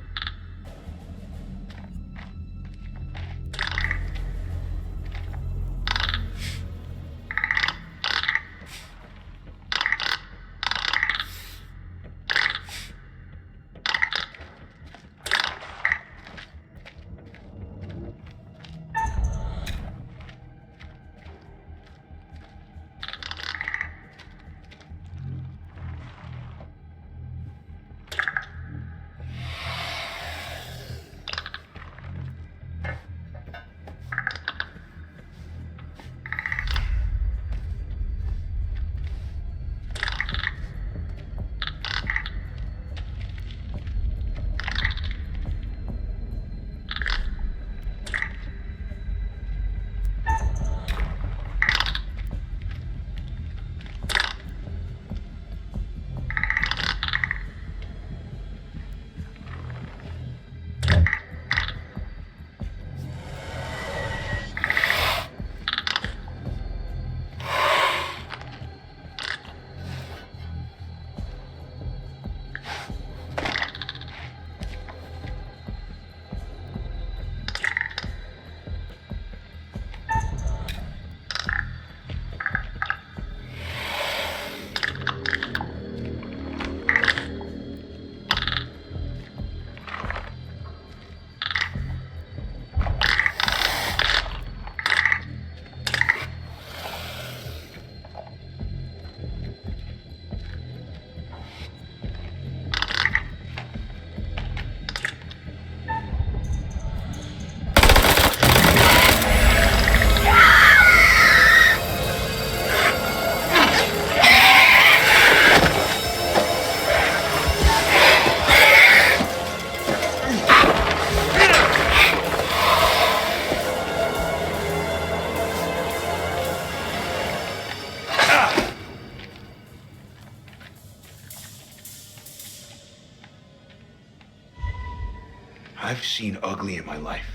I've seen ugly in my life,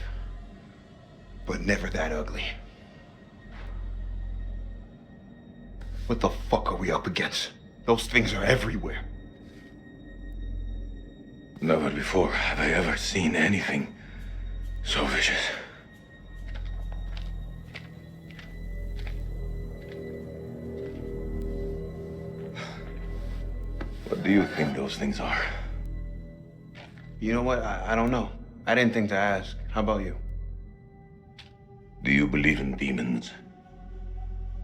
but never that ugly. What the fuck are we up against? Those things are everywhere. Never before have I ever seen anything so vicious. What do you think those things are? You know what? I don't know. I didn't think to ask. How about you? Do you believe in demons?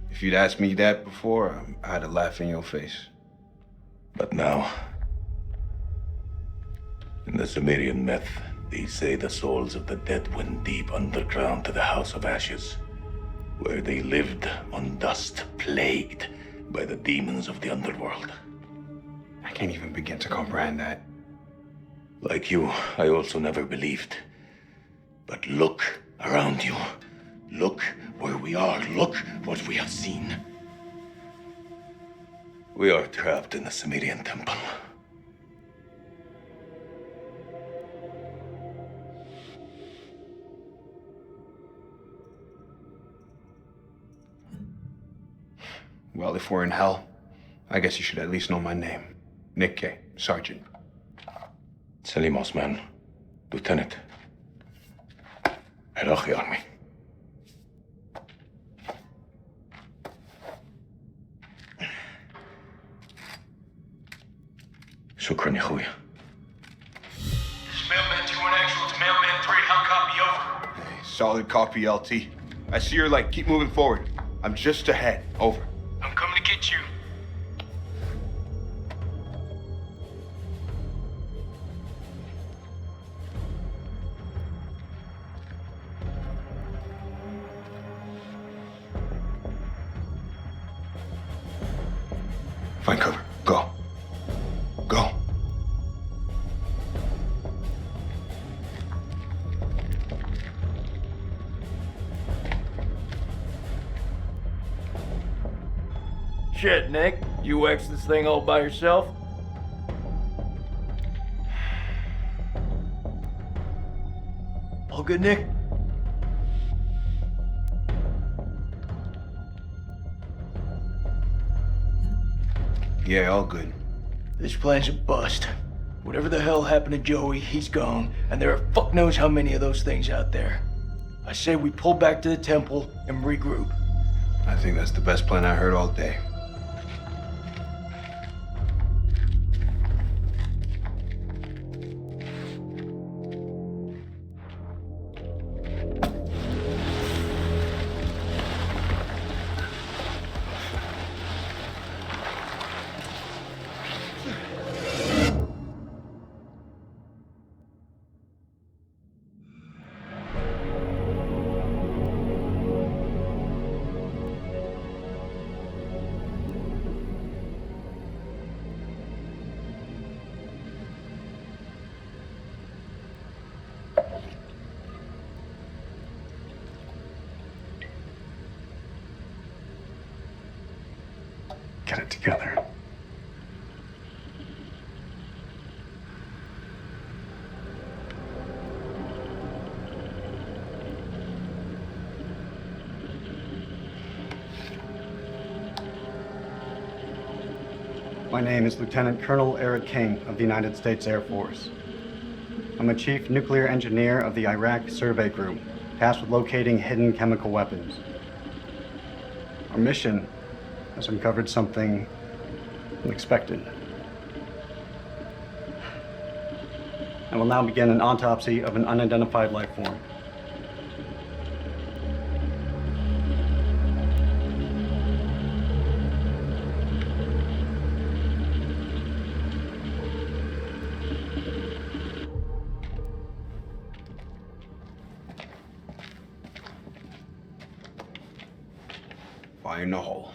If you'd asked me that before, I'd have laughed in your face. But now, in the Sumerian myth, they say the souls of the dead went deep underground to the House of Ashes, where they lived on dust, plagued by the demons of the underworld. I can't even begin to comprehend that. Like you, I also never believed. But look around you. Look where we are. Look what we have seen. We are trapped in the Sumerian temple. Well, if we're in hell, I guess you should at least know my name. Nick K, Sergeant. Salim Osman, Lieutenant. Iraqi Army. شكرا يا اخويا. This is Mailman 2-1 actual to Mailman 3. How copy over? Hey, solid copy, LT. I see your light. Keep moving forward. I'm just ahead. Over. I'm coming to get you. Find cover. Go. Go. Shit, Nick. You X this thing all by yourself? All good, Nick? Yeah, all good. This plan's a bust. Whatever the hell happened to Joey, he's gone, and there are fuck knows how many of those things out there. I say we pull back to the temple and regroup. I think that's the best plan I heard all day. Get it together. My name is Lieutenant Colonel Eric King of the United States Air Force. I'm a chief nuclear engineer of the Iraq Survey Group, tasked with locating hidden chemical weapons. Our mission has uncovered something unexpected. I will now begin an autopsy of an unidentified life form. Fire in the hole.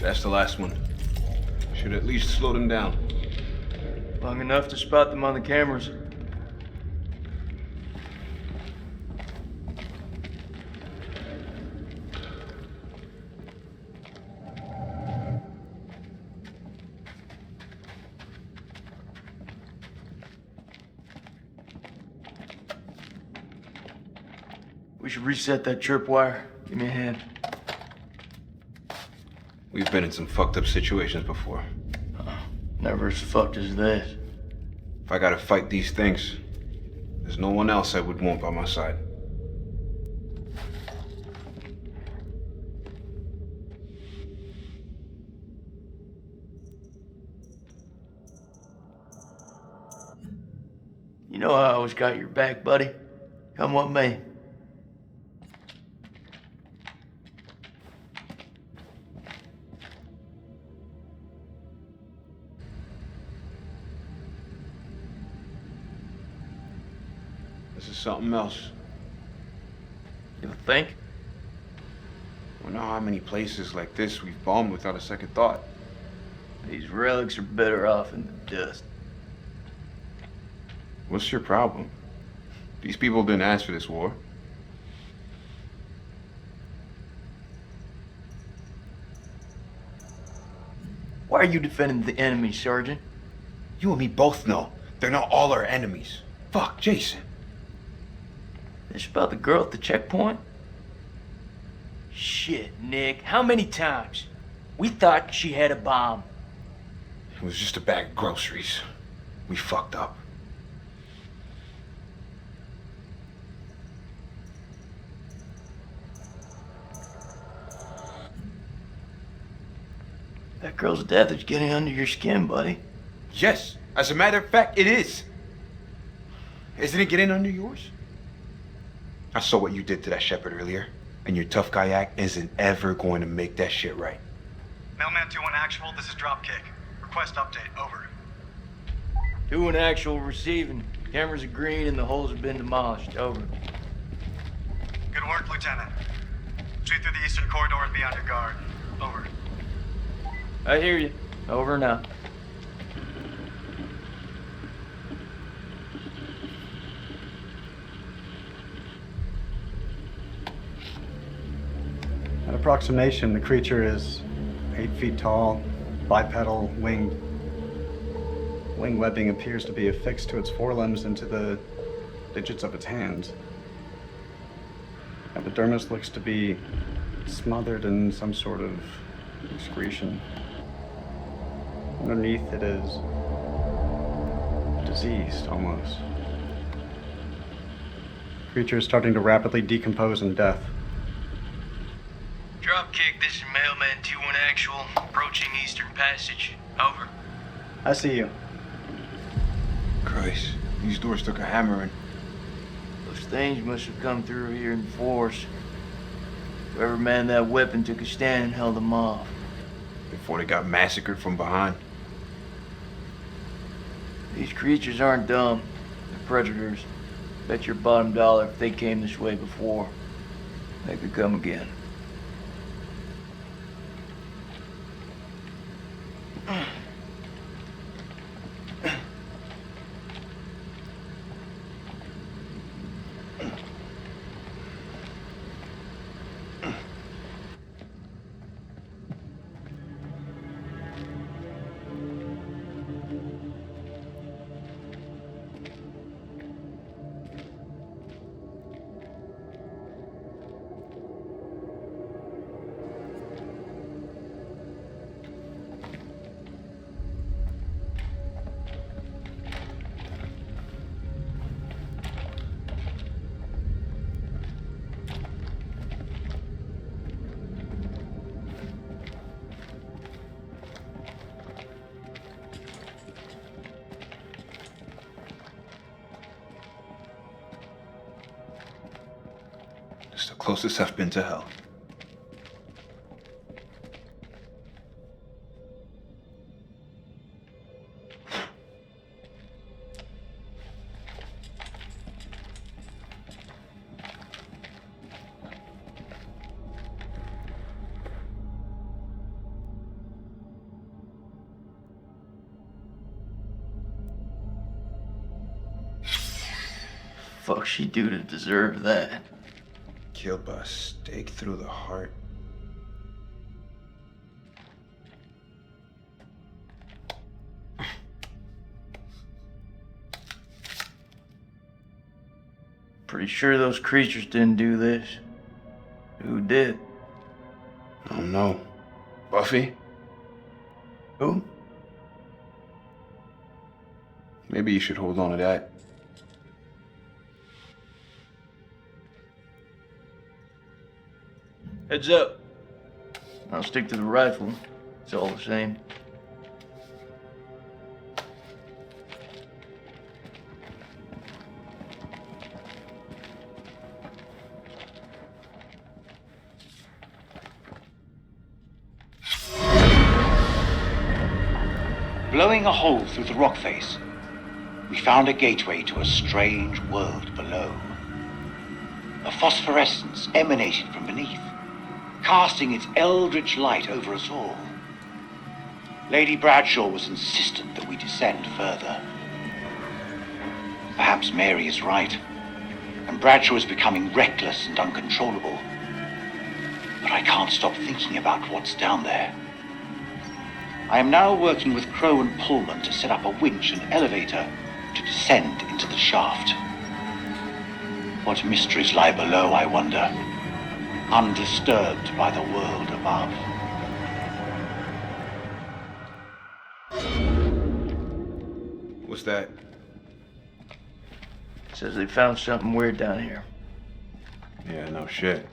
That's the last one. Should at least slow them down. Long enough to spot them on the cameras. We should reset that tripwire. Give me a hand. We've been in some fucked up situations before. Never as fucked as this. If I gotta fight these things, there's no one else I would want by my side. You know I always got your back, buddy. Come with me. This is something else. You think? I don't know how many places like this we've bombed without a second thought. These relics are better off in the dust. What's your problem? These people didn't ask for this war. Why are you defending the enemy, Sergeant? You and me both know they're not all our enemies. Fuck, Jason. This about the girl at the checkpoint? Shit, Nick. How many times? We thought she had a bomb. It was just a bag of groceries. We fucked up. That girl's death is getting under your skin, buddy. Yes, as a matter of fact, it is. Isn't it getting under yours? I saw what you did to that shepherd earlier, and your tough guy act isn't ever going to make that shit right. Mailman 2-1 actual, this is Dropkick. Request update, over. 2-1 actual receiving. Cameras are green and the holes have been demolished, over. Good work, Lieutenant. Shoot through the eastern corridor and be on your guard, over. I hear you. Over now. At approximation, the creature is 8 feet tall, bipedal, winged. Wing webbing appears to be affixed to its forelimbs into the digits of its hands. Epidermis looks to be smothered in some sort of excretion. Underneath it is diseased, almost. Creature is starting to rapidly decompose in death. Dropkick, this is Mailman 2-1 actual. Approaching Eastern Passage. Over. I see you. Christ, these doors took a hammering. Those things must have come through here in force. Whoever manned that weapon took a stand and held them off. Before they got massacred from behind. These creatures aren't dumb. They're predators. Bet your bottom dollar if they came this way before, they could come again. It's the closest I've been to hell. Fuck she do to deserve that? Killed by a stake through the heart. Pretty sure those creatures didn't do this. Who did? I don't know. Buffy? Who? Maybe you should hold on to that. Heads up. I'll stick to the rifle. It's all the same. Blowing a hole through the rock face, we found a gateway to a strange world below. A phosphorescence emanated from beneath, casting its eldritch light over us all. Lady Bradshaw was insistent that we descend further. Perhaps Mary is right, and Bradshaw is becoming reckless and uncontrollable. But I can't stop thinking about what's down there. I am now working with Crow and Pullman to set up a winch and elevator to descend into the shaft. What mysteries lie below, I wonder, undisturbed by the world above. What's that? Says they found something weird down here. Yeah, no shit.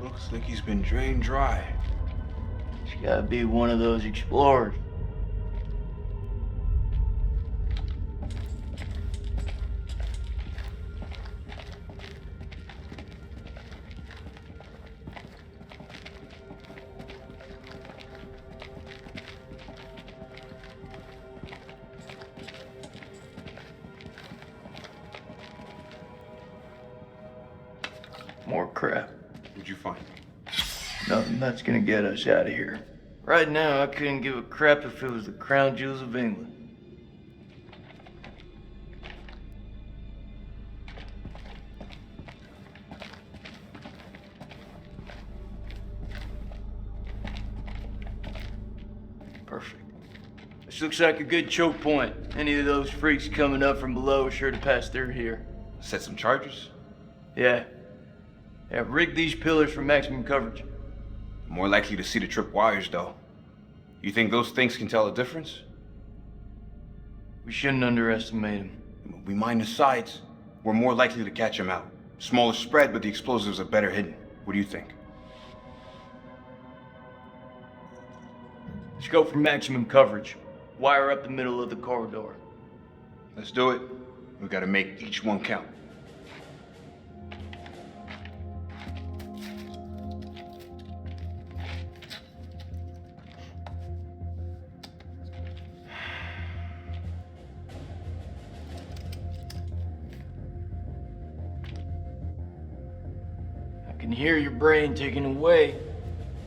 Looks like he's been drained dry. He's gotta be one of those explorers. More crap. What'd you find? Nothing that's gonna get us out of here. Right now, I couldn't give a crap if it was the crown jewels of England. Perfect. This looks like a good choke point. Any of those freaks coming up from below are sure to pass through here. Set some charges? Yeah. Yeah, rig these pillars for maximum coverage. More likely to see the trip wires, though. You think those things can tell a difference? We shouldn't underestimate them. We mine the sides. We're more likely to catch them out. Smaller spread, but the explosives are better hidden. What do you think? Let's go for maximum coverage. Wire up the middle of the corridor. Let's do it. We gotta make each one count. I can hear your brain ticking away.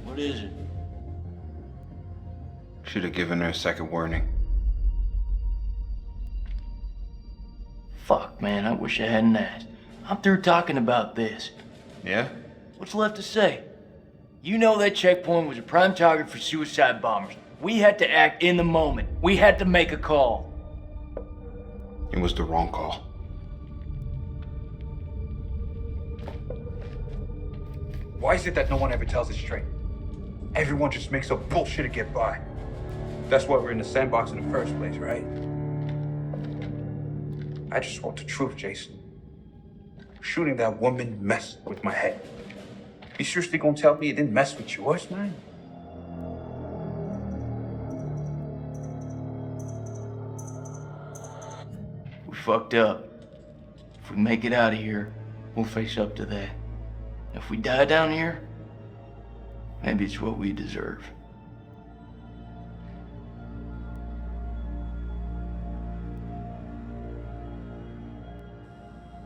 What is it? Should have given her a second warning. Fuck, man, I wish I hadn't asked. I'm through talking about this. Yeah? What's left to say? You know that checkpoint was a prime target for suicide bombers. We had to act in the moment. We had to make a call. It was the wrong call. Why is it that no one ever tells it straight? Everyone just makes up bullshit to get by. That's why we're in the sandbox in the first place, right? I just want the truth, Jason. Shooting that woman messed with my head. You seriously gonna tell me it didn't mess with yours, man? We fucked up. If we make it out of here, we'll face up to that. If we die down here, maybe it's what we deserve.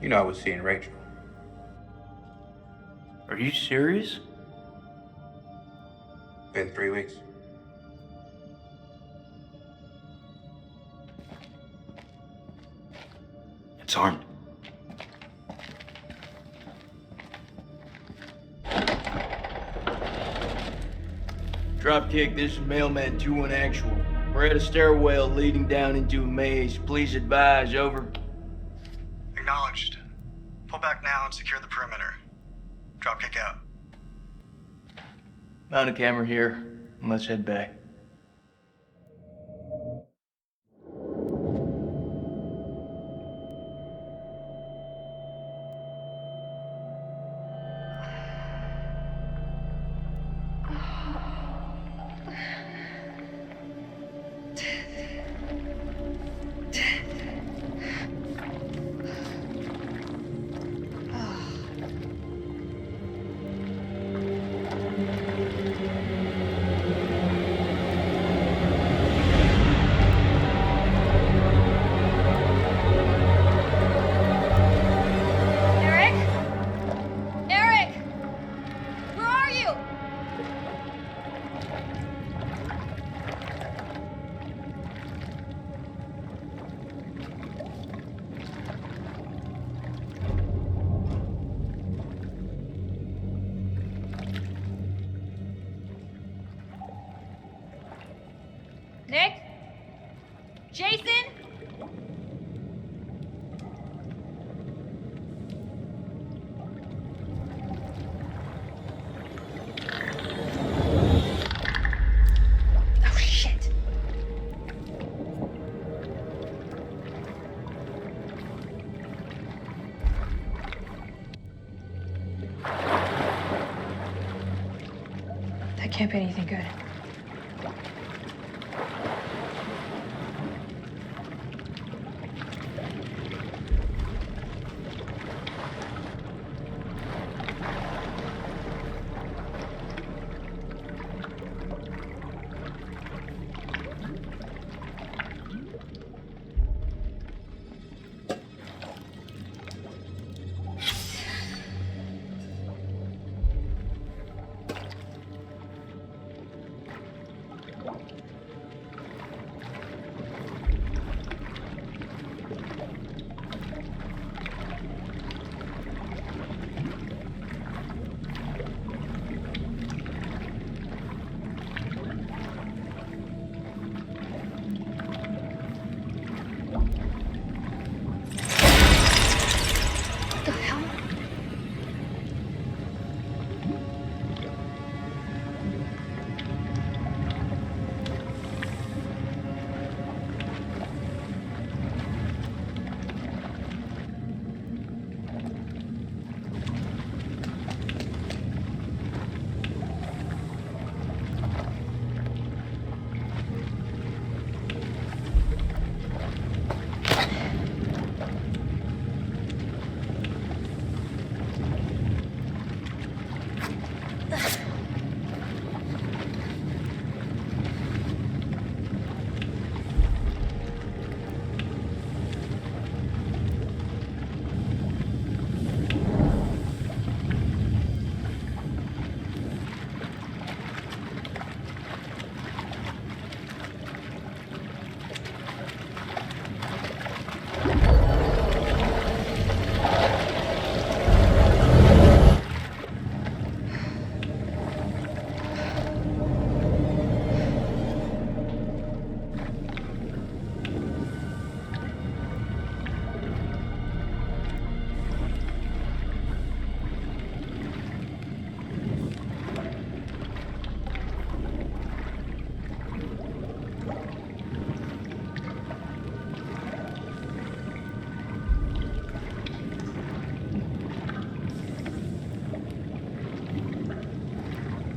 You know I was seeing Rachel. Are you serious? Been 3 weeks. It's armed. Dropkick, this is Mailman 2-1 Actual. We're at a stairwell leading down into a maze. Please advise, over. Acknowledged. Pull back now and secure the perimeter. Dropkick out. Mount a camera here, and let's head back. Nick? Jason? Oh, shit. That can't be anything good.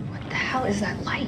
What the hell is that light?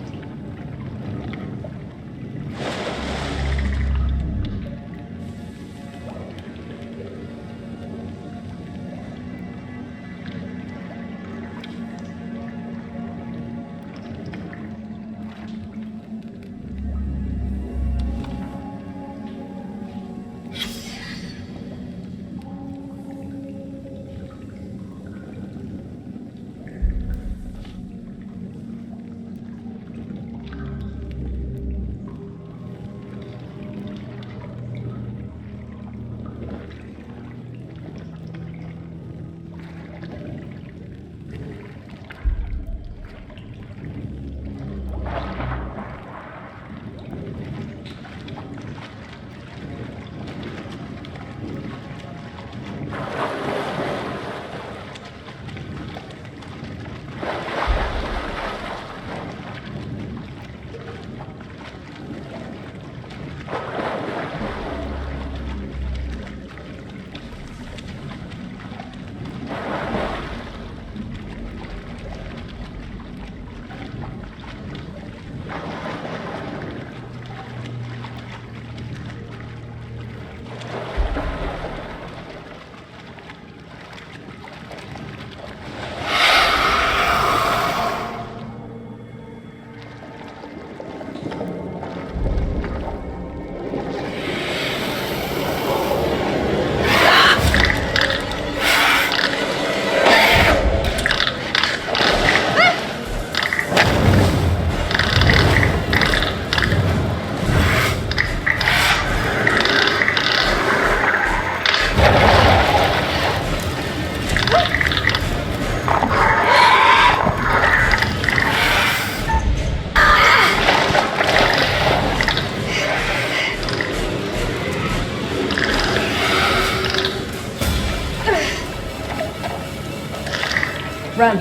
Run.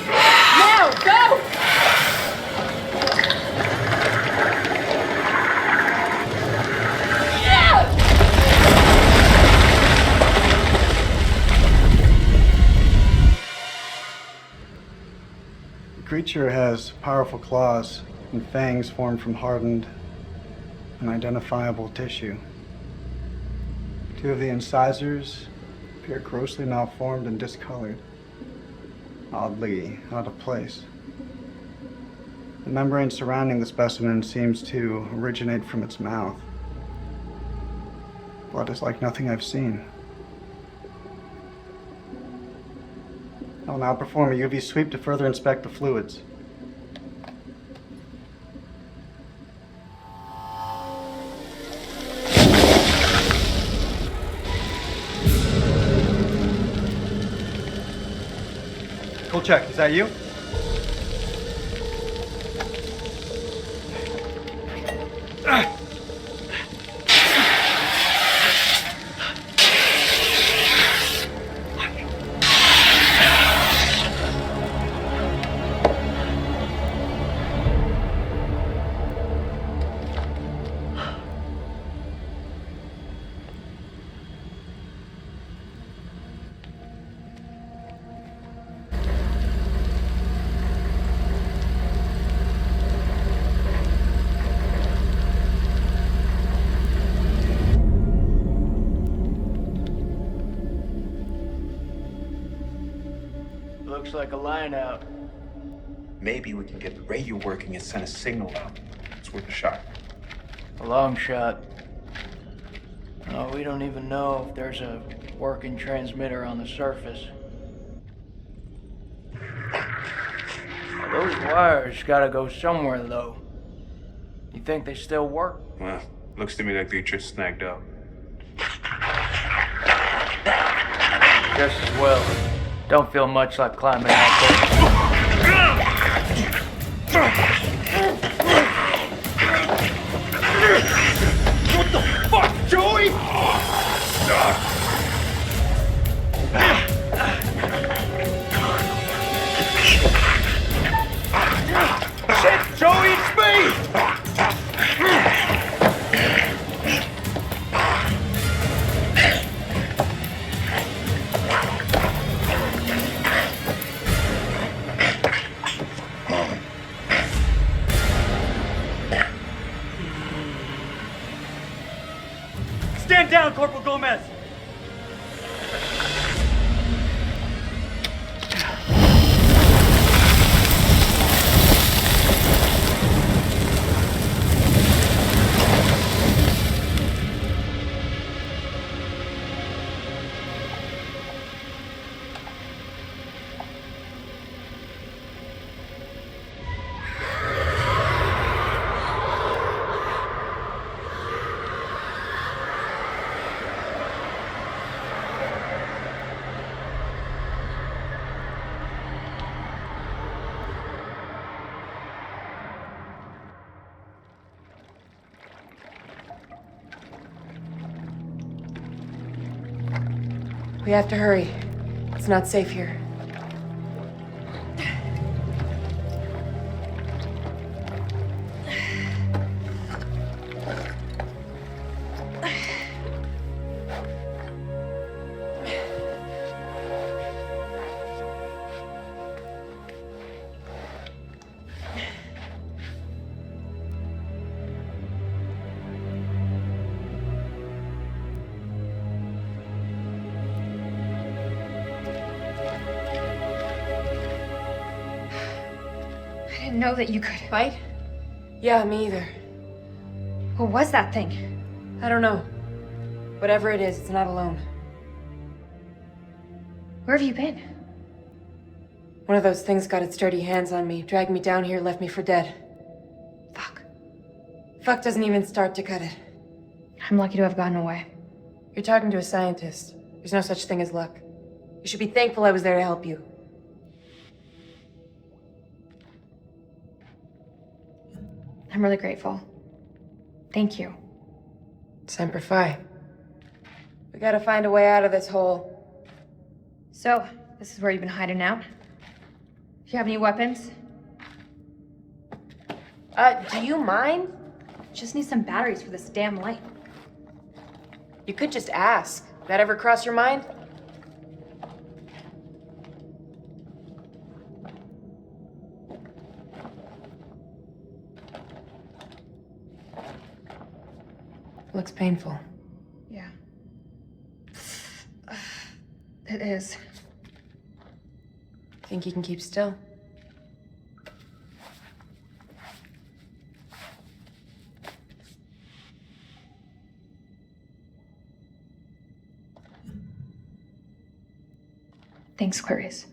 Now, go! creature has powerful claws and fangs formed from hardened, unidentifiable tissue. 2 of the incisors appear grossly malformed and discolored, oddly out of place. The membrane surrounding the specimen seems to originate from its mouth. Blood is like nothing I've seen. I'll now perform a UV sweep to further inspect the fluids. Kolchak, is that you? Looks like a line out. Maybe we can get the radio working and send a signal out. It's worth a shot. A long shot. No, we don't even know if there's a working transmitter on the surface. Those wires gotta go somewhere, though. You think they still work? Well, looks to me like they just snagged up. Just as well. Don't feel much like climbing out What the fuck, Joey? Shit, Joey, it's me! Stand down, Corporal Gomez! We have to hurry. It's not safe here. I didn't know that you could. Fight? Yeah, me either. What was that thing? I don't know. Whatever it is, it's not alone. Where have you been? One of those things got its dirty hands on me, dragged me down here, left me for dead. Fuck. Fuck doesn't even start to cut it. I'm lucky to have gotten away. You're talking to a scientist. There's no such thing as luck. You should be thankful I was there to help you. I'm really grateful. Thank you. Semper Fi. We gotta find a way out of this hole. So, this is where you've been hiding out? Do you have any weapons? Do you mind? Just need some batteries for this damn light. You could just ask. That ever cross your mind? looks painful. Yeah. It is. Think you can keep still? Thanks, Clarice.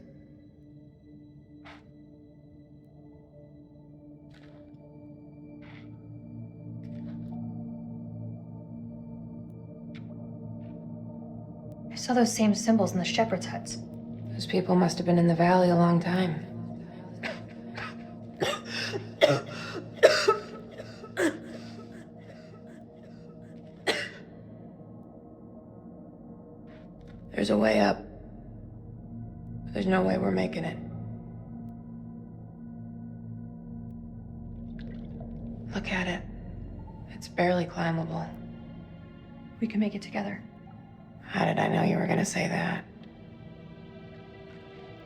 I saw those same symbols in the shepherd's huts. Those people must have been in the valley a long time. There's a way up. There's no way we're making it. Look at it. It's barely climbable. We can make it together. How did I know you were gonna say that?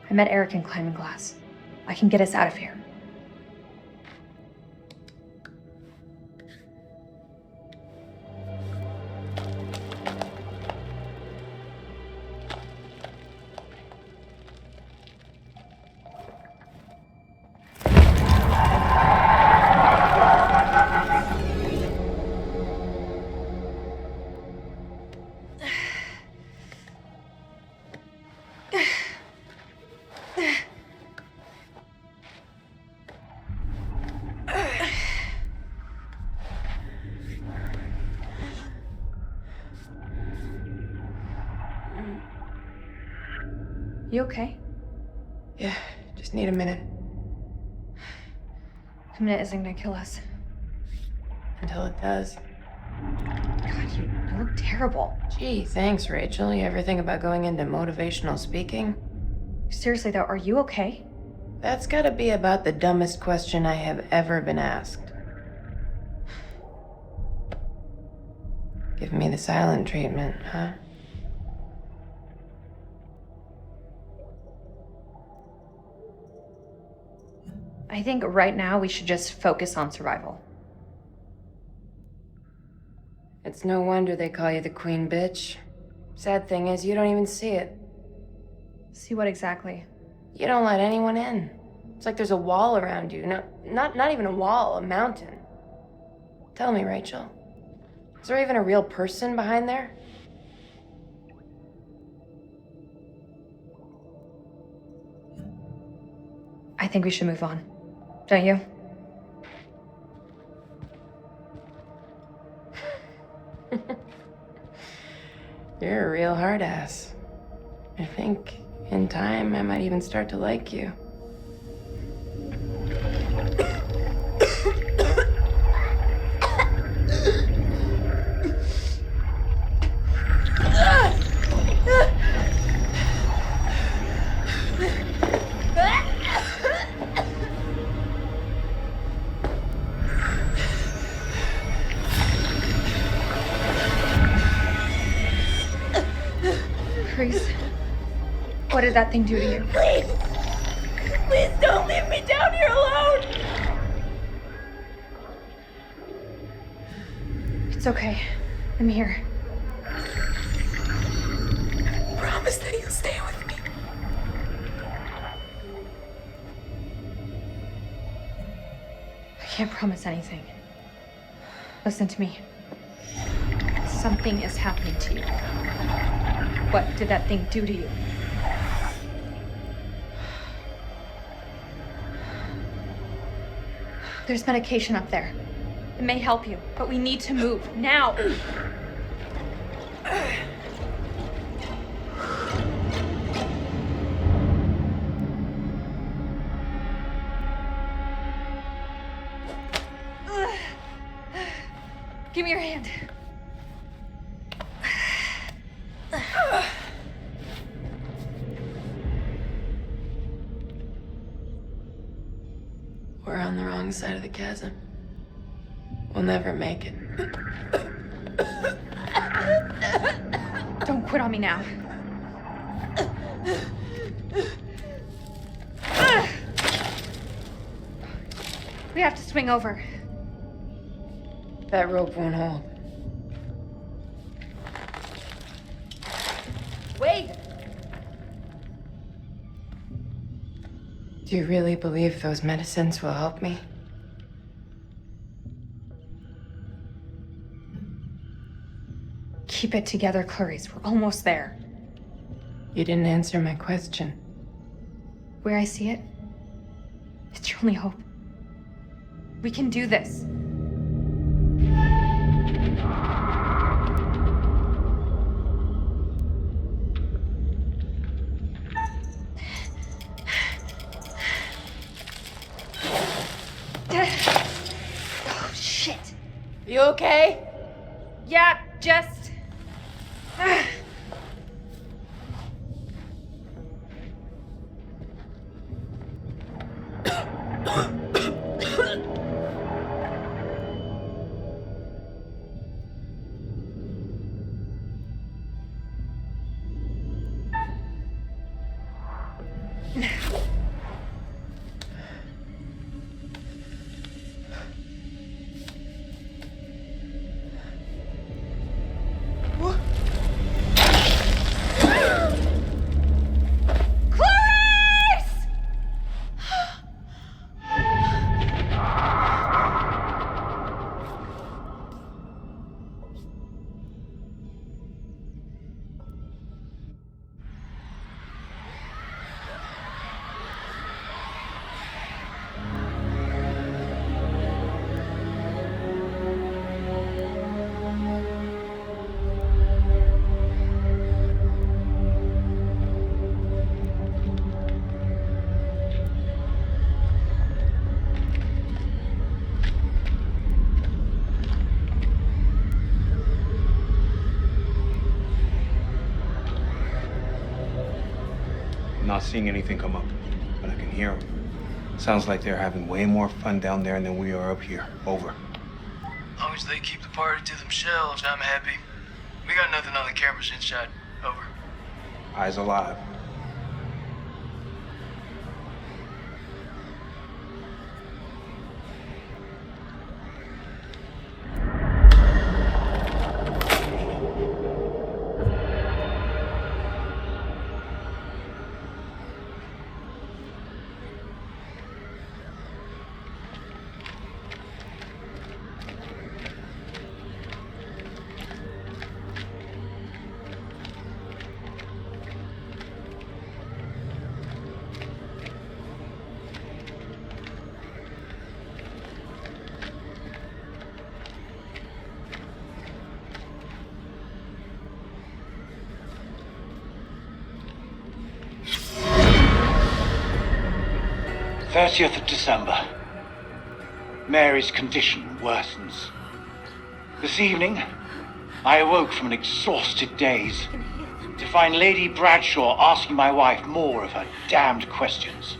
I met Eric in climbing class. I can get us out of here. You okay? Yeah, just need a minute. A minute isn't gonna kill us. Until it does. God, you look terrible. Gee, thanks, Rachel. You ever think about going into motivational speaking? Seriously though, are you okay? That's gotta be about the dumbest question I have ever been asked. Give me the silent treatment, huh? I think right now we should just focus on survival. It's no wonder they call you the queen bitch. Sad thing is, you don't even see it. See what exactly? You don't let anyone in. It's like there's a wall around you. No, not even a wall, a mountain. Tell me, Rachel. Is there even a real person behind there? I think we should move on. Don't you? You're a real hard ass. I think in time I might even start to like you. Grace, what did that thing do to you? Please! Please don't leave me down here alone! It's okay. I'm here. Promise that you'll stay with me. I can't promise anything. Listen to me. Something is happening to you. What did that thing do to you? There's medication up there. It may help you, but we need to move now. Give me your hand. We're on the wrong side of the chasm. We'll never make it. Don't quit on me now. We have to swing over. That rope won't hold. Do you really believe those medicines will help me? Keep it together, Clarice. We're almost there. You didn't answer my question. Where I see it, it's your only hope. We can do this. Oh, shit. You okay? Yeah, just... I'm not seeing anything come up, but I can hear them. Sounds like they're having way more fun down there than we are up here. Over. As long as they keep the party to themselves, I'm happy. We got nothing on the cameras inside. Over. Eyes alive. "30th of December. Mary's condition worsens. This evening, I awoke from an exhausted daze to find Lady Bradshaw asking my wife more of her damned questions.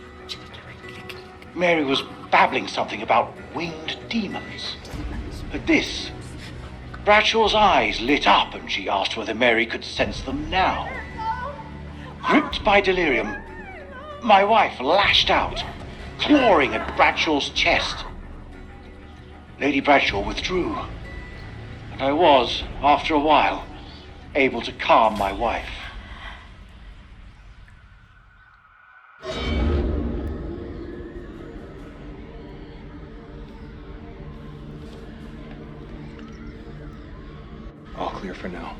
Mary was babbling something about winged demons. At this, Bradshaw's eyes lit up and she asked whether Mary could sense them now. Gripped by delirium, my wife lashed out, clawing at Bradshaw's chest. Lady Bradshaw withdrew, and I was, after a while, able to calm my wife. All clear for now.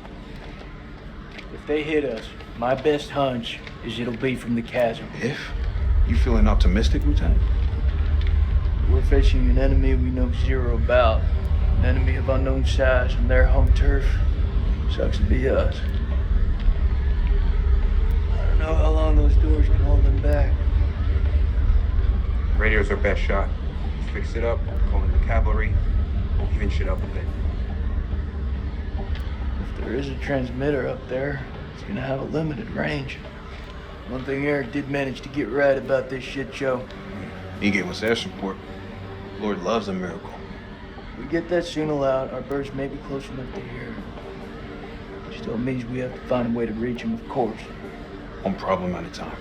If they hit us, my best hunch is it'll be from the chasm. If? You feeling optimistic, Lieutenant? We're facing an enemy we know zero about. An enemy of unknown size on their home turf. Sucks to be us. I don't know how long those doors can hold them back. Radio's our best shot. Fix it up, call in the cavalry, even shit up a bit. If there is a transmitter up there, it's gonna have a limited range. One thing Eric did manage to get right about this shit show. He gave us air support. Lord loves a miracle. If we get that signal out, our birds may be close enough to hear. Still means we have to find a way to reach him, of course. One problem at a time.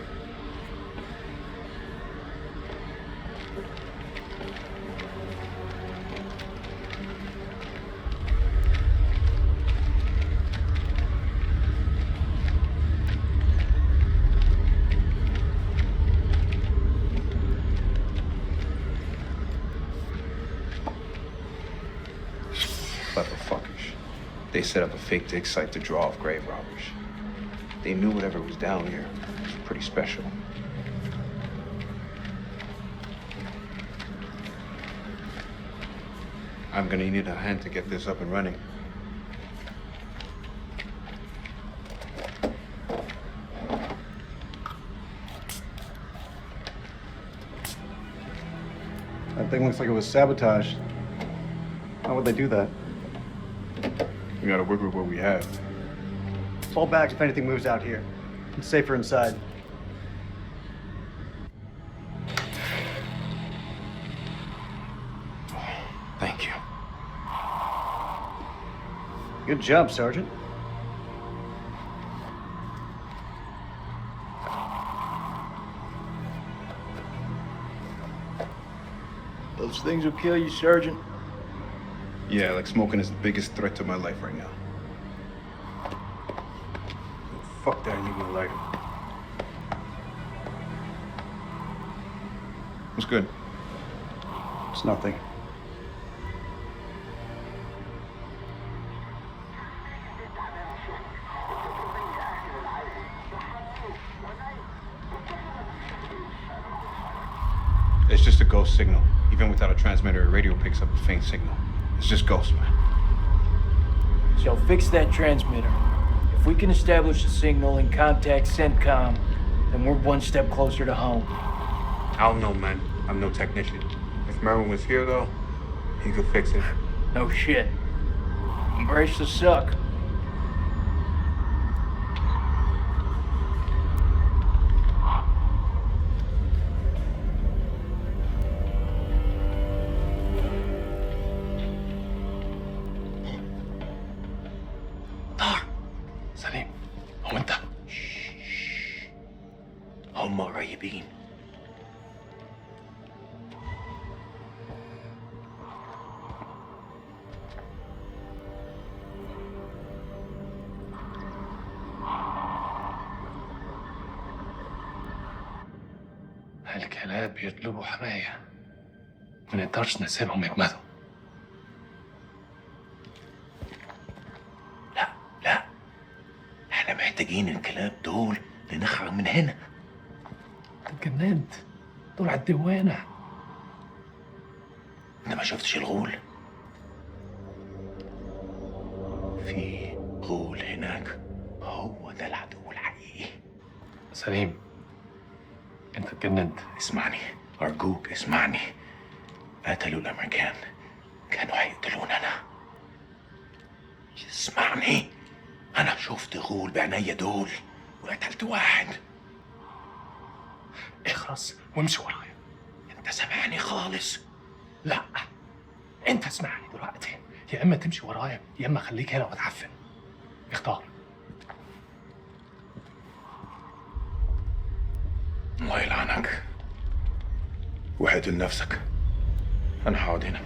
They set up a fake dig site to draw off grave robbers. They knew whatever was down here was pretty special. I'm gonna need a hand to get this up and running. That thing looks like it was sabotaged. How would they do that? We gotta work with what we have. Fall back if anything moves out here. It's safer inside. Thank you. Good job, Sergeant. Those things will kill you, Sergeant. Yeah, like smoking is the biggest threat to my life right now. Fuck that, I need a lighter. What's good? It's nothing. It's just a ghost signal. Even without a transmitter, a radio picks up a faint signal. It's just ghosts, man. So fix that transmitter. If we can establish a signal and contact CENTCOM, then we're one step closer to home. I don't know, man. I'm no technician. If Merwin was here, though, he could fix it. No shit. Embrace the suck. سليم هو انت هم قريبين الكلاب بيطلبوا حماية. ما نقدرش نسيبهم يجمدوا. احنا محتاجين الكلاب دول لنخرج من هنا. اتجننت. دول على الدوانة. انت ما شفتش الغول؟ في غول هناك، هو ده العدو الحقيقي. سليم، انت اتجننت. اسمعني ارجوك اسمعني. قتلوا الامريكان، كانوا هيقتلوننا. اسمعني، انا شفت غول بعينيا دول وقتلت واحد. اخرس وامشي ورايا. انت سامعني خالص؟ لا، انت اسمعني دلوقتي. يا اما تمشي ورايا يا اما خليك هنا وتعفن. اختار. الله يلعنك. وحد لنفسك. انا هقعد هنا.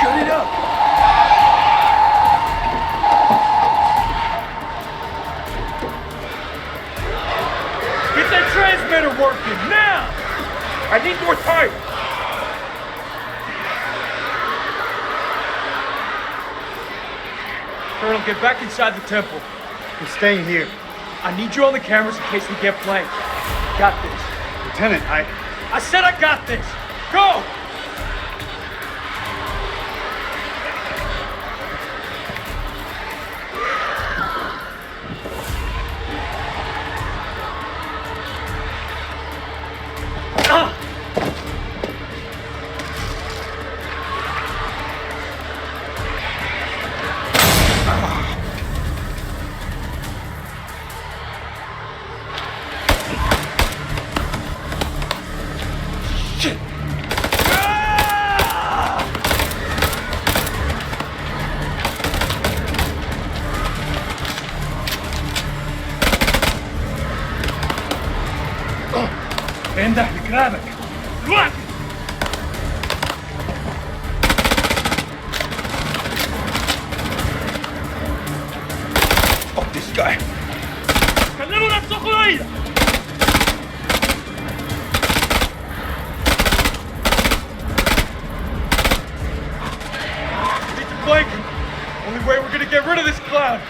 Shut it up! Get that transmitter working now! I need more time! Colonel, get back inside the temple. I'm staying here. I need you on the cameras in case we get flanked. Got this. Lieutenant, I said I got this! Go! انده لكلابك دلوقتي. to get rid of this cloud!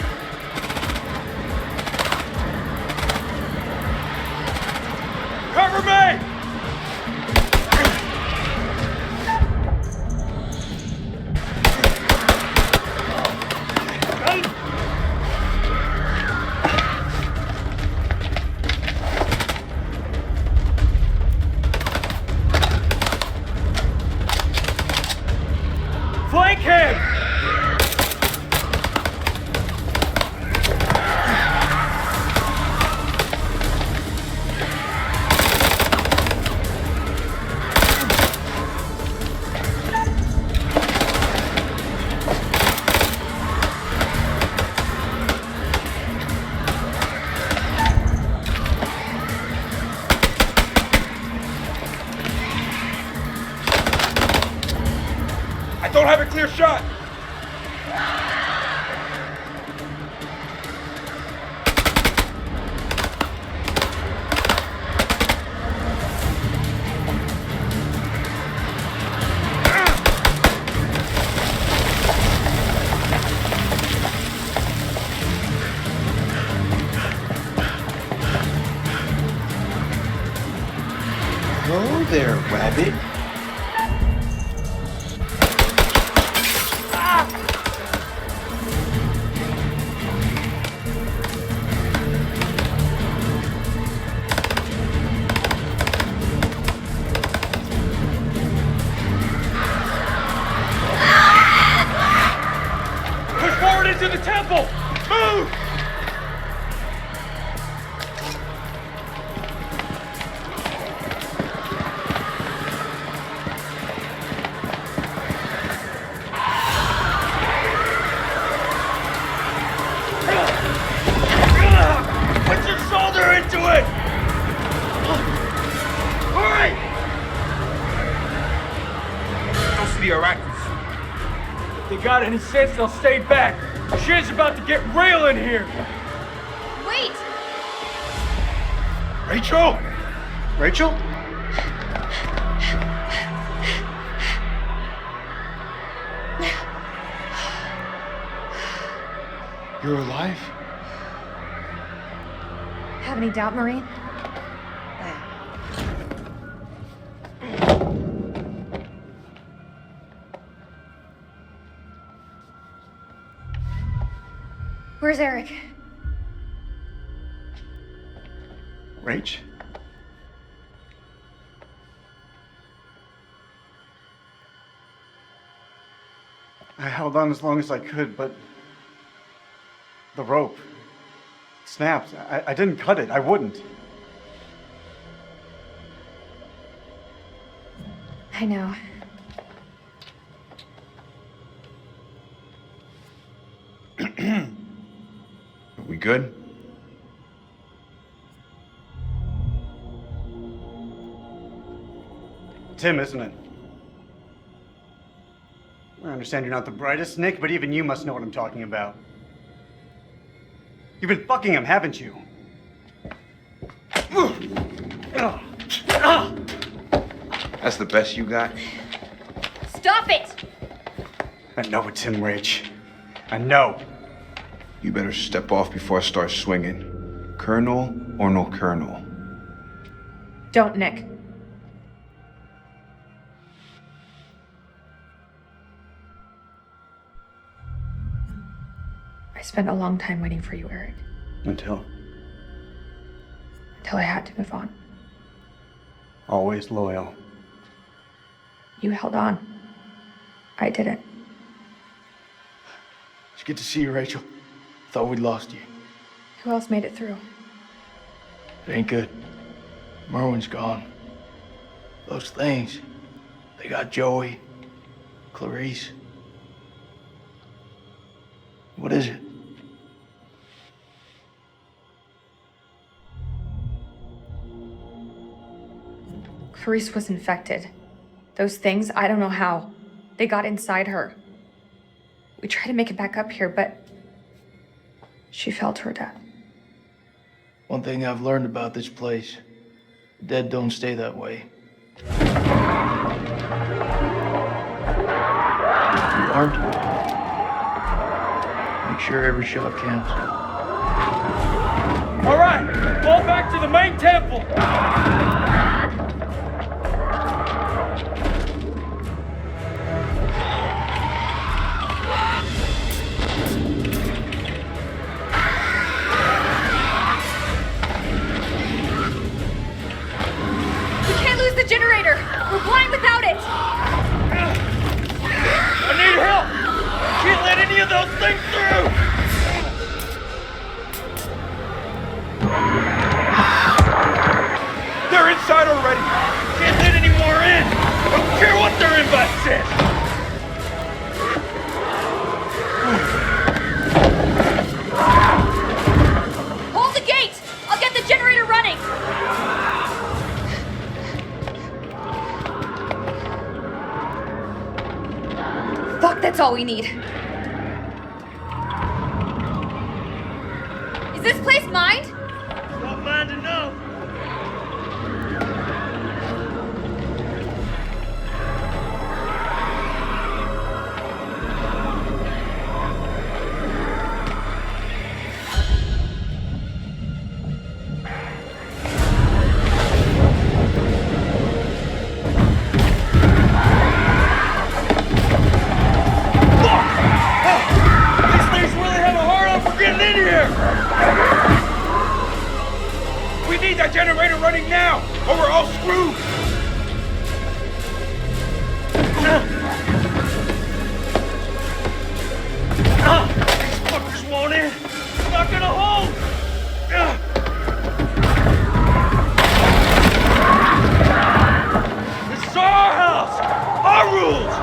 Cover me! Flank him! I don't have a clear shot! Hello there, rabbit. Push forward into the temple! Move! Put your shoulder into it! Hurry! Those are the Iraqis. If they got any sense, they'll stay back. Shit's about to get real in here. Wait! Rachel! Rachel? You're alive? Have any doubt, Marine? Where's Eric? Rach? I held on as long as I could, but the rope snapped. I didn't cut it. I wouldn't. I know. We good? Tim, isn't it? I understand you're not the brightest, Nick, but even you must know what I'm talking about. You've been fucking him, haven't you? That's the best you got? Stop it! I know it's him, Rach. I know. You better step off before I start swinging. Colonel or no colonel? Don't, Nick. I spent a long time waiting for you, Eric. Until I had to move on. always loyal. You held on. I didn't. It's good to see you, Rachel. Thought we'd lost you. Who else made it through? It ain't good. Merwin's gone. Those things, they got Joey, Clarice. What is it? Clarice was infected. Those things, I don't know how. They got inside her. We tried to make it back up here, but she fell to her death. One thing I've learned about this place, dead don't stay that way. You armed? Make sure every shot counts. All right, fall back to the main temple. We can't lose the generator. We're blind without it. I need help. Can't let any of those things through. They're inside already. Can't let any more in. I don't care what their invite says. Hold the gate. I'll get the generator running. Fuck, that's all we need. Is this place mined? Not mine to know. These things really have a hard on for getting in here. We need that generator running now, or we're all screwed. These fuckers won't in. It's not gonna hold. This is our house. Our rules.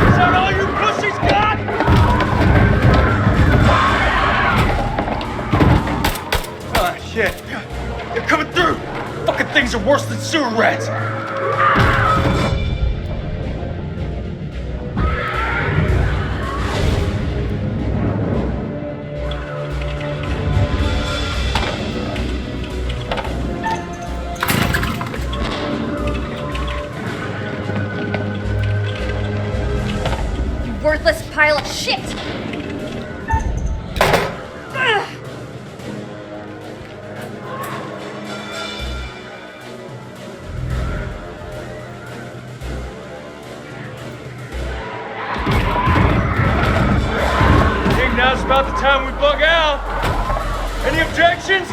Is that all you pussies got? Ah, shit. They're coming through. Fucking things are worse than sewer rats. You worthless pile of shit. Ugh. I think now's about the time we bug out. Any objections?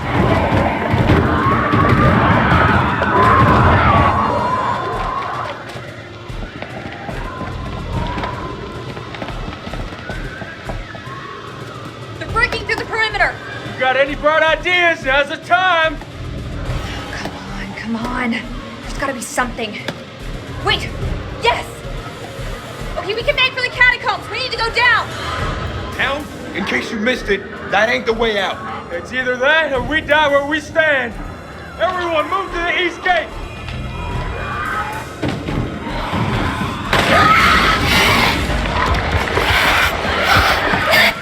They're breaking through the perimeter. You got any bright ideas? Now's the time. Come on. There's gotta be something. Wait! Yes! Okay, we can make for the catacombs. We need to go down. Town? In case you missed it, that ain't the way out. It's either that or we die where we stand. Everyone move to the east gate.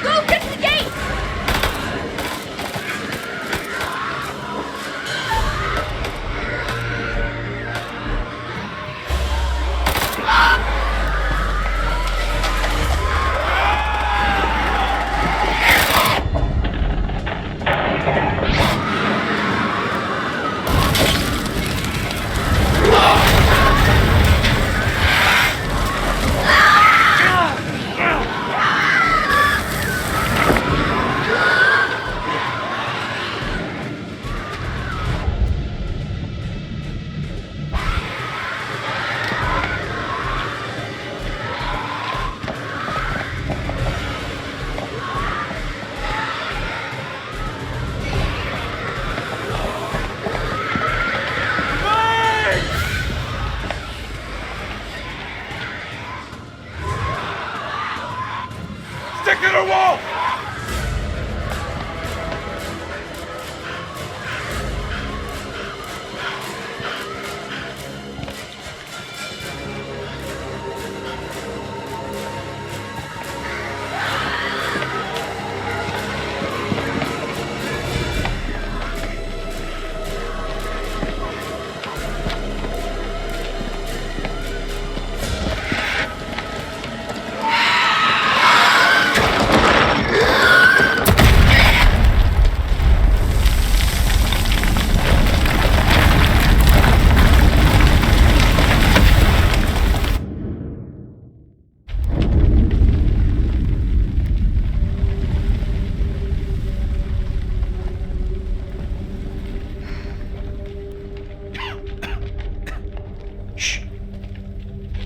Go, get to the gate!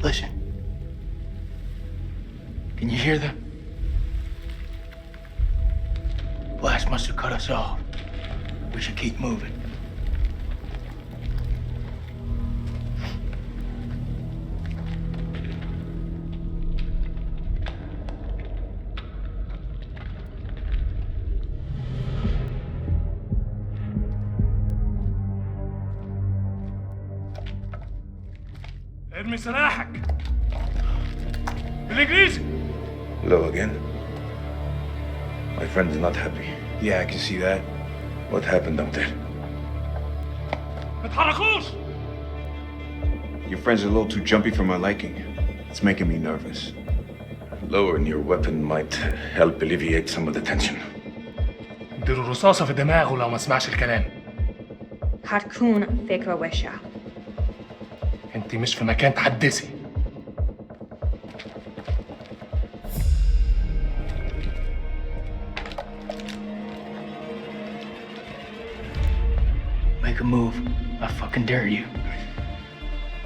Listen. Can you hear them? Blast must have cut us off. We should keep moving. ارمي سلاحك بالانجليزي. Hello again. My friend is not happy. Yeah, I can see that. What happened up there? ما تحركوش. Your friend's a little too jumpy for my liking. It's making me nervous. Lowering your weapon might help alleviate some of the tension. اديله رصاصة في دماغه لو ما سمعش الكلام. هتكون فكرة وحشة. انت مش في مكان تحدثي. Make a move. I fucking dare you.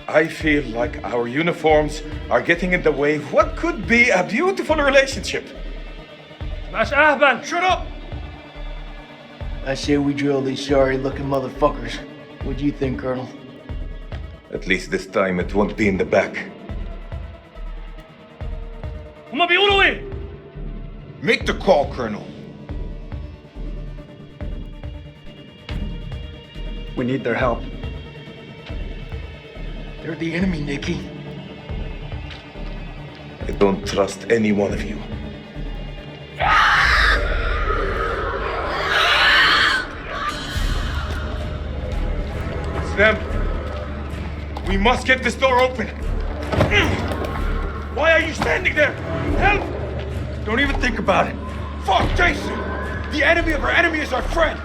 I feel like our uniforms are getting in the way of what could be a beautiful relationship. مش أهبل. Shut up! I say we drill these sorry-looking motherfuckers. What do you think, Colonel? At least this time it won't be in the back. هما بيقولوا إيه؟ Make the call, Colonel. We need their help. They're the enemy, Nicky. I don't trust any one of you. It's them. We must get this door open. Why are you standing there? Help! Don't even think about it. Fuck, Jason! The enemy of our enemy is our friend.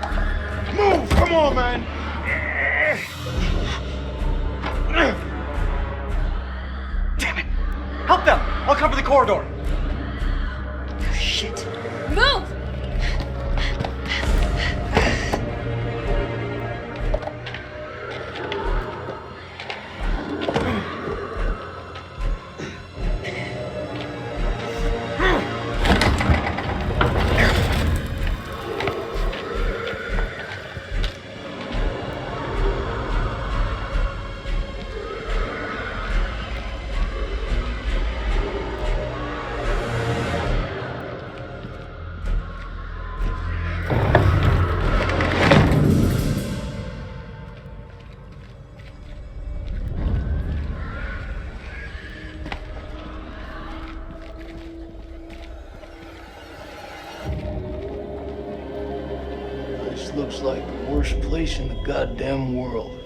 Move! Come on, man! Damn it! Help them! I'll cover the corridor. Shit. Move! This looks like the worst place in the goddamn world.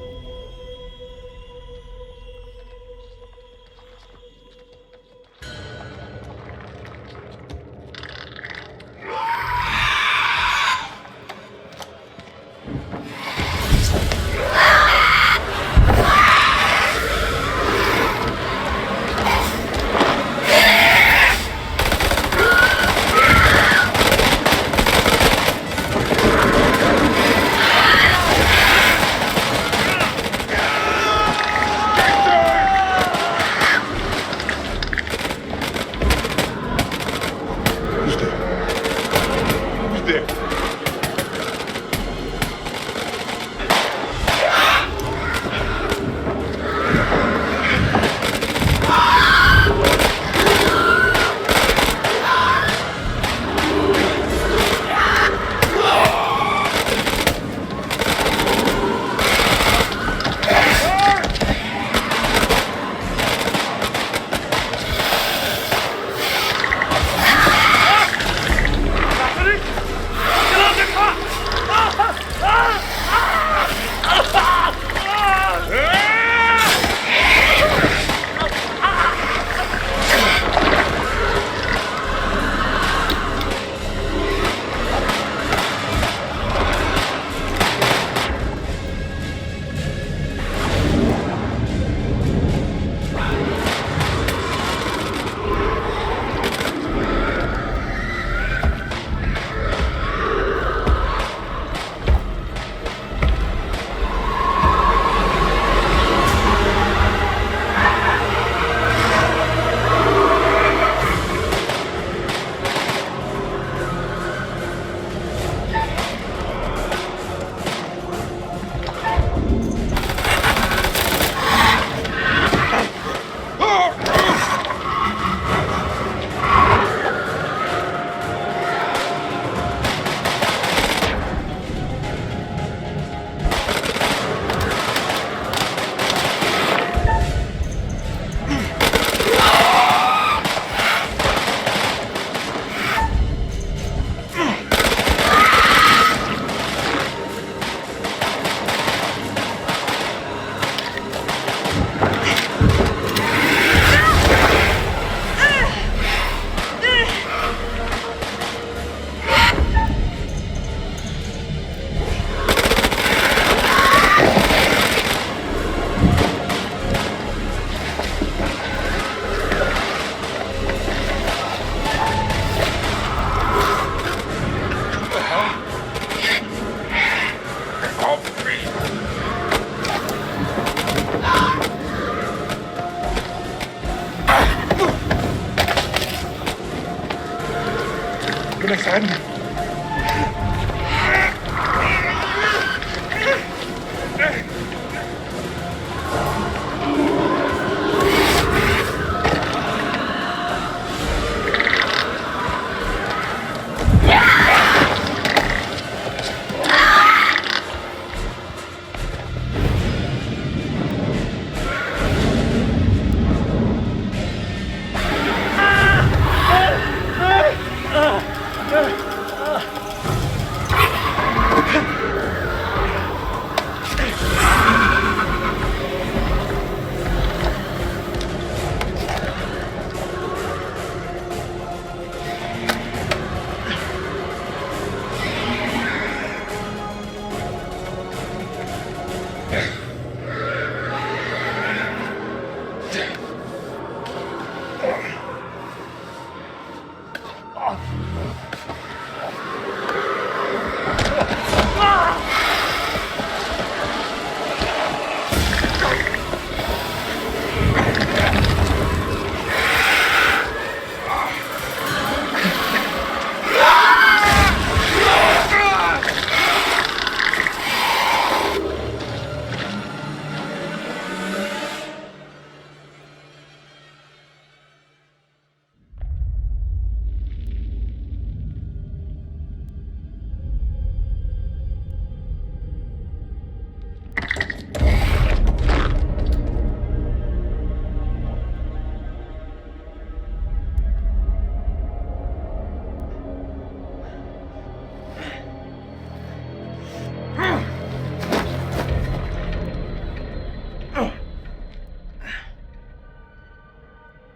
ربنا يساعدنا.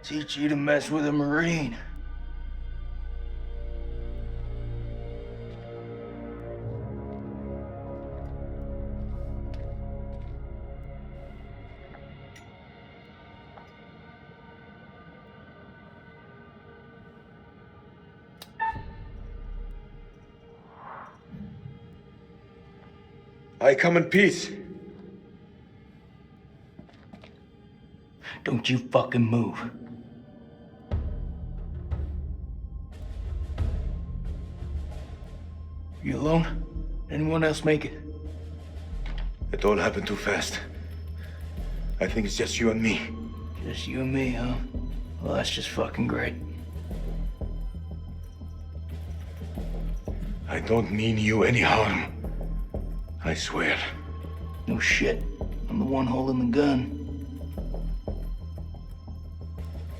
Teach you to mess with a Marine. I come in peace. Don't you fucking move. You alone? Anyone else make it? It all happened too fast. I think it's just you and me. Just you and me, huh? Well, that's just fucking great. I don't mean you any harm. I swear. No shit. I'm the one holding the gun.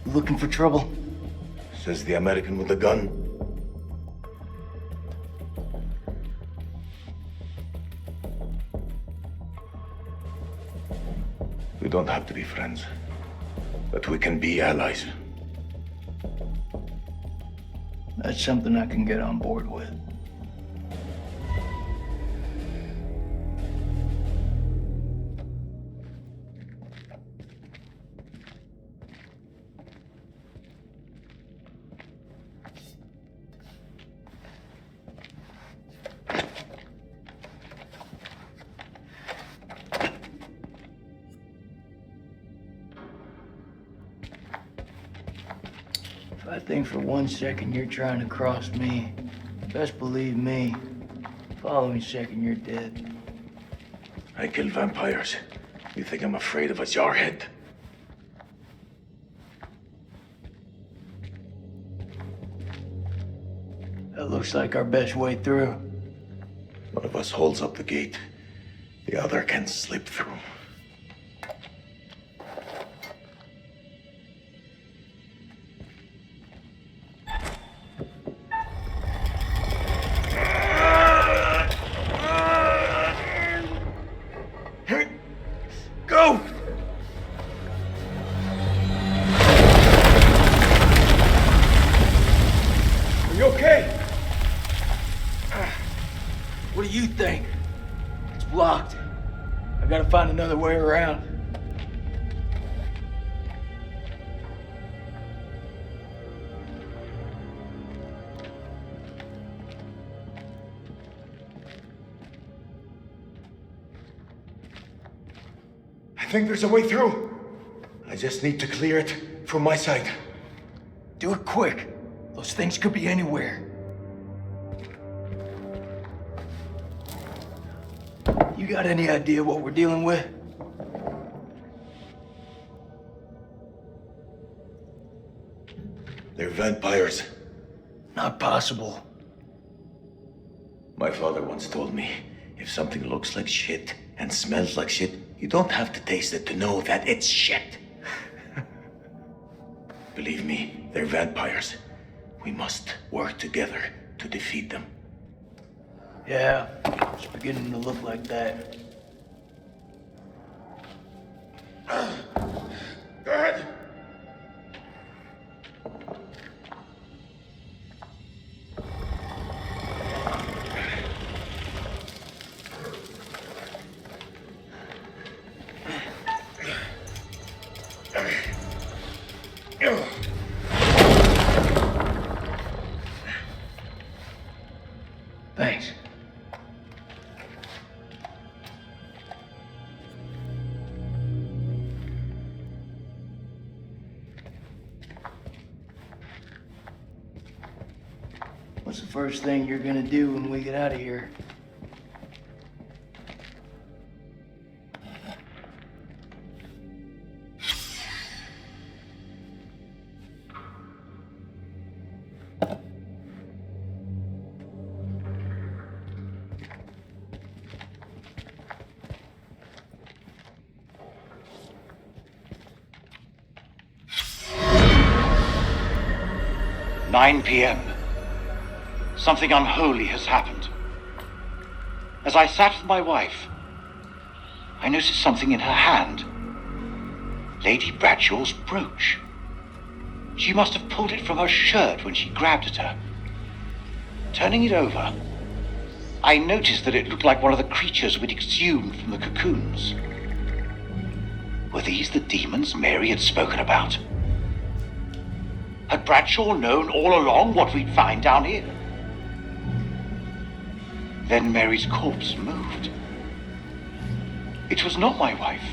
You looking for trouble? Says the American with the gun. We don't have to be friends, but we can be allies. That's something I can get on board with. If I think for 1 second you're trying to cross me, best believe me, following second you're dead. I kill vampires. You think I'm afraid of a jarhead? That looks like our best way through. One of us holds up the gate. The other can slip through. Go! Are you okay? What do you think? It's blocked. I gotta find another way around. I think there's a way through. I just need to clear it from my side. Do it quick. Those things could be anywhere. You got any idea what we're dealing with? They're vampires. Not possible. My father once told me, if something looks like shit and smells like shit, you don't have to taste it to know that it's shit. Believe me, they're vampires. We must work together to defeat them. Yeah, it's beginning to look like that. Go ahead. Thanks. What's the first thing you're gonna do when we get out of here? "9 p.m. Something unholy has happened. As I sat with my wife, I noticed something in her hand. Lady Bradshaw's brooch. She must have pulled it from her shirt when she grabbed at her. Turning it over, I noticed that it looked like one of the creatures we'd exhumed from the cocoons. Were these the demons Mary had spoken about? Had Bradshaw known all along what we'd find down here? Then Mary's corpse moved. It was not my wife.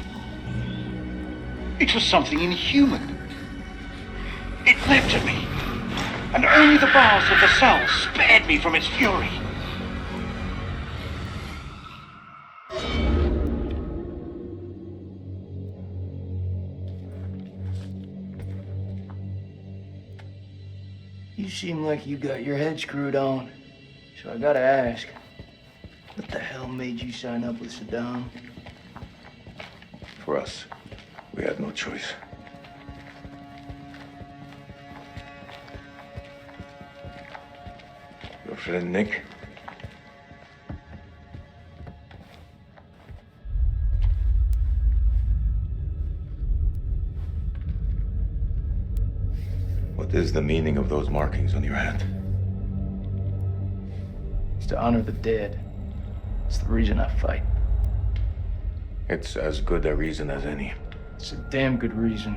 It was something inhuman. It leapt at me, and only the bars of the cell spared me from its fury. You seem like you got your head screwed on. So I gotta ask, what the hell made you sign up with Saddam? For us, we had no choice. Your friend Nick? What is the meaning of those markings on your hand? It's to honor the dead. It's the reason I fight. It's as good a reason as any. It's a damn good reason.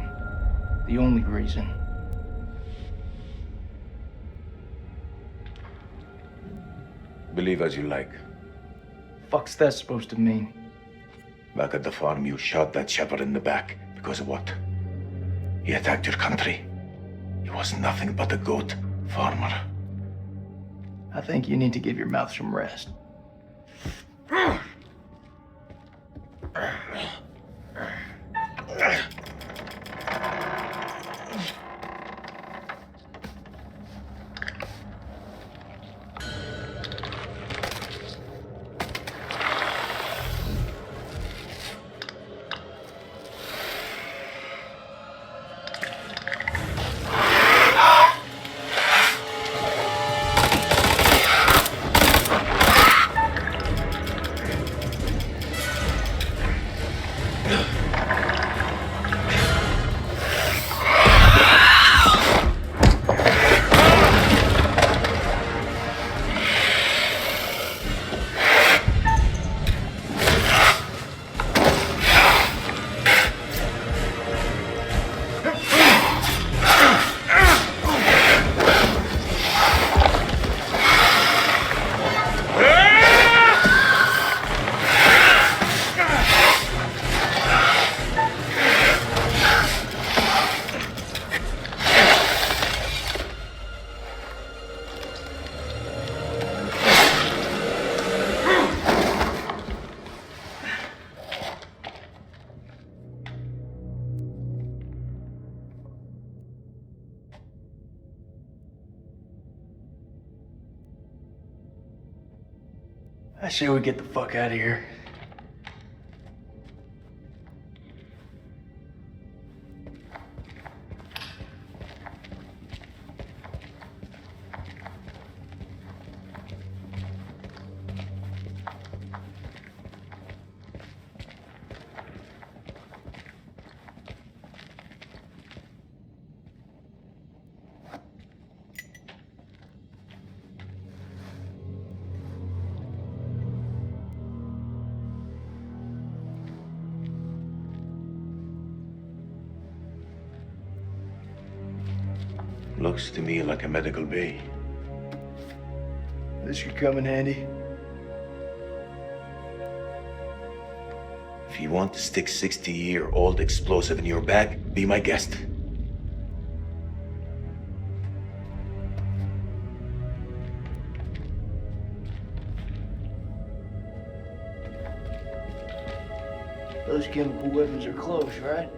The only reason. Believe as you like. Fuck's that supposed to mean? Back at the farm, you shot that shepherd in the back. Because of what? He attacked your country. He was nothing but a goat farmer. I think you need to give your mouth some rest. I say we get the fuck out of here. Looks to me like a medical bay. This could come in handy. If you want to stick 60-year-old explosive in your bag, be my guest. Those chemical weapons are close, right?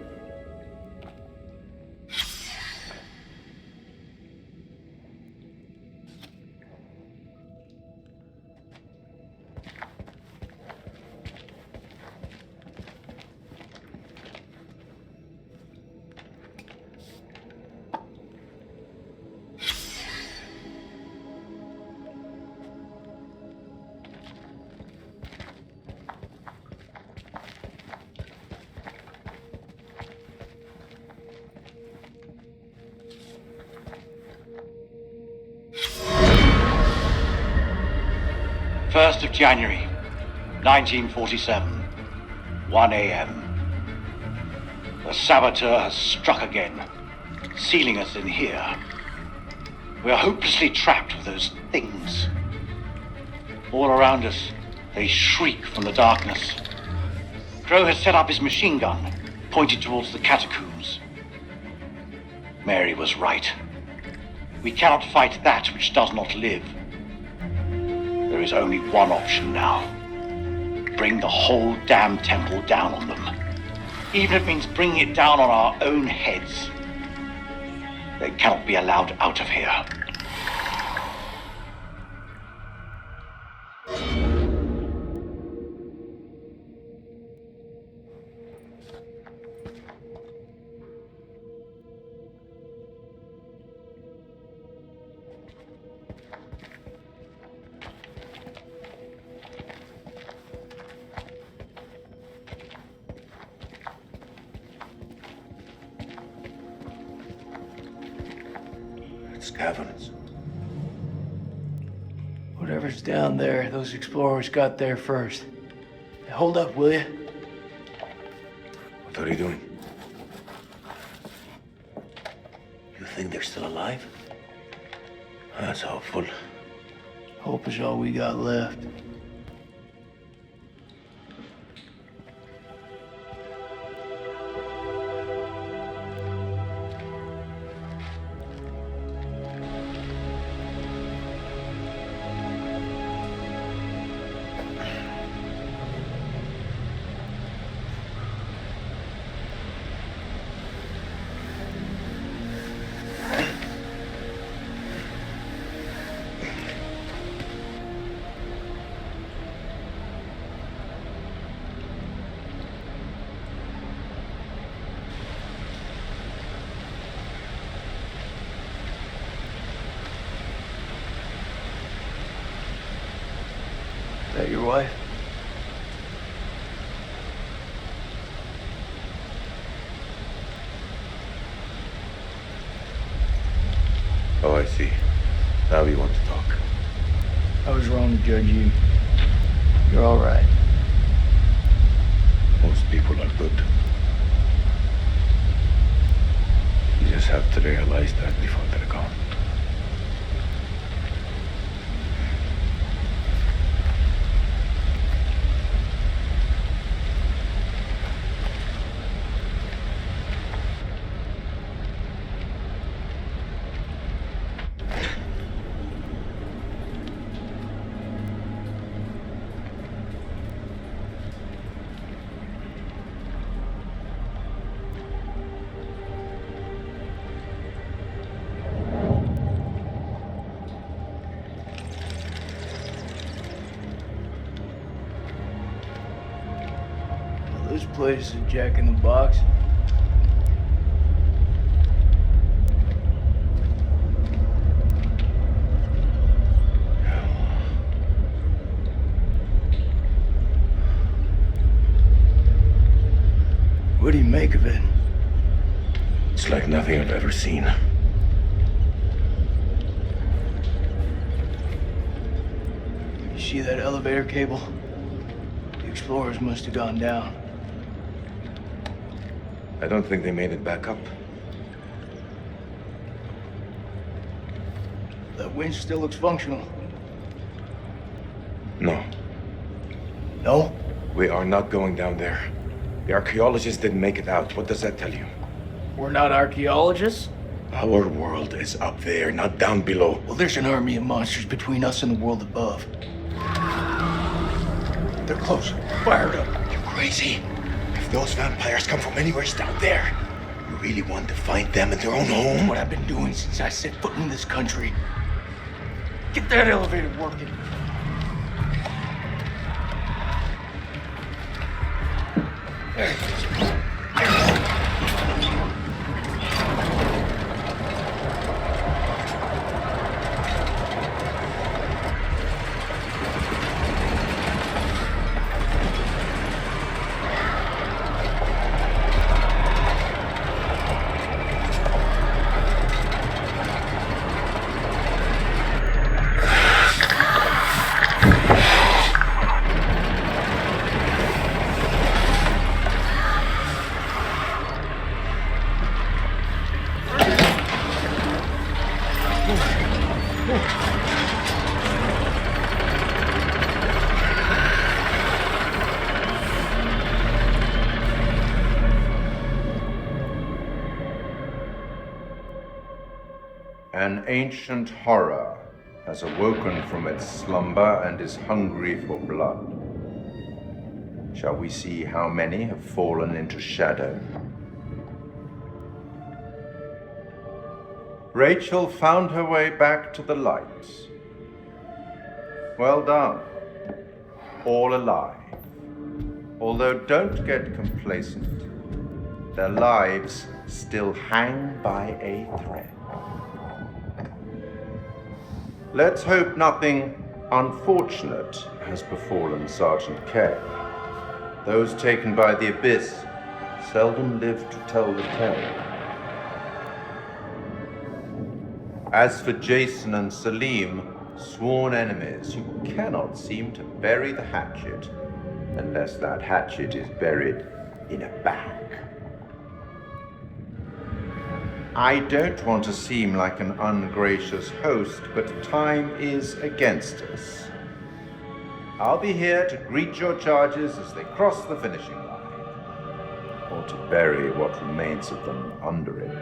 First of January, 1947, 1 a.m. The saboteur has struck again, sealing us in here. We are hopelessly trapped with those things. All around us, they shriek from the darkness. Crow has set up his machine gun, pointed towards the catacombs. Mary was right. We cannot fight that which does not live. There is only one option now. Bring the whole damn temple down on them. Even if it means bringing it down on our own heads. They cannot be allowed out of here. Caverns. Whatever's down there, those explorers got there first. Hey, hold up, will you? What are you doing? You think they're still alive? That's hopeful. Hope is all we got left. Is that your wife? Oh, I see. Now we want to talk. I was wrong to judge you. You're all right. Most people are good. You just have to realize that before they're gone. place is Jack in the Box? What do you make of it? It's like nothing I've ever seen. You see that elevator cable? The explorers must have gone down. I don't think they made it back up. That winch still looks functional. No. No? We are not going down there. The archaeologists didn't make it out. What does that tell you? We're not archaeologists? Our world is up there, not down below. Well, there's an army of monsters between us and the world above. They're close. Fire it up. You're crazy. If those vampires come from anywhere down there, you really want to find them in their own home? That's what I've been doing since I set foot in this country. Get that elevator working. There it is. An ancient horror has awoken from its slumber and is hungry for blood. Shall we see how many have fallen into shadow? Rachel found her way back to the light. Well done. All alive. Although don't get complacent. Their lives still hang by a thread. Let's hope nothing unfortunate has befallen Sergeant K. Those taken by the Abyss seldom live to tell the tale. As for Jason and Salim, sworn enemies, you cannot seem to bury the hatchet unless that hatchet is buried in a bag. I don't want to seem like an ungracious host, but time is against us. I'll be here to greet your charges as they cross the finishing line, or to bury what remains of them under it.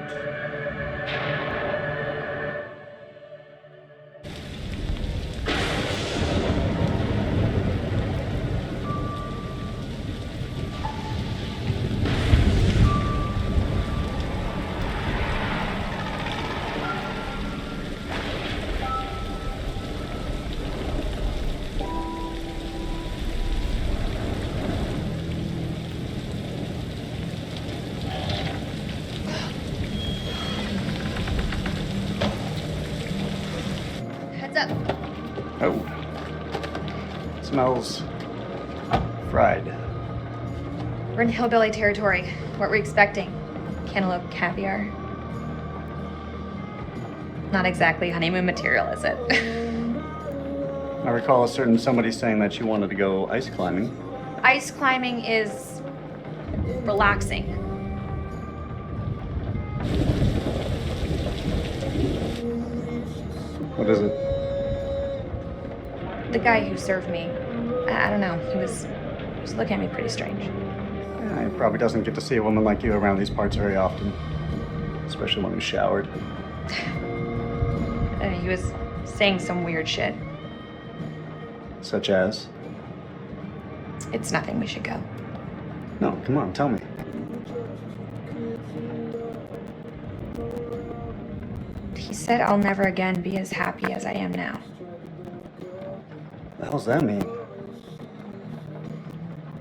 Heads up. Oh. Smells fried. We're in hillbilly territory. What we're expecting? Cantaloupe caviar. Not exactly honeymoon material, is it? I recall a certain somebody saying that she wanted to go ice climbing. Ice climbing is relaxing. What is it? The guy who served me, I don't know, he was looking at me pretty strange. Yeah, he probably doesn't get to see a woman like you around these parts very often. Especially when he's showered. He was saying some weird shit. Such as? It's nothing, we should go. No, come on, tell me. He said I'll never again be as happy as I am now. What the hell's that mean?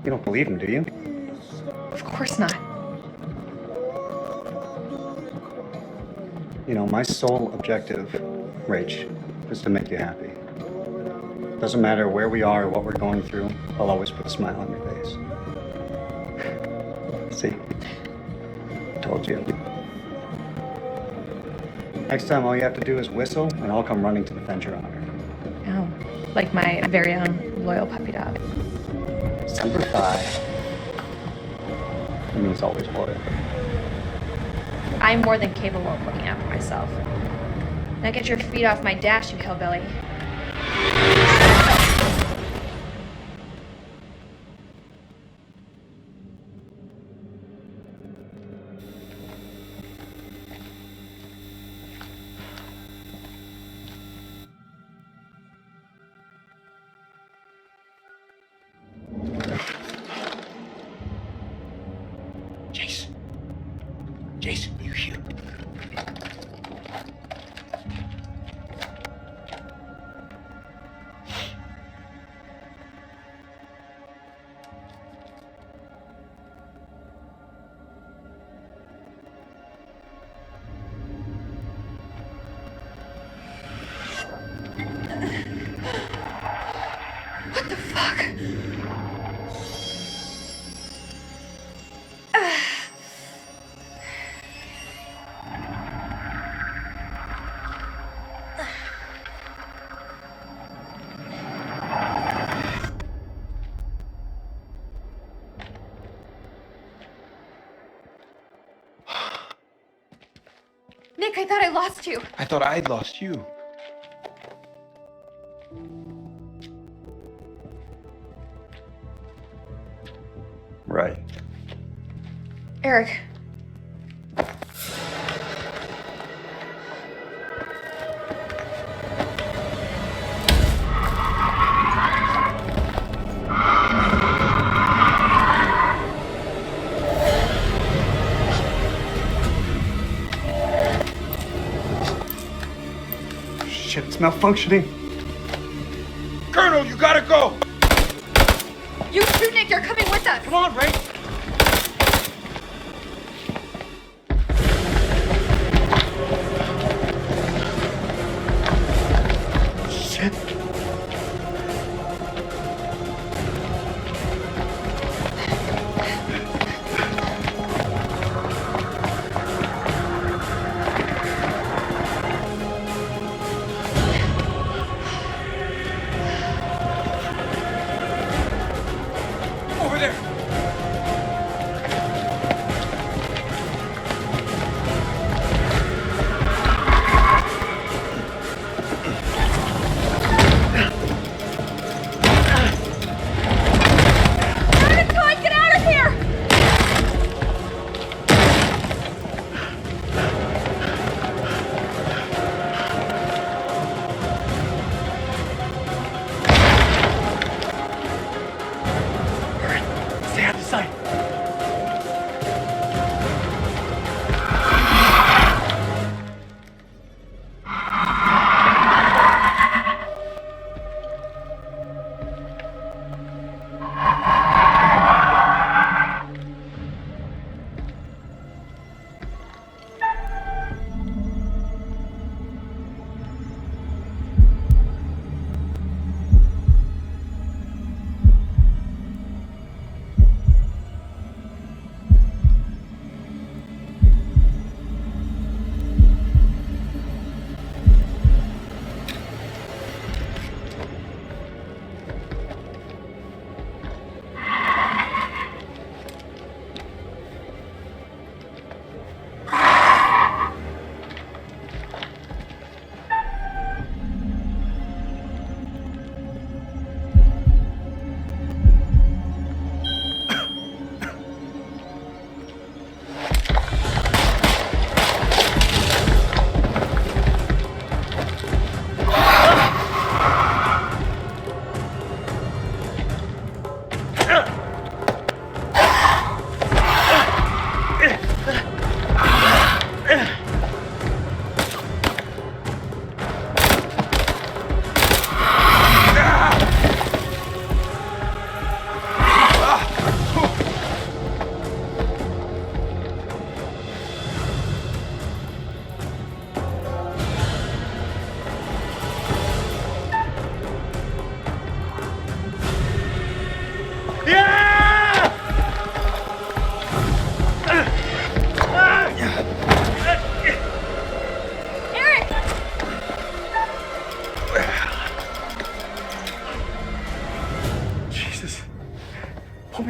You don't believe him, do you? course not. You know, my sole objective, Rach, is to make you happy. Doesn't matter where we are or what we're going through, I'll always put a smile on your face. See? Told you. Next time, all you have to do is whistle, and I'll come running to defend your honor. Oh, like my very own loyal puppy dog. Semper Fi. It means always loyal. I'm more than capable of looking out for myself. Now get your feet off my dash, you hillbilly. Jason. Jason, are you here? What the fuck? Nick, I thought I lost you. I thought I'd lost you. Right. Eric. Shit, it's malfunctioning. Colonel, you gotta go! You too, Nick, you're coming with us. Come on, Ray. Shit. Over there.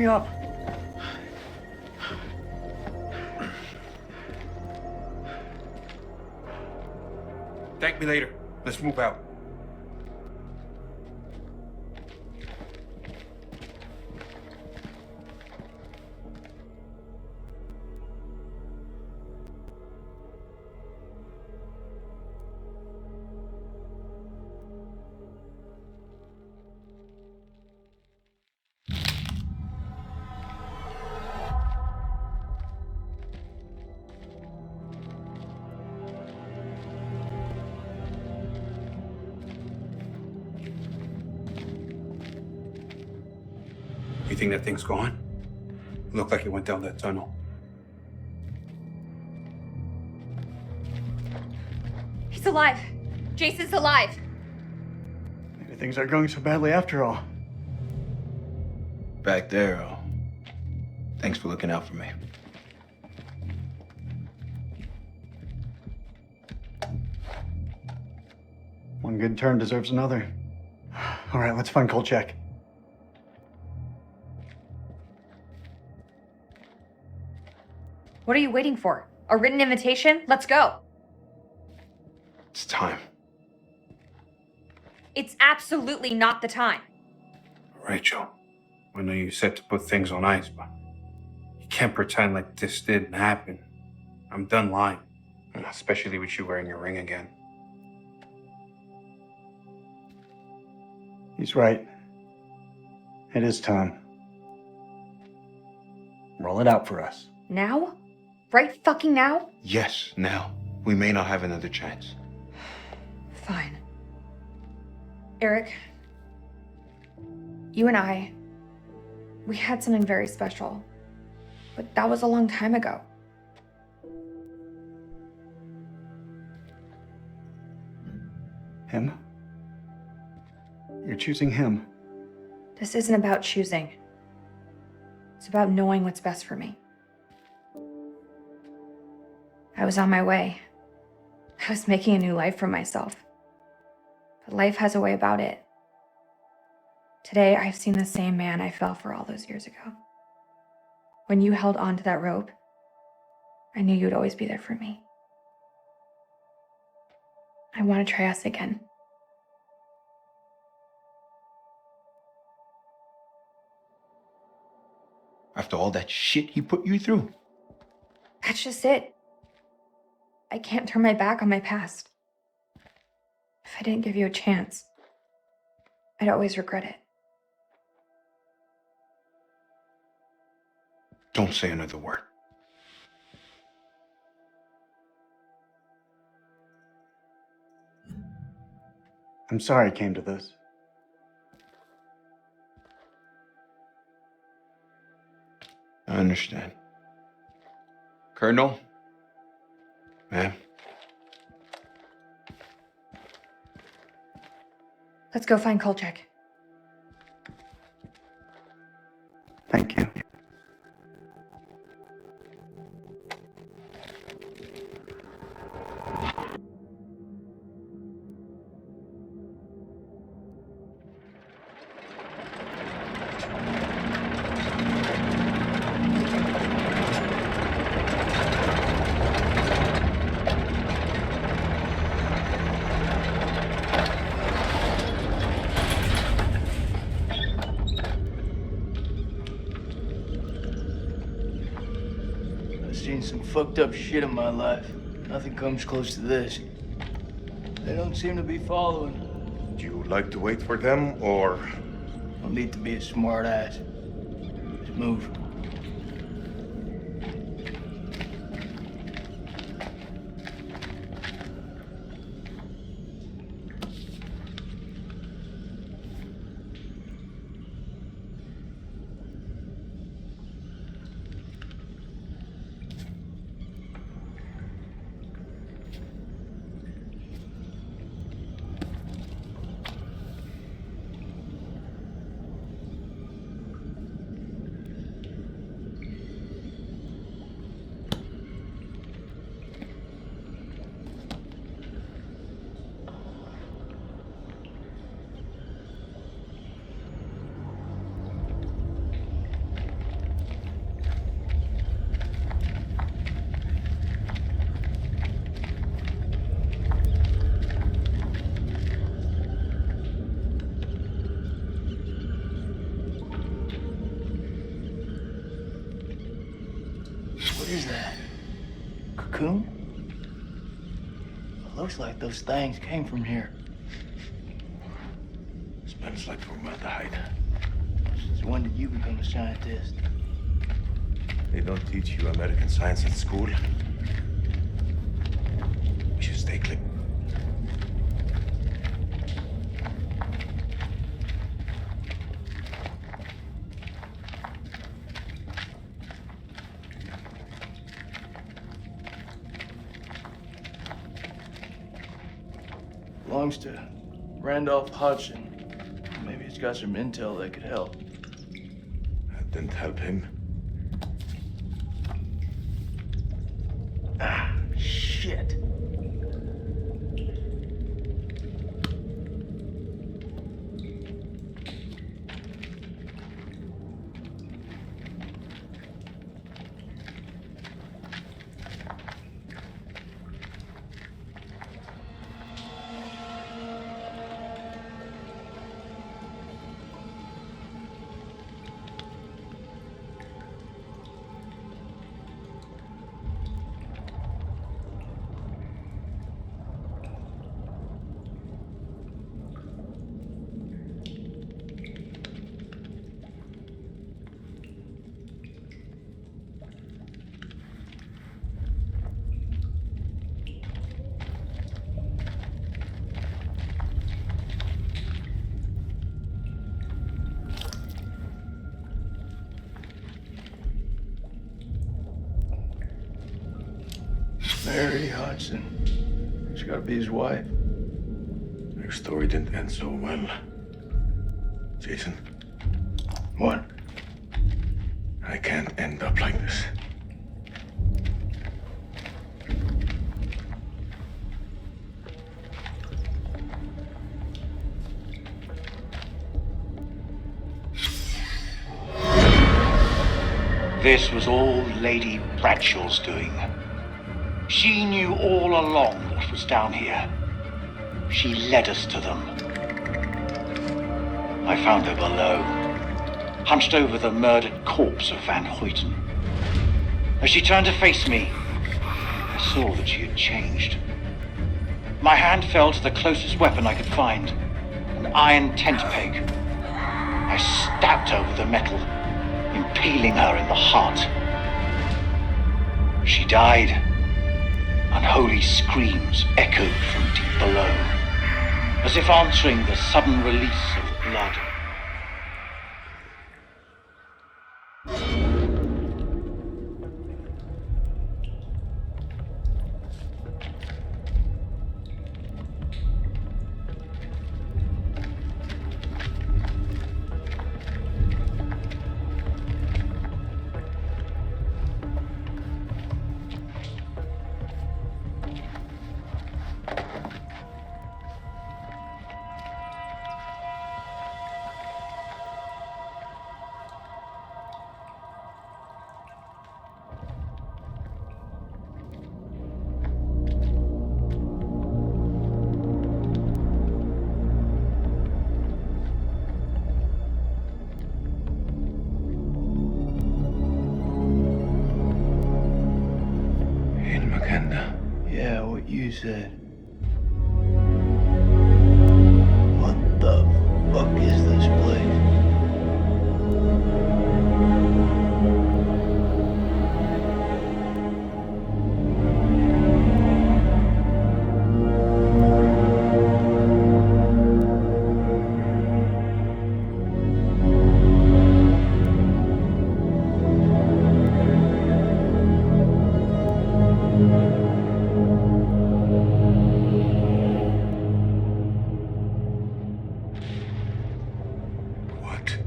Hurry up. Thank me later. Let's move out. You think that thing's gone? Looked like it went down that tunnel. He's alive. Jason's alive. Maybe things aren't going so badly after all. Back there, oh. Thanks for looking out for me. One good turn deserves another. All right, let's find Kolchak. What are you waiting for? A written invitation? Let's go. It's time. It's absolutely not the time. Rachel, I know you said to put things on ice, but you can't pretend like this didn't happen. I'm done lying, especially with you wearing your ring again. He's right. It is time. Roll it out for us. Now? Right fucking now? Yes, now. We may not have another chance. Fine. Eric, you and I, we had something very special. But that was a long time ago. Him? You're choosing him. This isn't about choosing. It's about knowing what's best for me. I was on my way. I was making a new life for myself. But life has a way about it. Today, I've seen the same man I fell for all those years ago. When you held on to that rope, I knew you'd always be there for me. I want to try us again. After all that shit he put you through. That's just it. I can't turn my back on my past. If I didn't give you a chance, I'd always regret it. Don't say another word. I'm sorry it came to this. I understand. Colonel? Ma'am? Let's go find Kolchak. Thank you. Seen some fucked up shit in my life. Nothing comes close to this. They don't seem to be following. Do you like to wait for them, or? No need to be a smart ass. Just move. Looks like those things came from here. Smells like formaldehyde. So when did you become a scientist? They don't teach you American science at school. We should stay clear. Belongs to Randolph Hodgson. Maybe he's got some intel that could help. That didn't help him. Ah, shit. Mary Hodgson. She's gotta be his wife. Your story didn't end so well. Jason. What? I can't end up like this. This was all Lady Bradshaw's doing. She knew all along what was down here. She led us to them. I found her below, hunched over the murdered corpse of Van Hoyten. As she turned to face me, I saw that she had changed. My hand fell to the closest weapon I could find, an iron tent peg. I stabbed her with the metal, impaling her in the heart. She died. Unholy screams echoed from deep below, as if answering the sudden release of blood. Yeah, what you said. What the fuck is this place?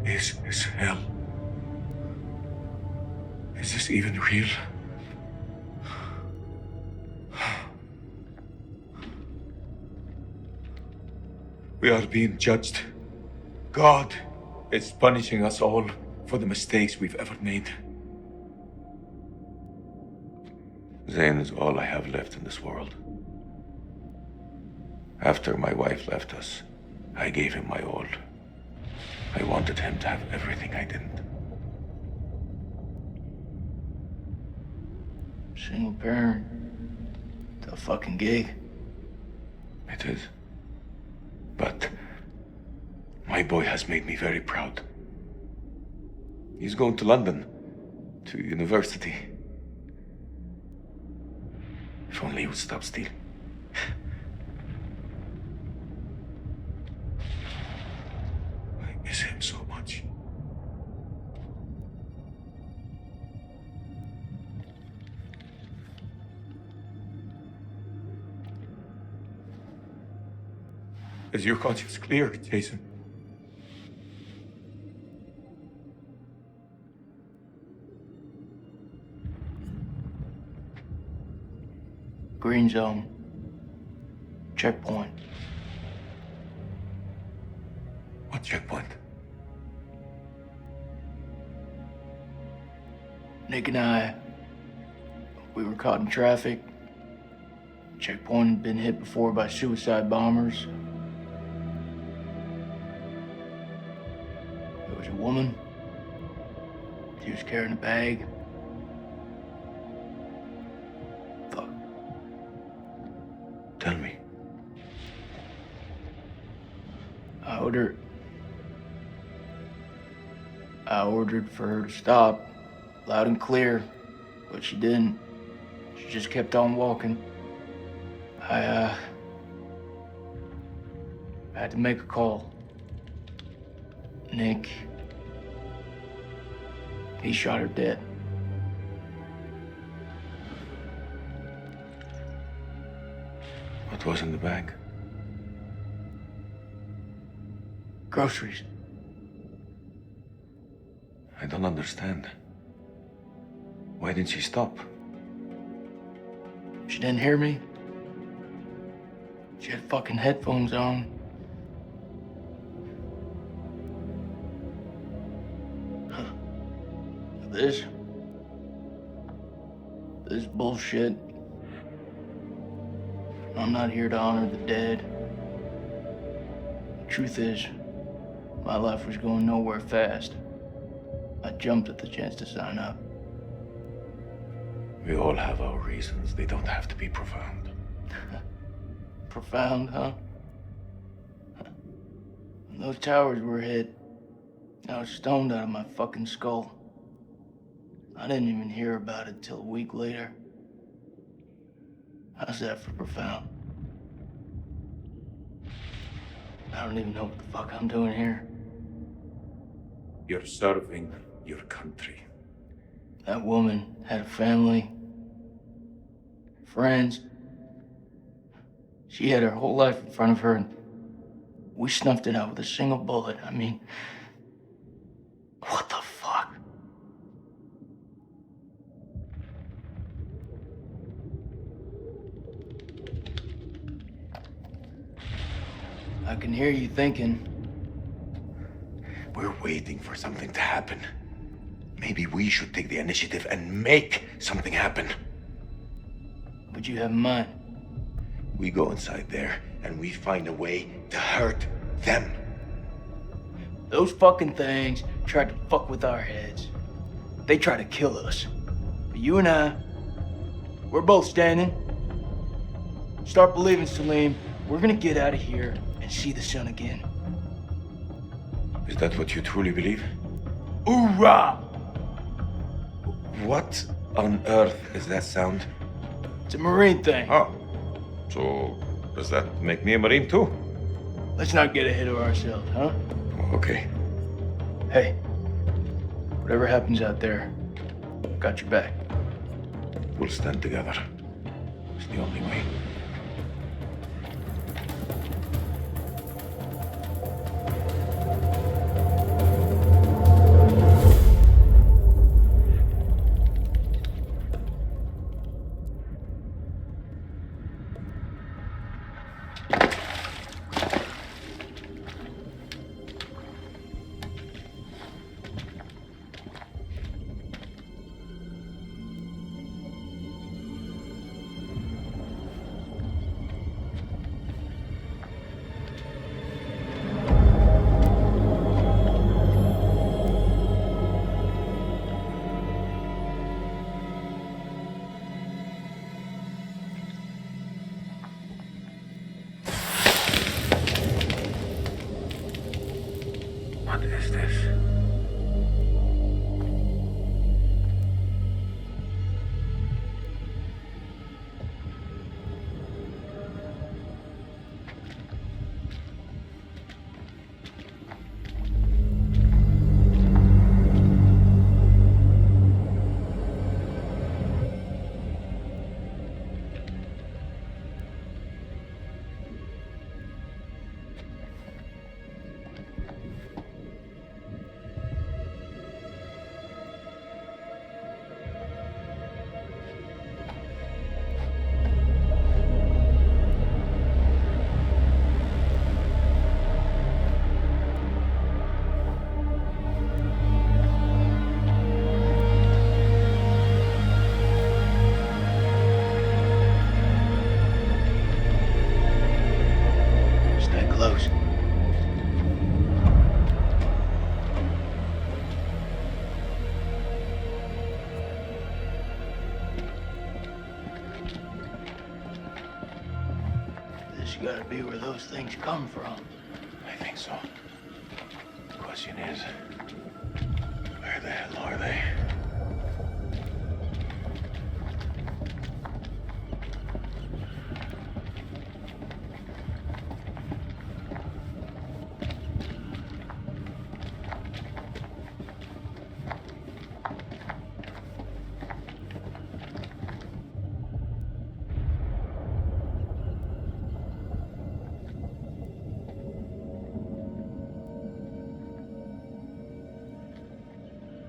Is this hell? Is this even real? We are being judged. God is punishing us all for the mistakes we've ever made. Zayn is all I have left in this world. After my wife left us, I gave him my all. I wanted him to have everything I didn't. Single parent. The fucking gig. It is. But my boy has made me very proud. He's going to London, to university. If only he would stop stealing. I miss him so much. Is your conscience clear, Jason? Green zone. Checkpoint. What checkpoint? Nick and I, we were caught in traffic. Checkpoint had been hit before by suicide bombers. There was a woman. She was carrying a bag. Fuck. Tell me. I ordered for her to stop, loud and clear, but she didn't. She just kept on walking. I had to make a call. Nick, he shot her dead. What was in the bag? Groceries. I don't understand. Why didn't she stop? She didn't hear me. She had fucking headphones on. This bullshit. I'm not here to honor the dead. The truth is, my life was going nowhere fast. I jumped at the chance to sign up. We all have our reasons. They don't have to be profound. Profound, huh? When those towers were hit, I was stoned out of my fucking skull. I didn't even hear about it till a week later. How's that for profound? I don't even know what the fuck I'm doing here. You're serving your country. That woman had a family, friends. She had her whole life in front of her, and we snuffed it out with a single bullet. I mean, what the fuck? I can hear you thinking. We're waiting for something to happen. Maybe we should take the initiative and make something happen. What you have in mind? We go inside there and we find a way to hurt them. Those fucking things tried to fuck with our heads. They tried to kill us. But you and I, we're both standing. Start believing, Salim. We're gonna get out of here and see the sun again. Is that what you truly believe? Hoorah! What on earth is that sound? It's a Marine thing. Oh. So, does that make me a Marine too? Let's not get ahead of ourselves, huh? Okay. Hey, whatever happens out there, I've got your back. We'll stand together. It's the only way. close. This gotta be where those things come from. I think so. The question is, where the hell are they?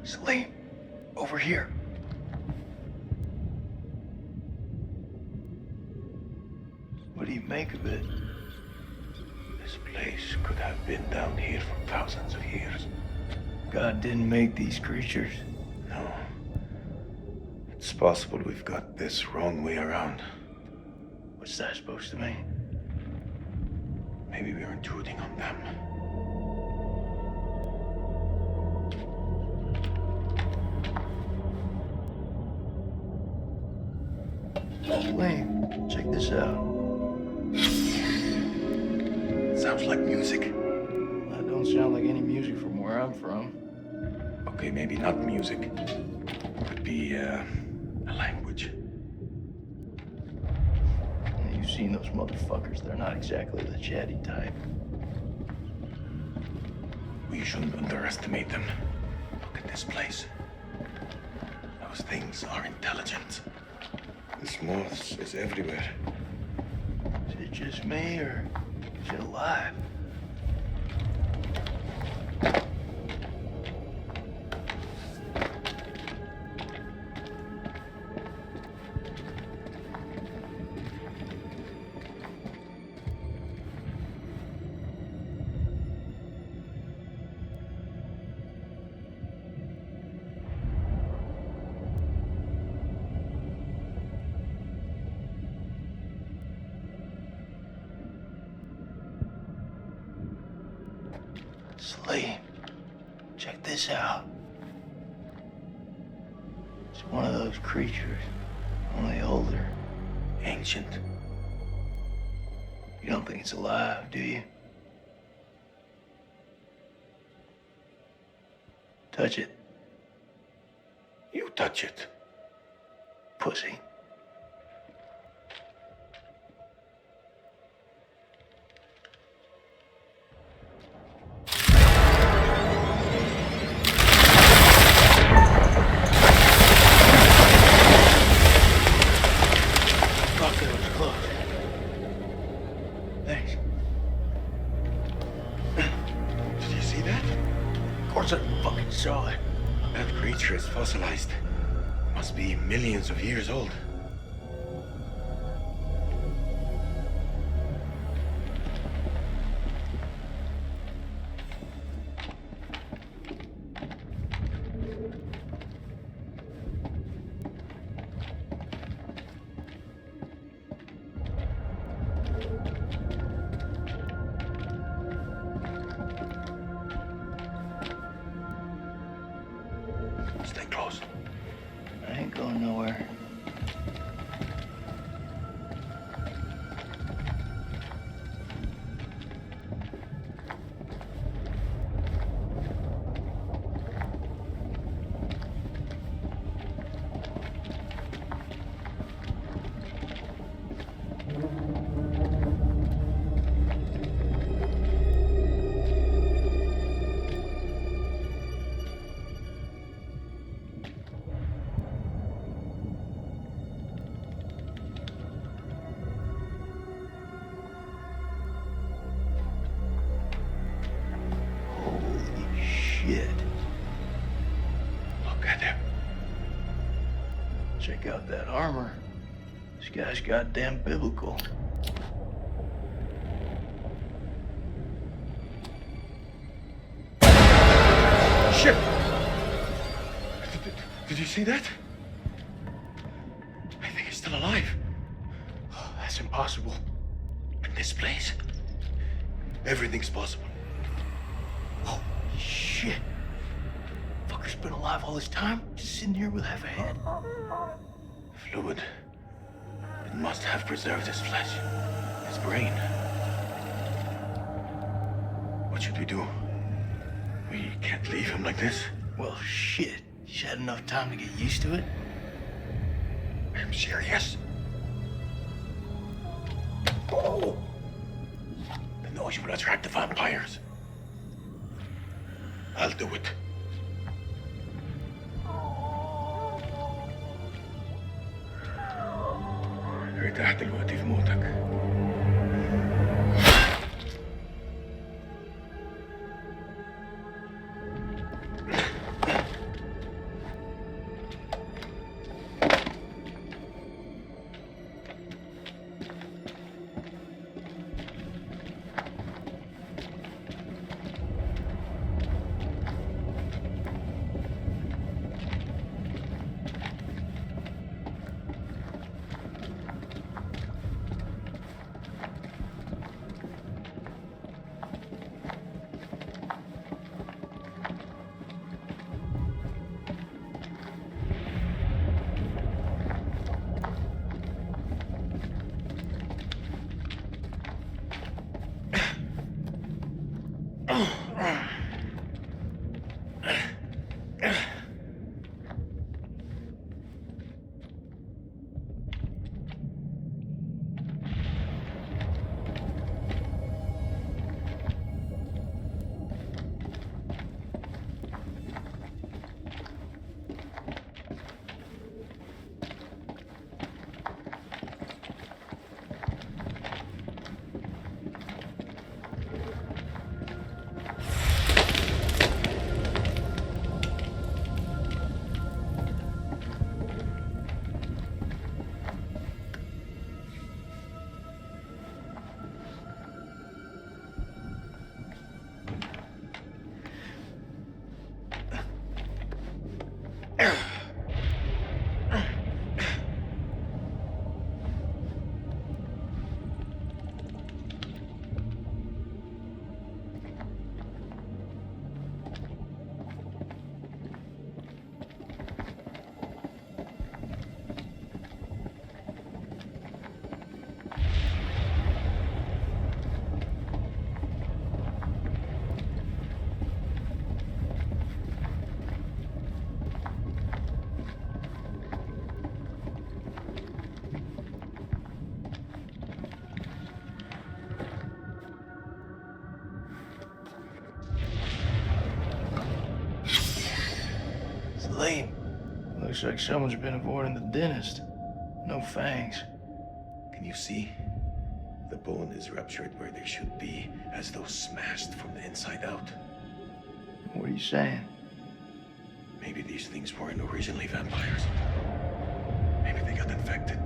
Salim, over here. What do you make of it? This place could have been down here for thousands of years. God didn't make these creatures. No. It's possible we've got this wrong way around. What's that supposed to mean? Maybe we're intruding on them. Lane, check this out. It sounds like music. That don't sound like any music from where I'm from. Okay, maybe not music. Could be a language. You've seen those motherfuckers. They're not exactly the chatty type. We shouldn't underestimate them. Look at this place. Those things are intelligent. This moth is everywhere. Is it just me, or is it alive? Salim, check this out. It's one of those creatures, only older. Ancient. You don't think it's alive, do you? Touch it. You touch it. Pussy. Saw it. That creature is fossilized. Must be millions of years old. Stay close. I ain't going nowhere. Shit. Look at him. Check out that armor. This guy's goddamn biblical. Shit! Did you see that? I think he's still alive. That's impossible. In this place, Everything's possible. Holy shit. Fucker's been alive all this time, just sitting here with half a head. Fluid. It must have preserved his flesh, his brain. What should we do? We can't leave him like this. Well, shit. He's had enough time to get used to it. I'm serious. Oh! The noise will attract the vampires. I'll do it. ارتحت دلوقتي في موتك. Lame. Looks like someone's been avoiding the dentist. No fangs. Can you see? The bone is ruptured where they should be, as though smashed from the inside out. What are you saying? Maybe these things weren't originally vampires. Maybe they got infected.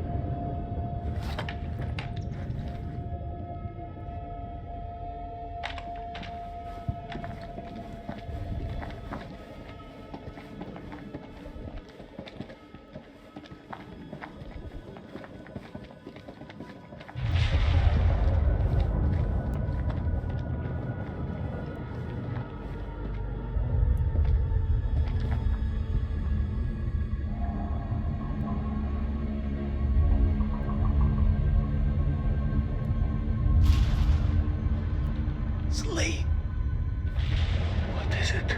Sleep. What is it?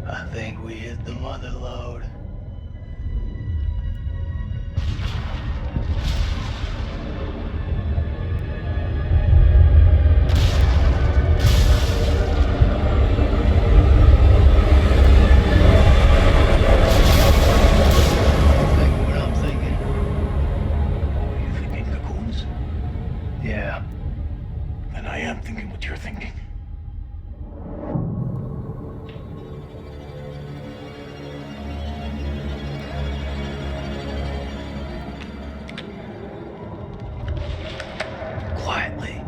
I think we hit the mother lode. Yeah. Then I am thinking what you're thinking. Quietly.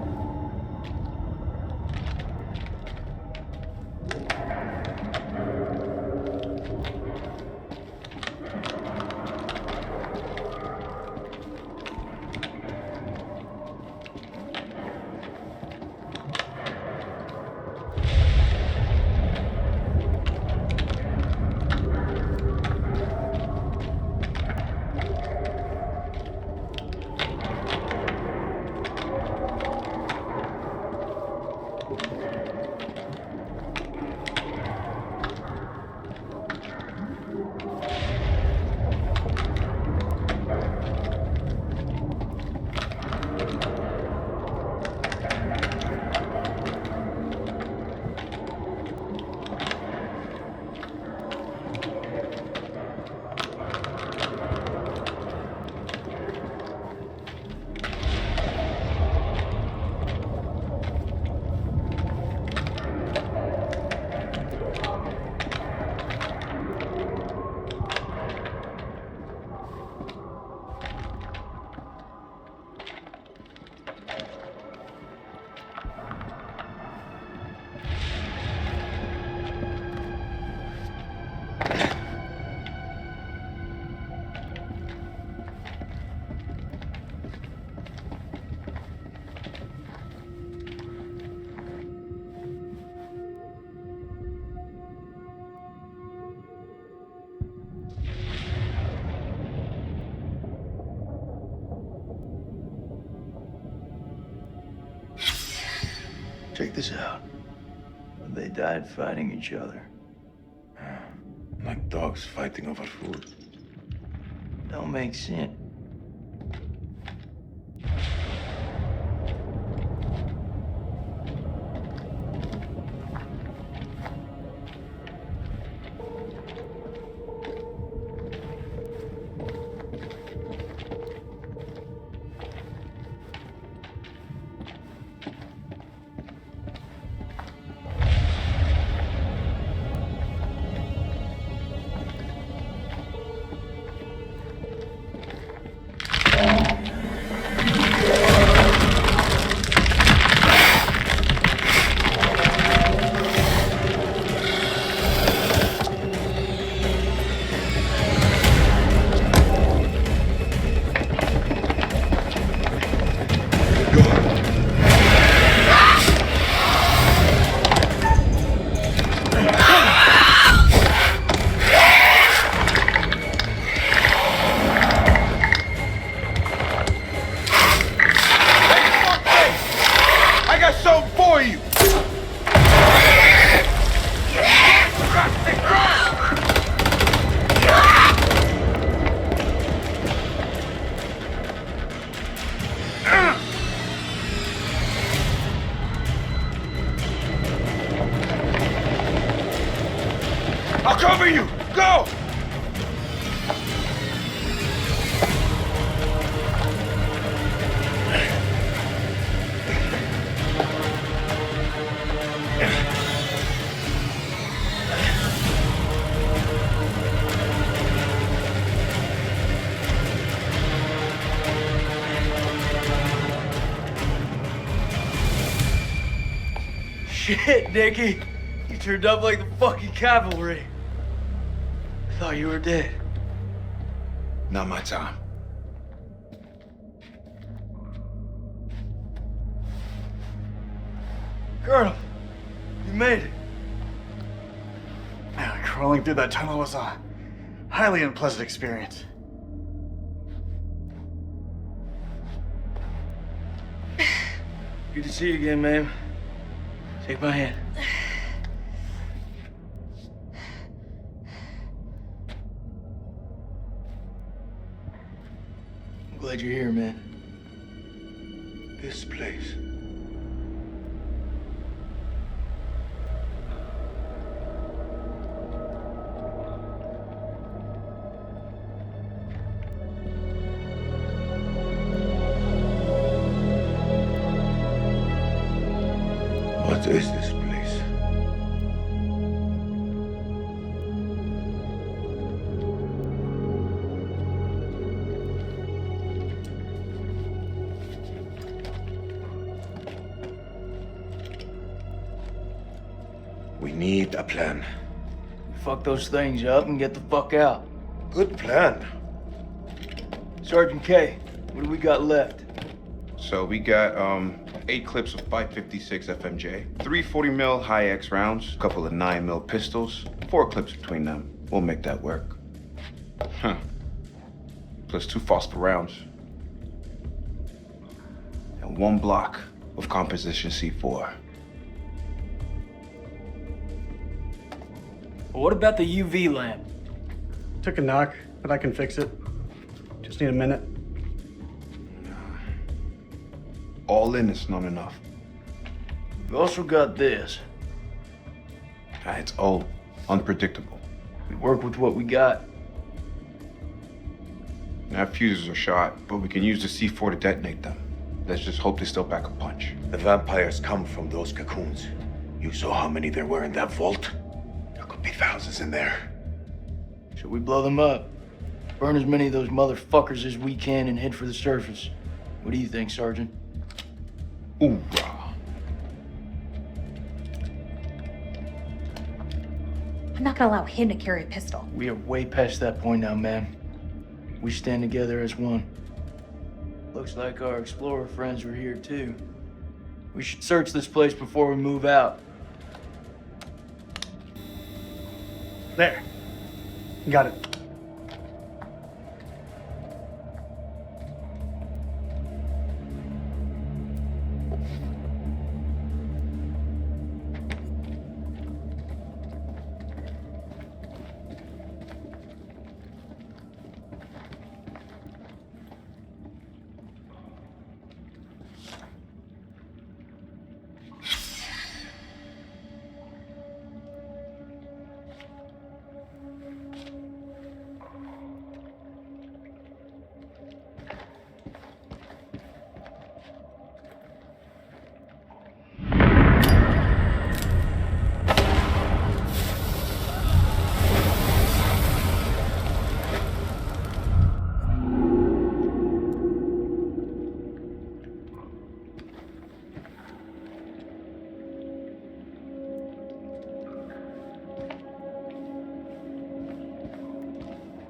Check this out. They died fighting each other. Like dogs fighting over food. Don't make sense. I'll cover you! Go! Shit, Nicky. You turned up like the fucking cavalry. I thought you were dead. Not my time. Colonel, you made it. Man, crawling through that tunnel was a highly unpleasant experience. Good to see you again, ma'am. Take my hand. I'm glad you're here, man. This place. What is this place? We need a plan. Fuck those things up and get the fuck out. Good plan. Sergeant K, what do we got left? So we got 8 clips of 556 FMJ, 3 40mm high X rounds, a couple of 9mm pistols, 4 clips between them. We'll make that work. Huh. Plus 2 phosphor rounds. And 1 block of composition C4. What about the UV lamp? Took a knock, but I can fix it. Just need a minute. All in is not enough. We've also got this. It's old, unpredictable. We work with what we got. Our fuses are shot, but we can use the C4 to detonate them. Let's just hope they still pack a punch. The vampires come from those cocoons. You saw how many there were in that vault? There could be thousands in there. Should we blow them up? Burn as many of those motherfuckers as we can and head for the surface. What do you think, Sergeant? Hoorah. I'm not gonna allow him to carry a pistol. We are way past that point now, ma'am. We stand together as one. Looks like our explorer friends were here too. We should search this place before we move out. There. Got it.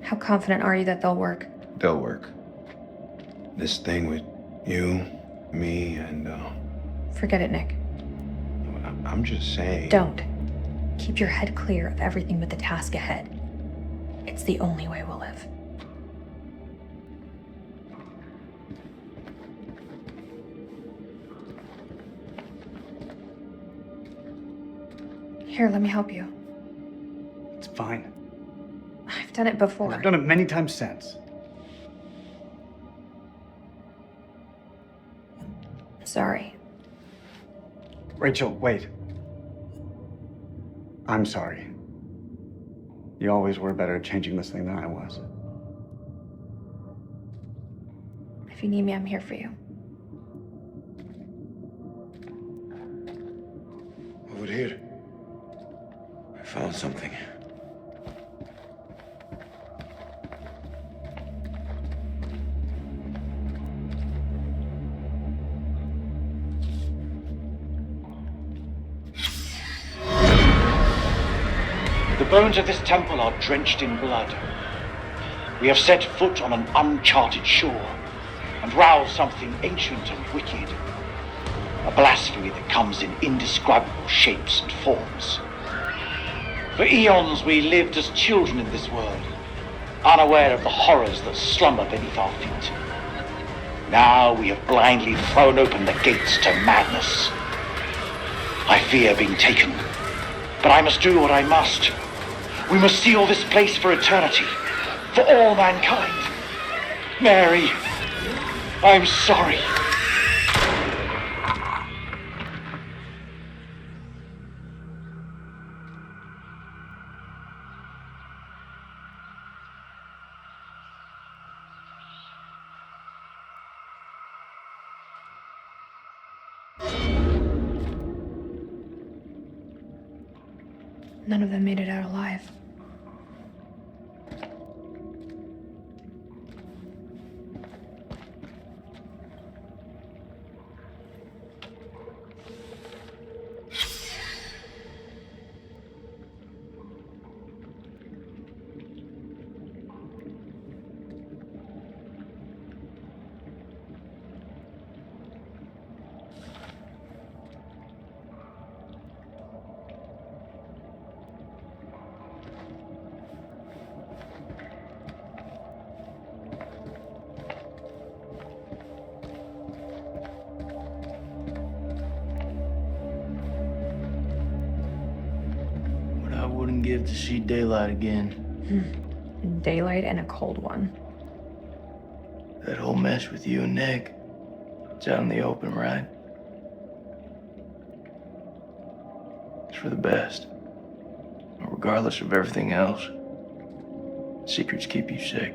How confident are you that they'll work? They'll work. This thing with you, me, and, Forget it, Nick. I'm just saying. Don't. Keep your head clear of everything but the task ahead. It's the only way we'll live. Here, let me help you. It's fine. I've done it before. I've done it many times since. Sorry. Rachel, wait. I'm sorry. You always were better at changing this thing than I was. If you need me, I'm here for you. Over here. I found something. The bones of this temple are drenched in blood. We have set foot on an uncharted shore and roused something ancient and wicked. A blasphemy that comes in indescribable shapes and forms. For eons we lived as children in this world, unaware of the horrors that slumber beneath our feet. Now we have blindly thrown open the gates to madness. I fear being taken, but I must do what I must. We must seal this place for eternity, for all mankind. Mary, I'm sorry. None of them made it out alive. I wouldn't give to see daylight again. Daylight and a cold one. That whole mess with you and Nick, it's out in the open, right? It's for the best. Regardless of everything else, secrets keep you sick.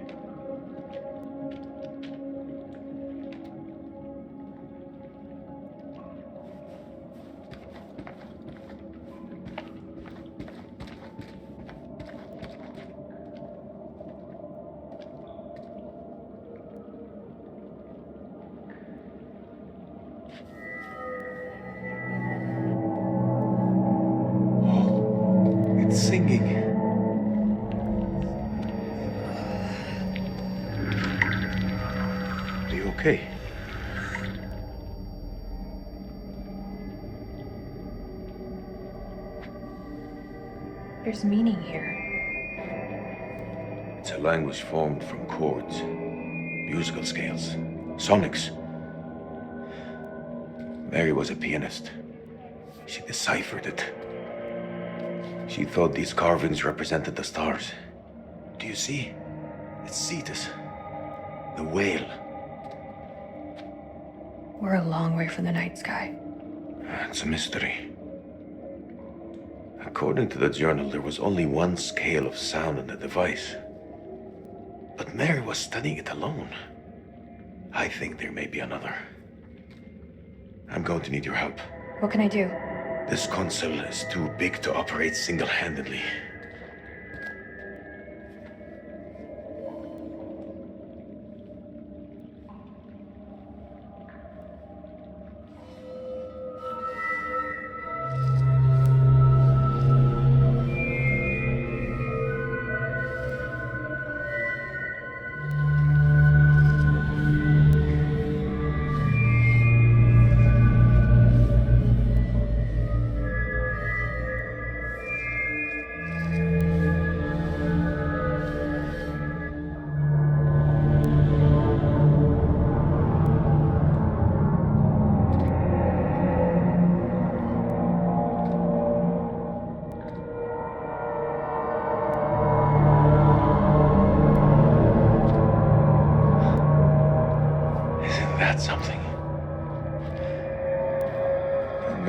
It's singing. Are you okay? There's meaning here. It's a language formed from chords, musical scales, sonics. Mary was a pianist. She deciphered it. She thought these carvings represented the stars. Do you see? It's Cetus, the whale. We're a long way from the night sky. It's a mystery. According to the journal, there was only one scale of sound in the device. But Mary was studying it alone. I think there may be another. I'm going to need your help. What can I do? This console is too big to operate single-handedly.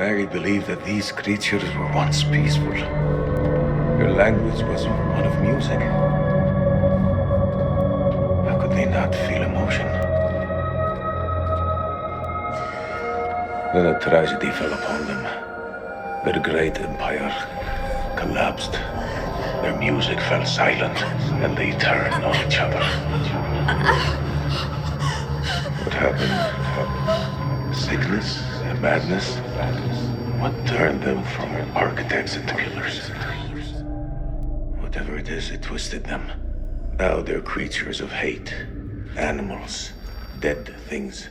Mary believed that these creatures were once peaceful. Her language was one of music. How could they not feel emotion? Then a tragedy fell upon them. Their great empire collapsed. Their music fell silent, and they turned on each other. What happened? Sickness and madness? What turned them from architects into killers? Whatever it is, it twisted them. Now they're creatures of hate. Animals. Dead things.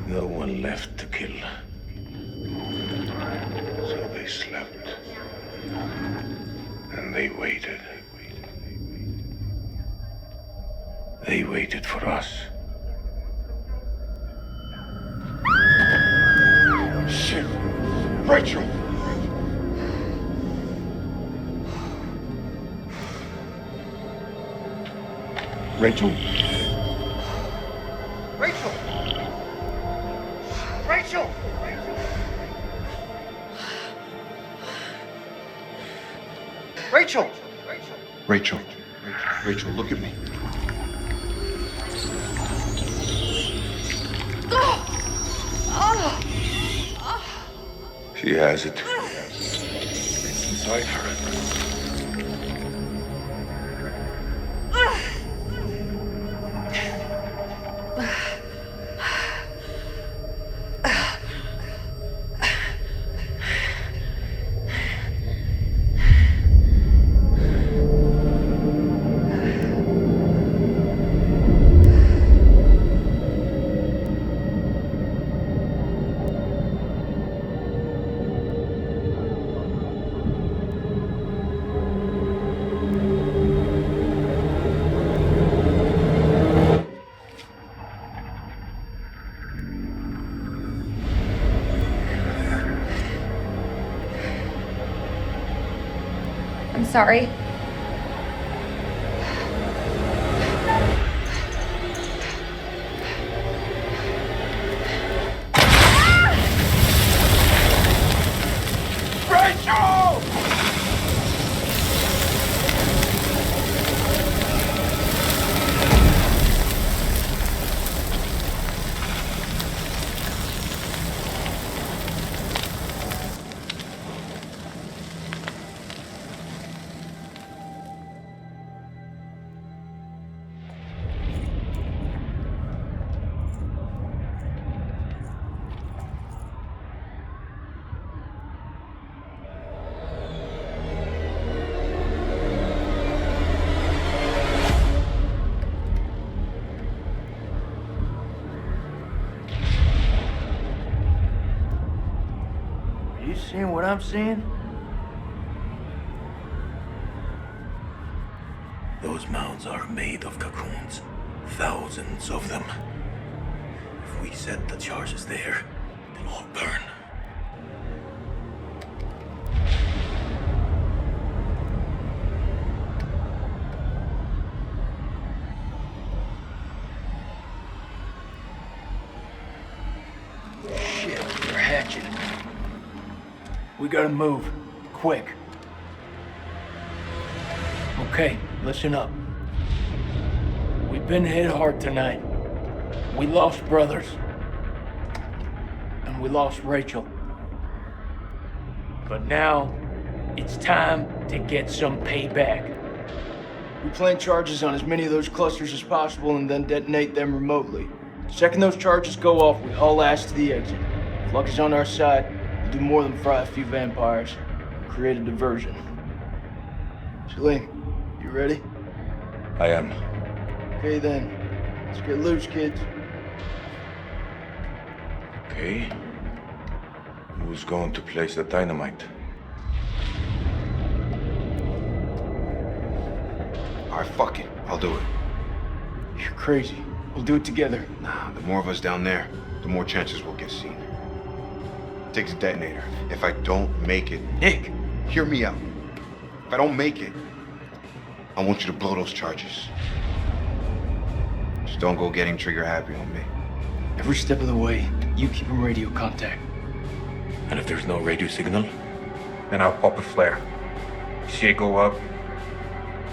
No one left to kill. So they slept. And they waited. They waited for us. Shit! Rachel! Rachel? Rachel! Rachel! Rachel! Rachel. Rachel, look at me. She has it. It's inside her. I'm sorry. Rachel! Are you seeing what I'm seeing? Those mounds are made of cocoons. Thousands of them. If we set the charges there, they'll all burn. Shit, they're hatching. We gotta move. Quick. Okay, listen up. We've been hit hard tonight. We lost brothers. And we lost Rachel. But now, it's time to get some payback. We plant charges on as many of those clusters as possible and then detonate them remotely. The second those charges go off, we haul ass to the exit. If luck is on our side, we'll do more than fry a few vampires. Create a diversion. Celine, you ready? I am. Okay then. Let's get loose, kids. Okay. Who's going to place the dynamite? Alright, fuck it. I'll do it. You're crazy. We'll do it together. Nah, the more of us down there, the more chances we'll get seen. Take the detonator. If I don't make it... Nick! Hear me out. If I don't make it, I want you to blow those charges. Just don't go getting trigger happy on me. Every step of the way, you keep in radio contact. And if there's no radio signal? Then I'll pop a flare. You see it go up,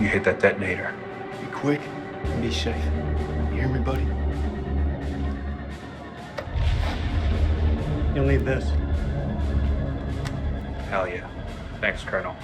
you hit that detonator. Be quick and be safe. You hear me, buddy? You'll need this. Hell yeah. Thanks, Colonel.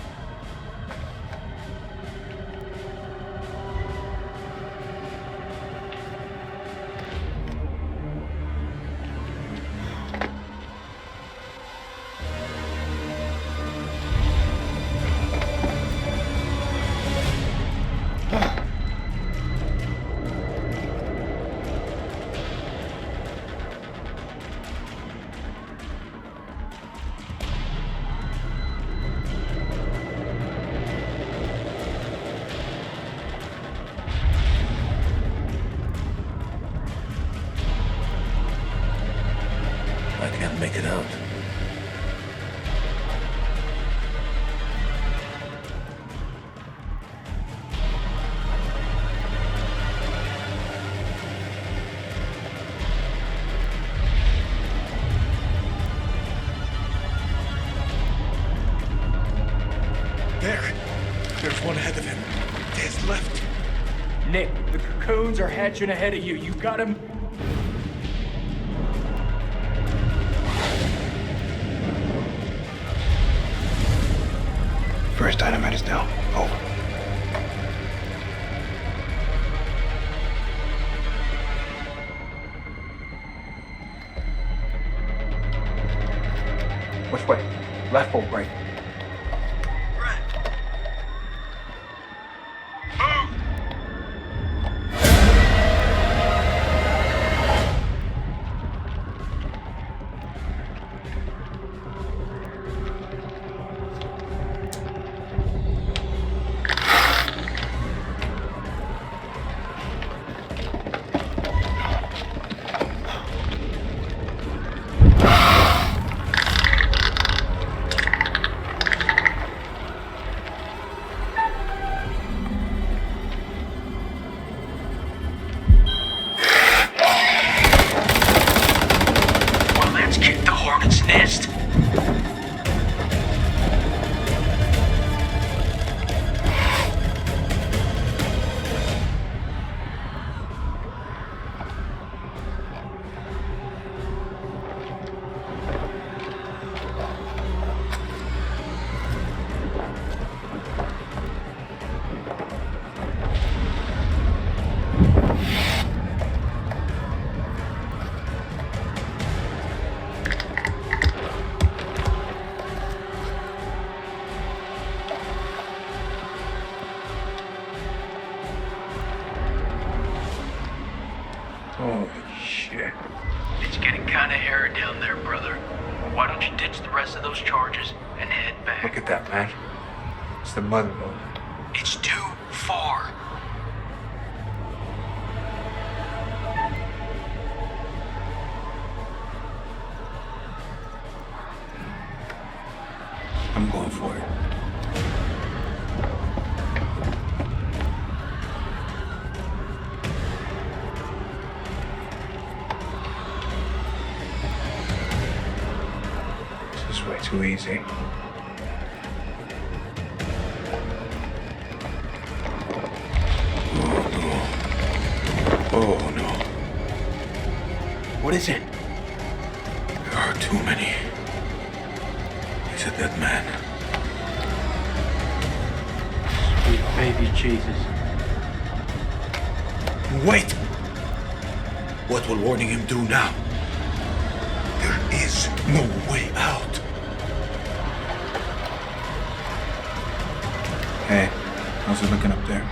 I can't make it out. There's one ahead of him. To his left. Nick, the cocoons are hatching ahead of you. You got him? First dynamite is down. Over. Which way? Left or right? Holy shit. It's getting kind of hairy down there, brother. Why don't you ditch the rest of those charges and head back? Look at that, man. It's the motherboard. It's too far. I'm going for it. This is way too easy. Oh no. What is it? There are too many. He's a dead man. Sweet baby Jesus. Wait! What will warning him do now? There is no way out. Hey, how's it looking up there?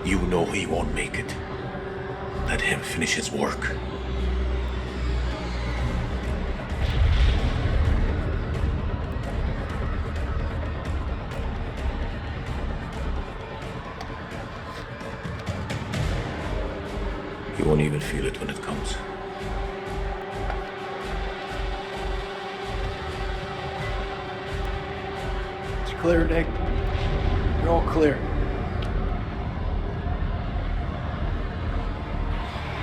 You know he won't make it. Let him finish his work. You won't even feel it when it comes. It's clear, Nick. You're all clear.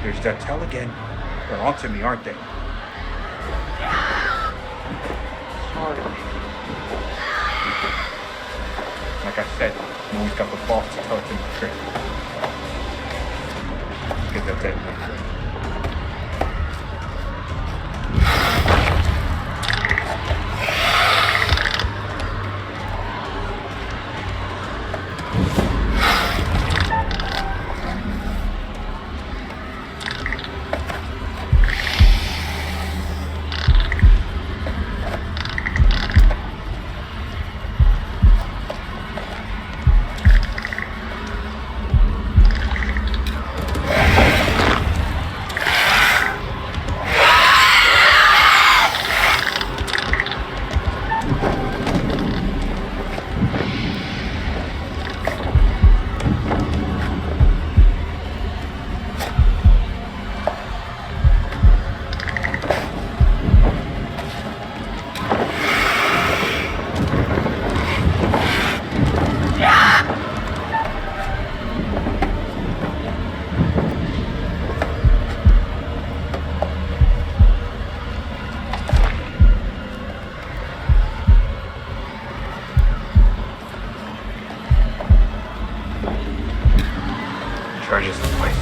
There's that tell again. They're onto me, aren't they? Sorry. Like I said, no one's got the balls to tell it to me straight. Get that dead man. Charges the place.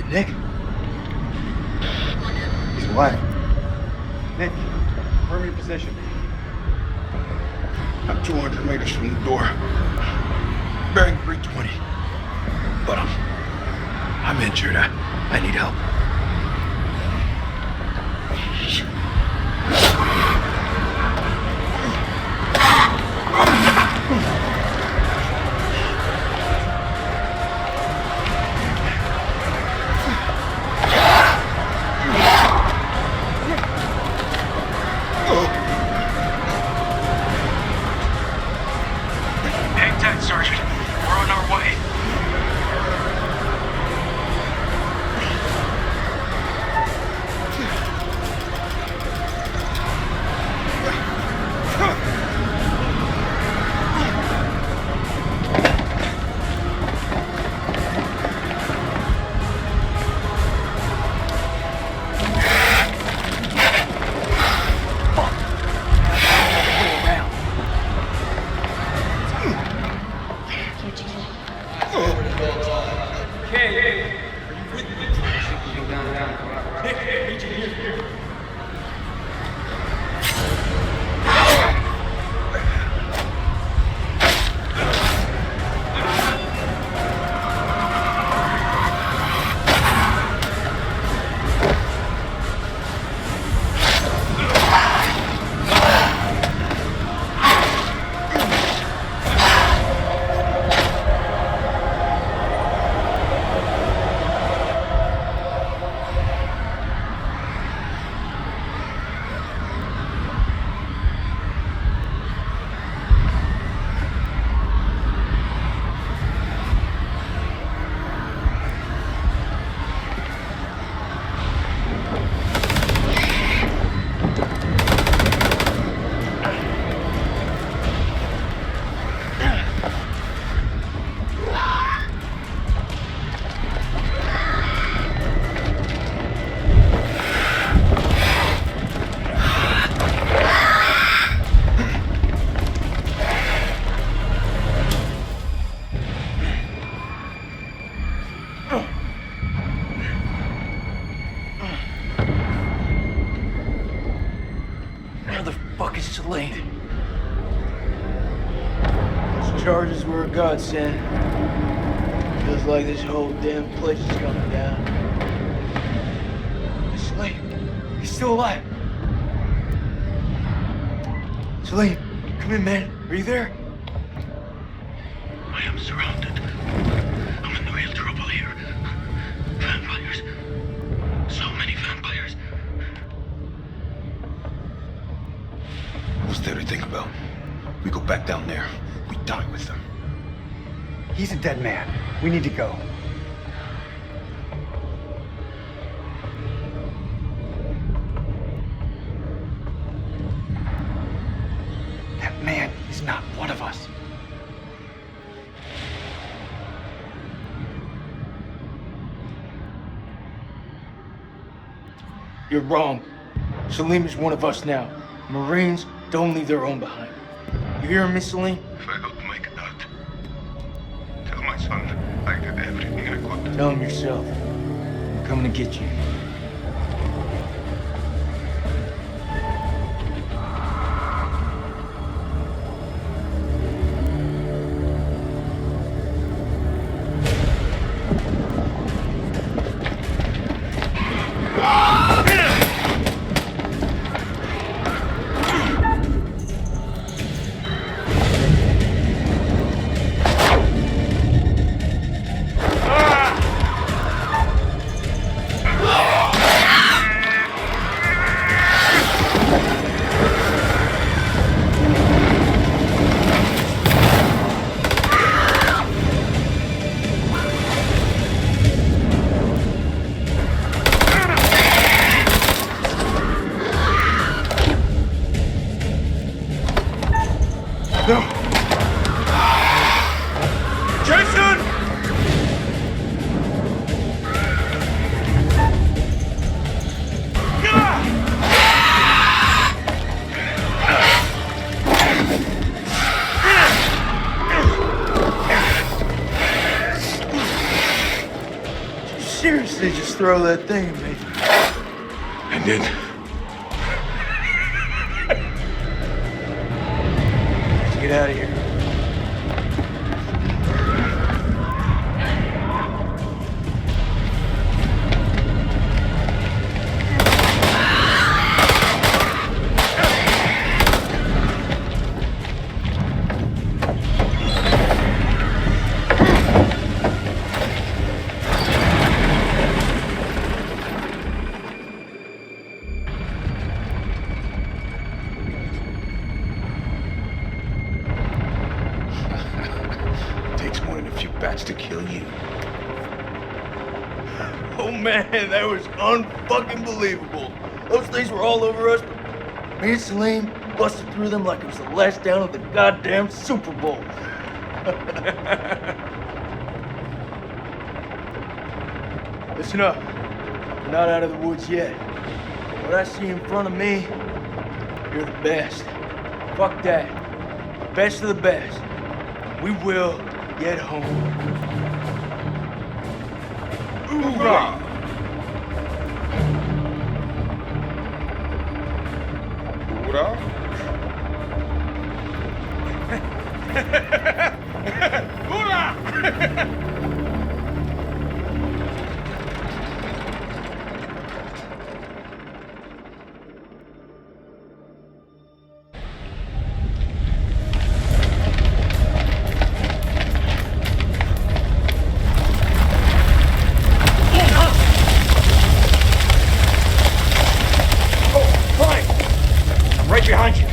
Nick? He's alive. Nick, confirm your position. I'm 200 meters from the door. Bearing 320. But I'm injured. I need help. Hang tight, Sergeant. We're on our way. Salim. Those charges were a godsend. Feels like this whole damn place is coming down. Salim, he's still alive. Salim, come in, man. Are you there? I am surrounded. I'm in real trouble here. Vampires. So many vampires. What's there to think about? We go back down there. We die with them. He's a dead man. We need to go. That man is not one of us. You're wrong. Salim is one of us now. Marines don't leave their own behind. You hear him, Miss Salim? If I don't make that, tell my son I did everything I could. Tell him yourself. I'm coming to get you. Seriously, just throw that thing at me. I did. Let's get out of here. To kill you. Oh man, that was unfucking believable. Those things were all over us, but me and Salim busted through them like it was the last down of the goddamn Super Bowl. Listen up. We're not out of the woods yet. What I see in front of me, you're the best. Fuck that. Best of the best. We will get home. Hoorah! Hoorah? Hoorah! Right behind you.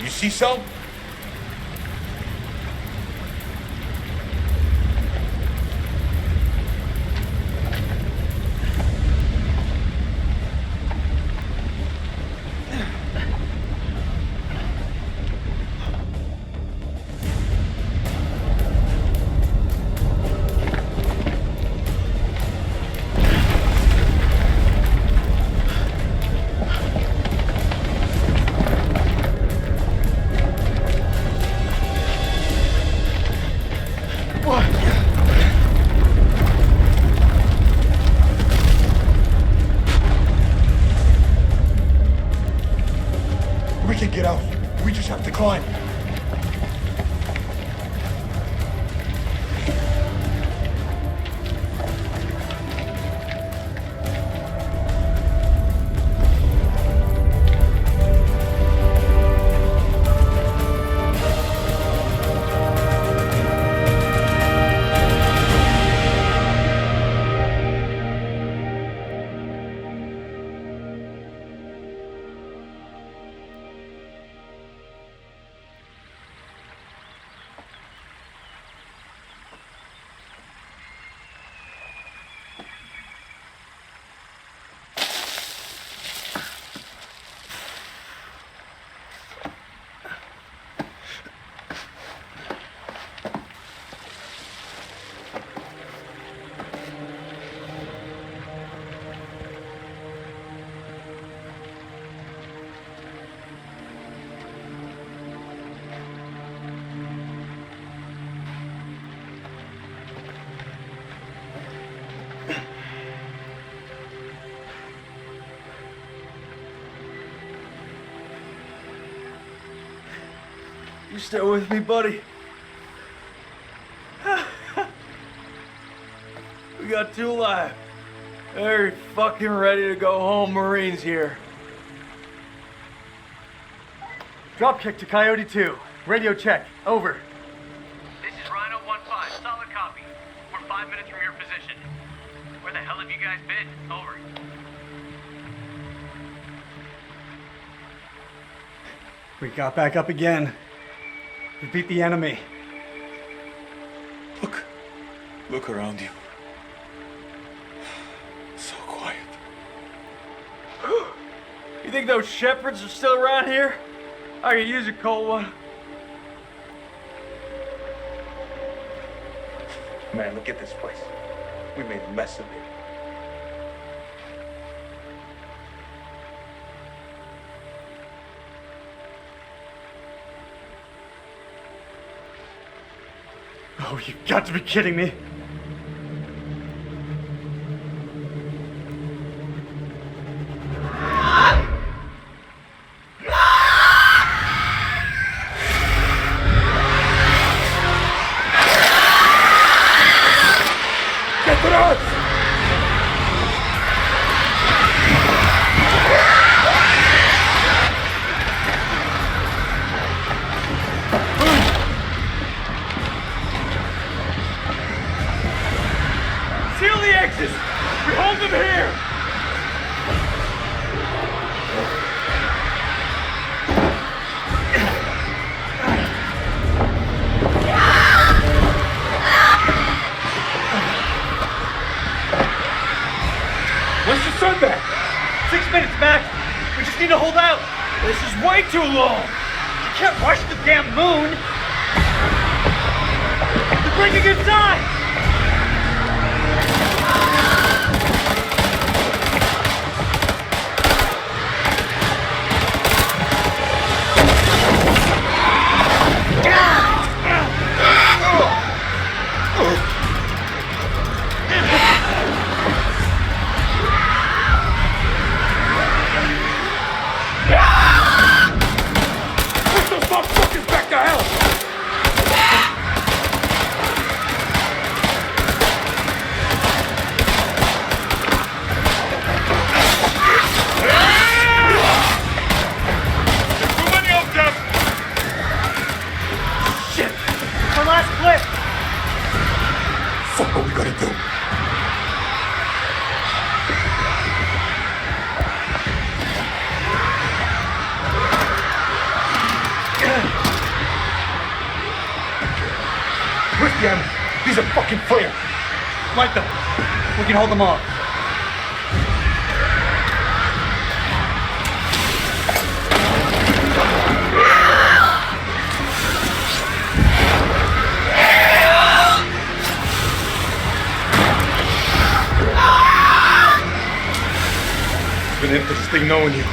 You see something? What? We can get out. We just have to climb. You still with me, buddy? We got 2 alive. Very fucking ready to go home, Marines here. Dropkick to Coyote 2. Radio check. Over. This is Rhino 1-5. Solid copy. We're 5 minutes from your position. Where the hell have you guys been? Over. We got back up again. We beat the enemy. Look around you. So quiet. You think those shepherds are still around here? I could use a cold one. Man, look at this place. We made a mess of it. Oh, you've got to be kidding me. We hold them here! When's the sun back? 6 minutes, Mac. We just need to hold out. This is way too long. You can't rush the damn moon. They're breaking inside. These are fucking flares. Light them. We can hold them off. Been in for this thing knowing you.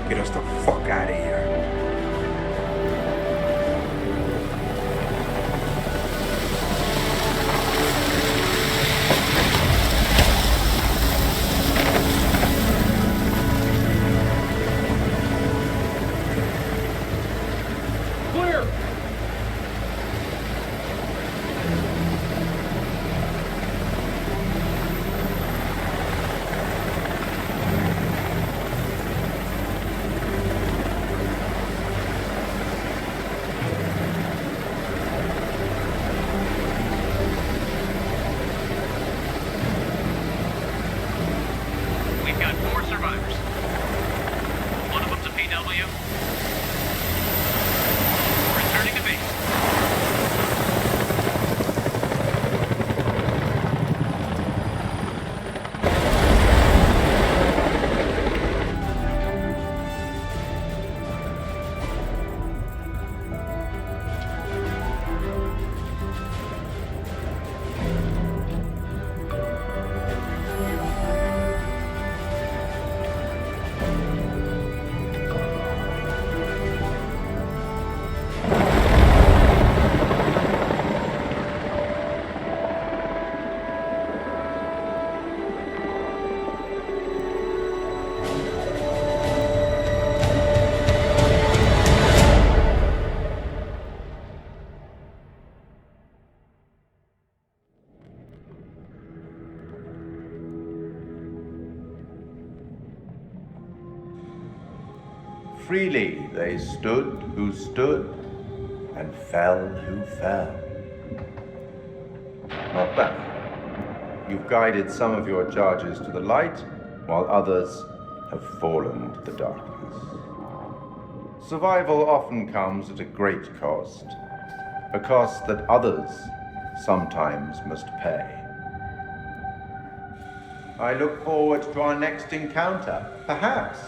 Get us the fuck out of here. Clear! We've got 4 survivors. One of them's a PW. Returning to base. Freely they stood who stood, and fell who fell. Not bad. You've guided some of your charges to the light, while others have fallen to the darkness. Survival often comes at a great cost, a cost that others sometimes must pay. I look forward to our next encounter. Perhaps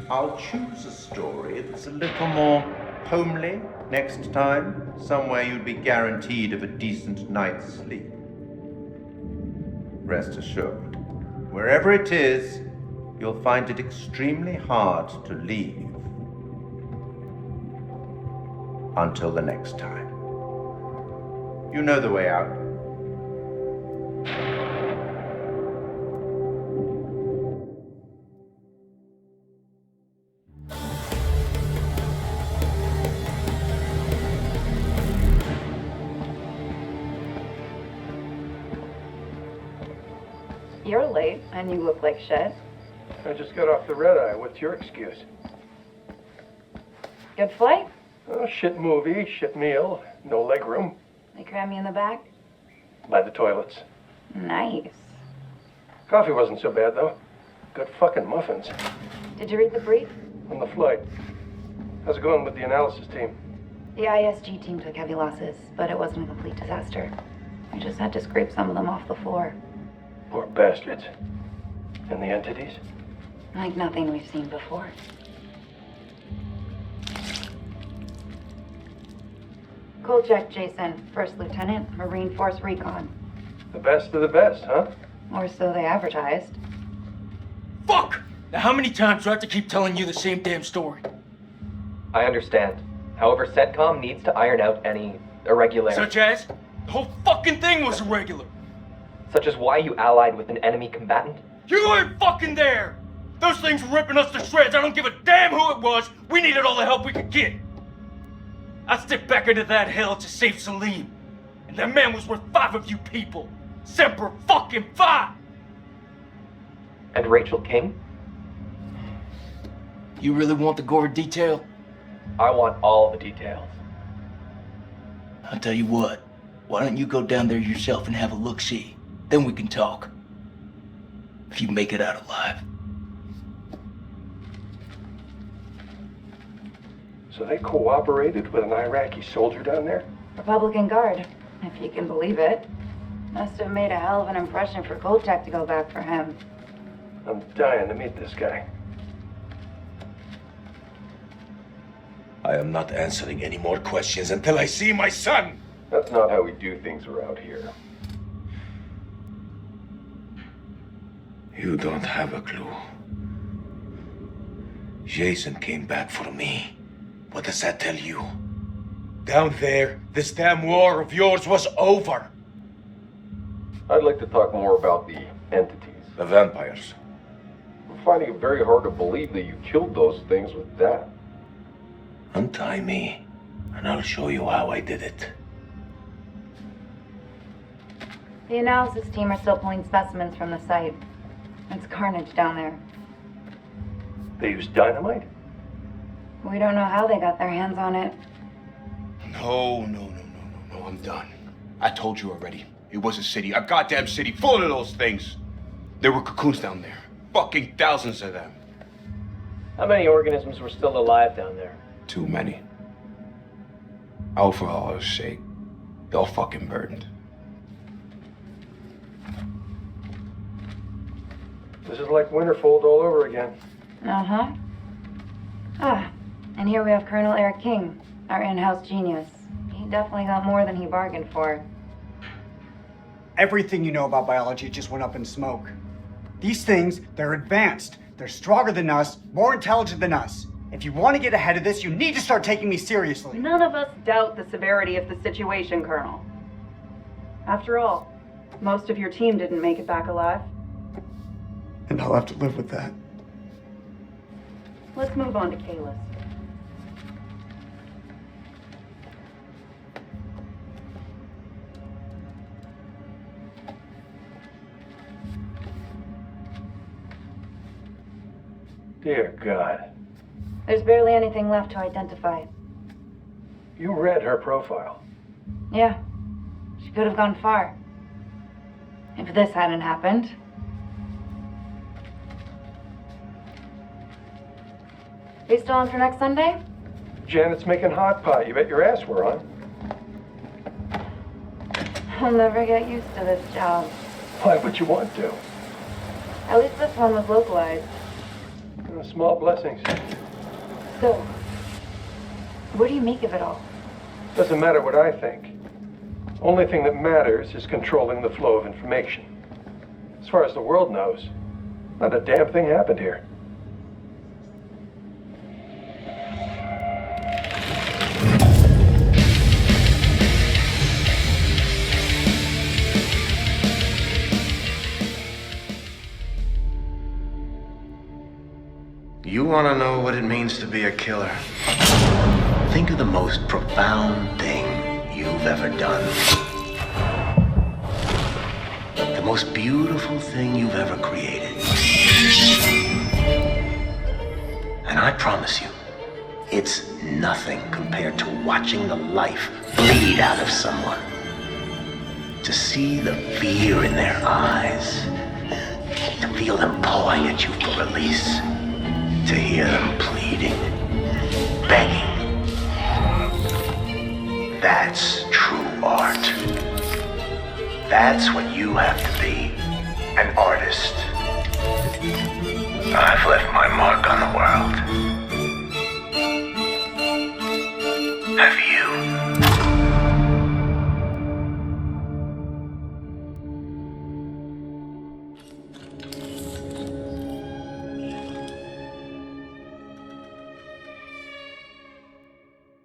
I'll choose a story that's a little more homely next time, somewhere you'd be guaranteed of a decent night's sleep. Rest assured, wherever it is, you'll find it extremely hard to leave. Until the next time. You know the way out. You're late, and you look like shit. I just got off the red eye. What's your excuse? Good flight? Oh, shit movie, shit meal, no leg room. They cram you in the back? By the toilets. Nice. Coffee wasn't so bad, though. Good fucking muffins. Did you read the brief? On the flight. How's it going with the analysis team? The ISG team took heavy losses, but it wasn't a complete disaster. We just had to scrape some of them off the floor. Poor bastards. And the entities? Like nothing we've seen before. Kolchak Jason, First Lieutenant, Marine Force Recon. The best of the best, huh? Or so they advertised. Fuck! Now how many times do I have to keep telling you the same damn story? I understand. However, CENTCOM needs to iron out any irregularities. Such as? The whole fucking thing was irregular. Such as why you allied with an enemy combatant? You weren't fucking there! Those things were ripping us to shreds. I don't give a damn who it was. We needed all the help we could get. I stepped back into that hell to save Salim. And that man was worth 5 of you people. Semper fucking Fi! And Rachel King? You really want the gory detail? I want all the details. I'll tell you what. Why don't you go down there yourself and have a look-see? Then we can talk. If you make it out alive. So they cooperated with an Iraqi soldier down there? Republican Guard, if you can believe it. Must have made a hell of an impression for Kolchak to go back for him. I'm dying to meet this guy. I am not answering any more questions until I see my son! That's not how we do things around here. You don't have a clue. Jason came back for me. What does that tell you? Down there, this damn war of yours was over. I'd like to talk more about the entities. The vampires. I'm finding it very hard to believe that you killed those things with that. Untie me, and I'll show you how I did it. The analysis team are still pulling specimens from the site. It's carnage down there. They used dynamite? We don't know how they got their hands on it. No, I'm done. I told you already. It was a city, a goddamn city full of those things. There were cocoons down there. Fucking thousands of them. How many organisms were still alive down there? Too many. Oh, for Allah's sake. They're all fucking burdened. This is like Winterfold all over again. Uh-huh. Ah, and here we have Colonel Eric King, our in-house genius. He definitely got more than he bargained for. Everything you know about biology just went up in smoke. These things, they're advanced. They're stronger than us, more intelligent than us. If you want to get ahead of this, you need to start taking me seriously. None of us doubt the severity of the situation, Colonel. After all, most of your team didn't make it back alive. And I'll have to live with that. Let's move on to Kalis. Dear God. There's barely anything left to identify. You read her profile. Yeah, she could have gone far. If this hadn't happened. Are you still on for next Sunday? Janet's making hot pot. You bet your ass we're on. I'll never get used to this job. Why would you want to? At least this one was localized. Small blessings. So, what do you make of it all? Doesn't matter what I think. Only thing that matters is controlling the flow of information. As far as the world knows, not a damn thing happened here. You want to know what it means to be a killer? Think of the most profound thing you've ever done. The most beautiful thing you've ever created. And I promise you, it's nothing compared to watching the life bleed out of someone. To see the fear in their eyes. To feel them pawing at you for release. To hear them pleading, begging. That's true art. That's what you have to be, an artist. I've left my mark on the world.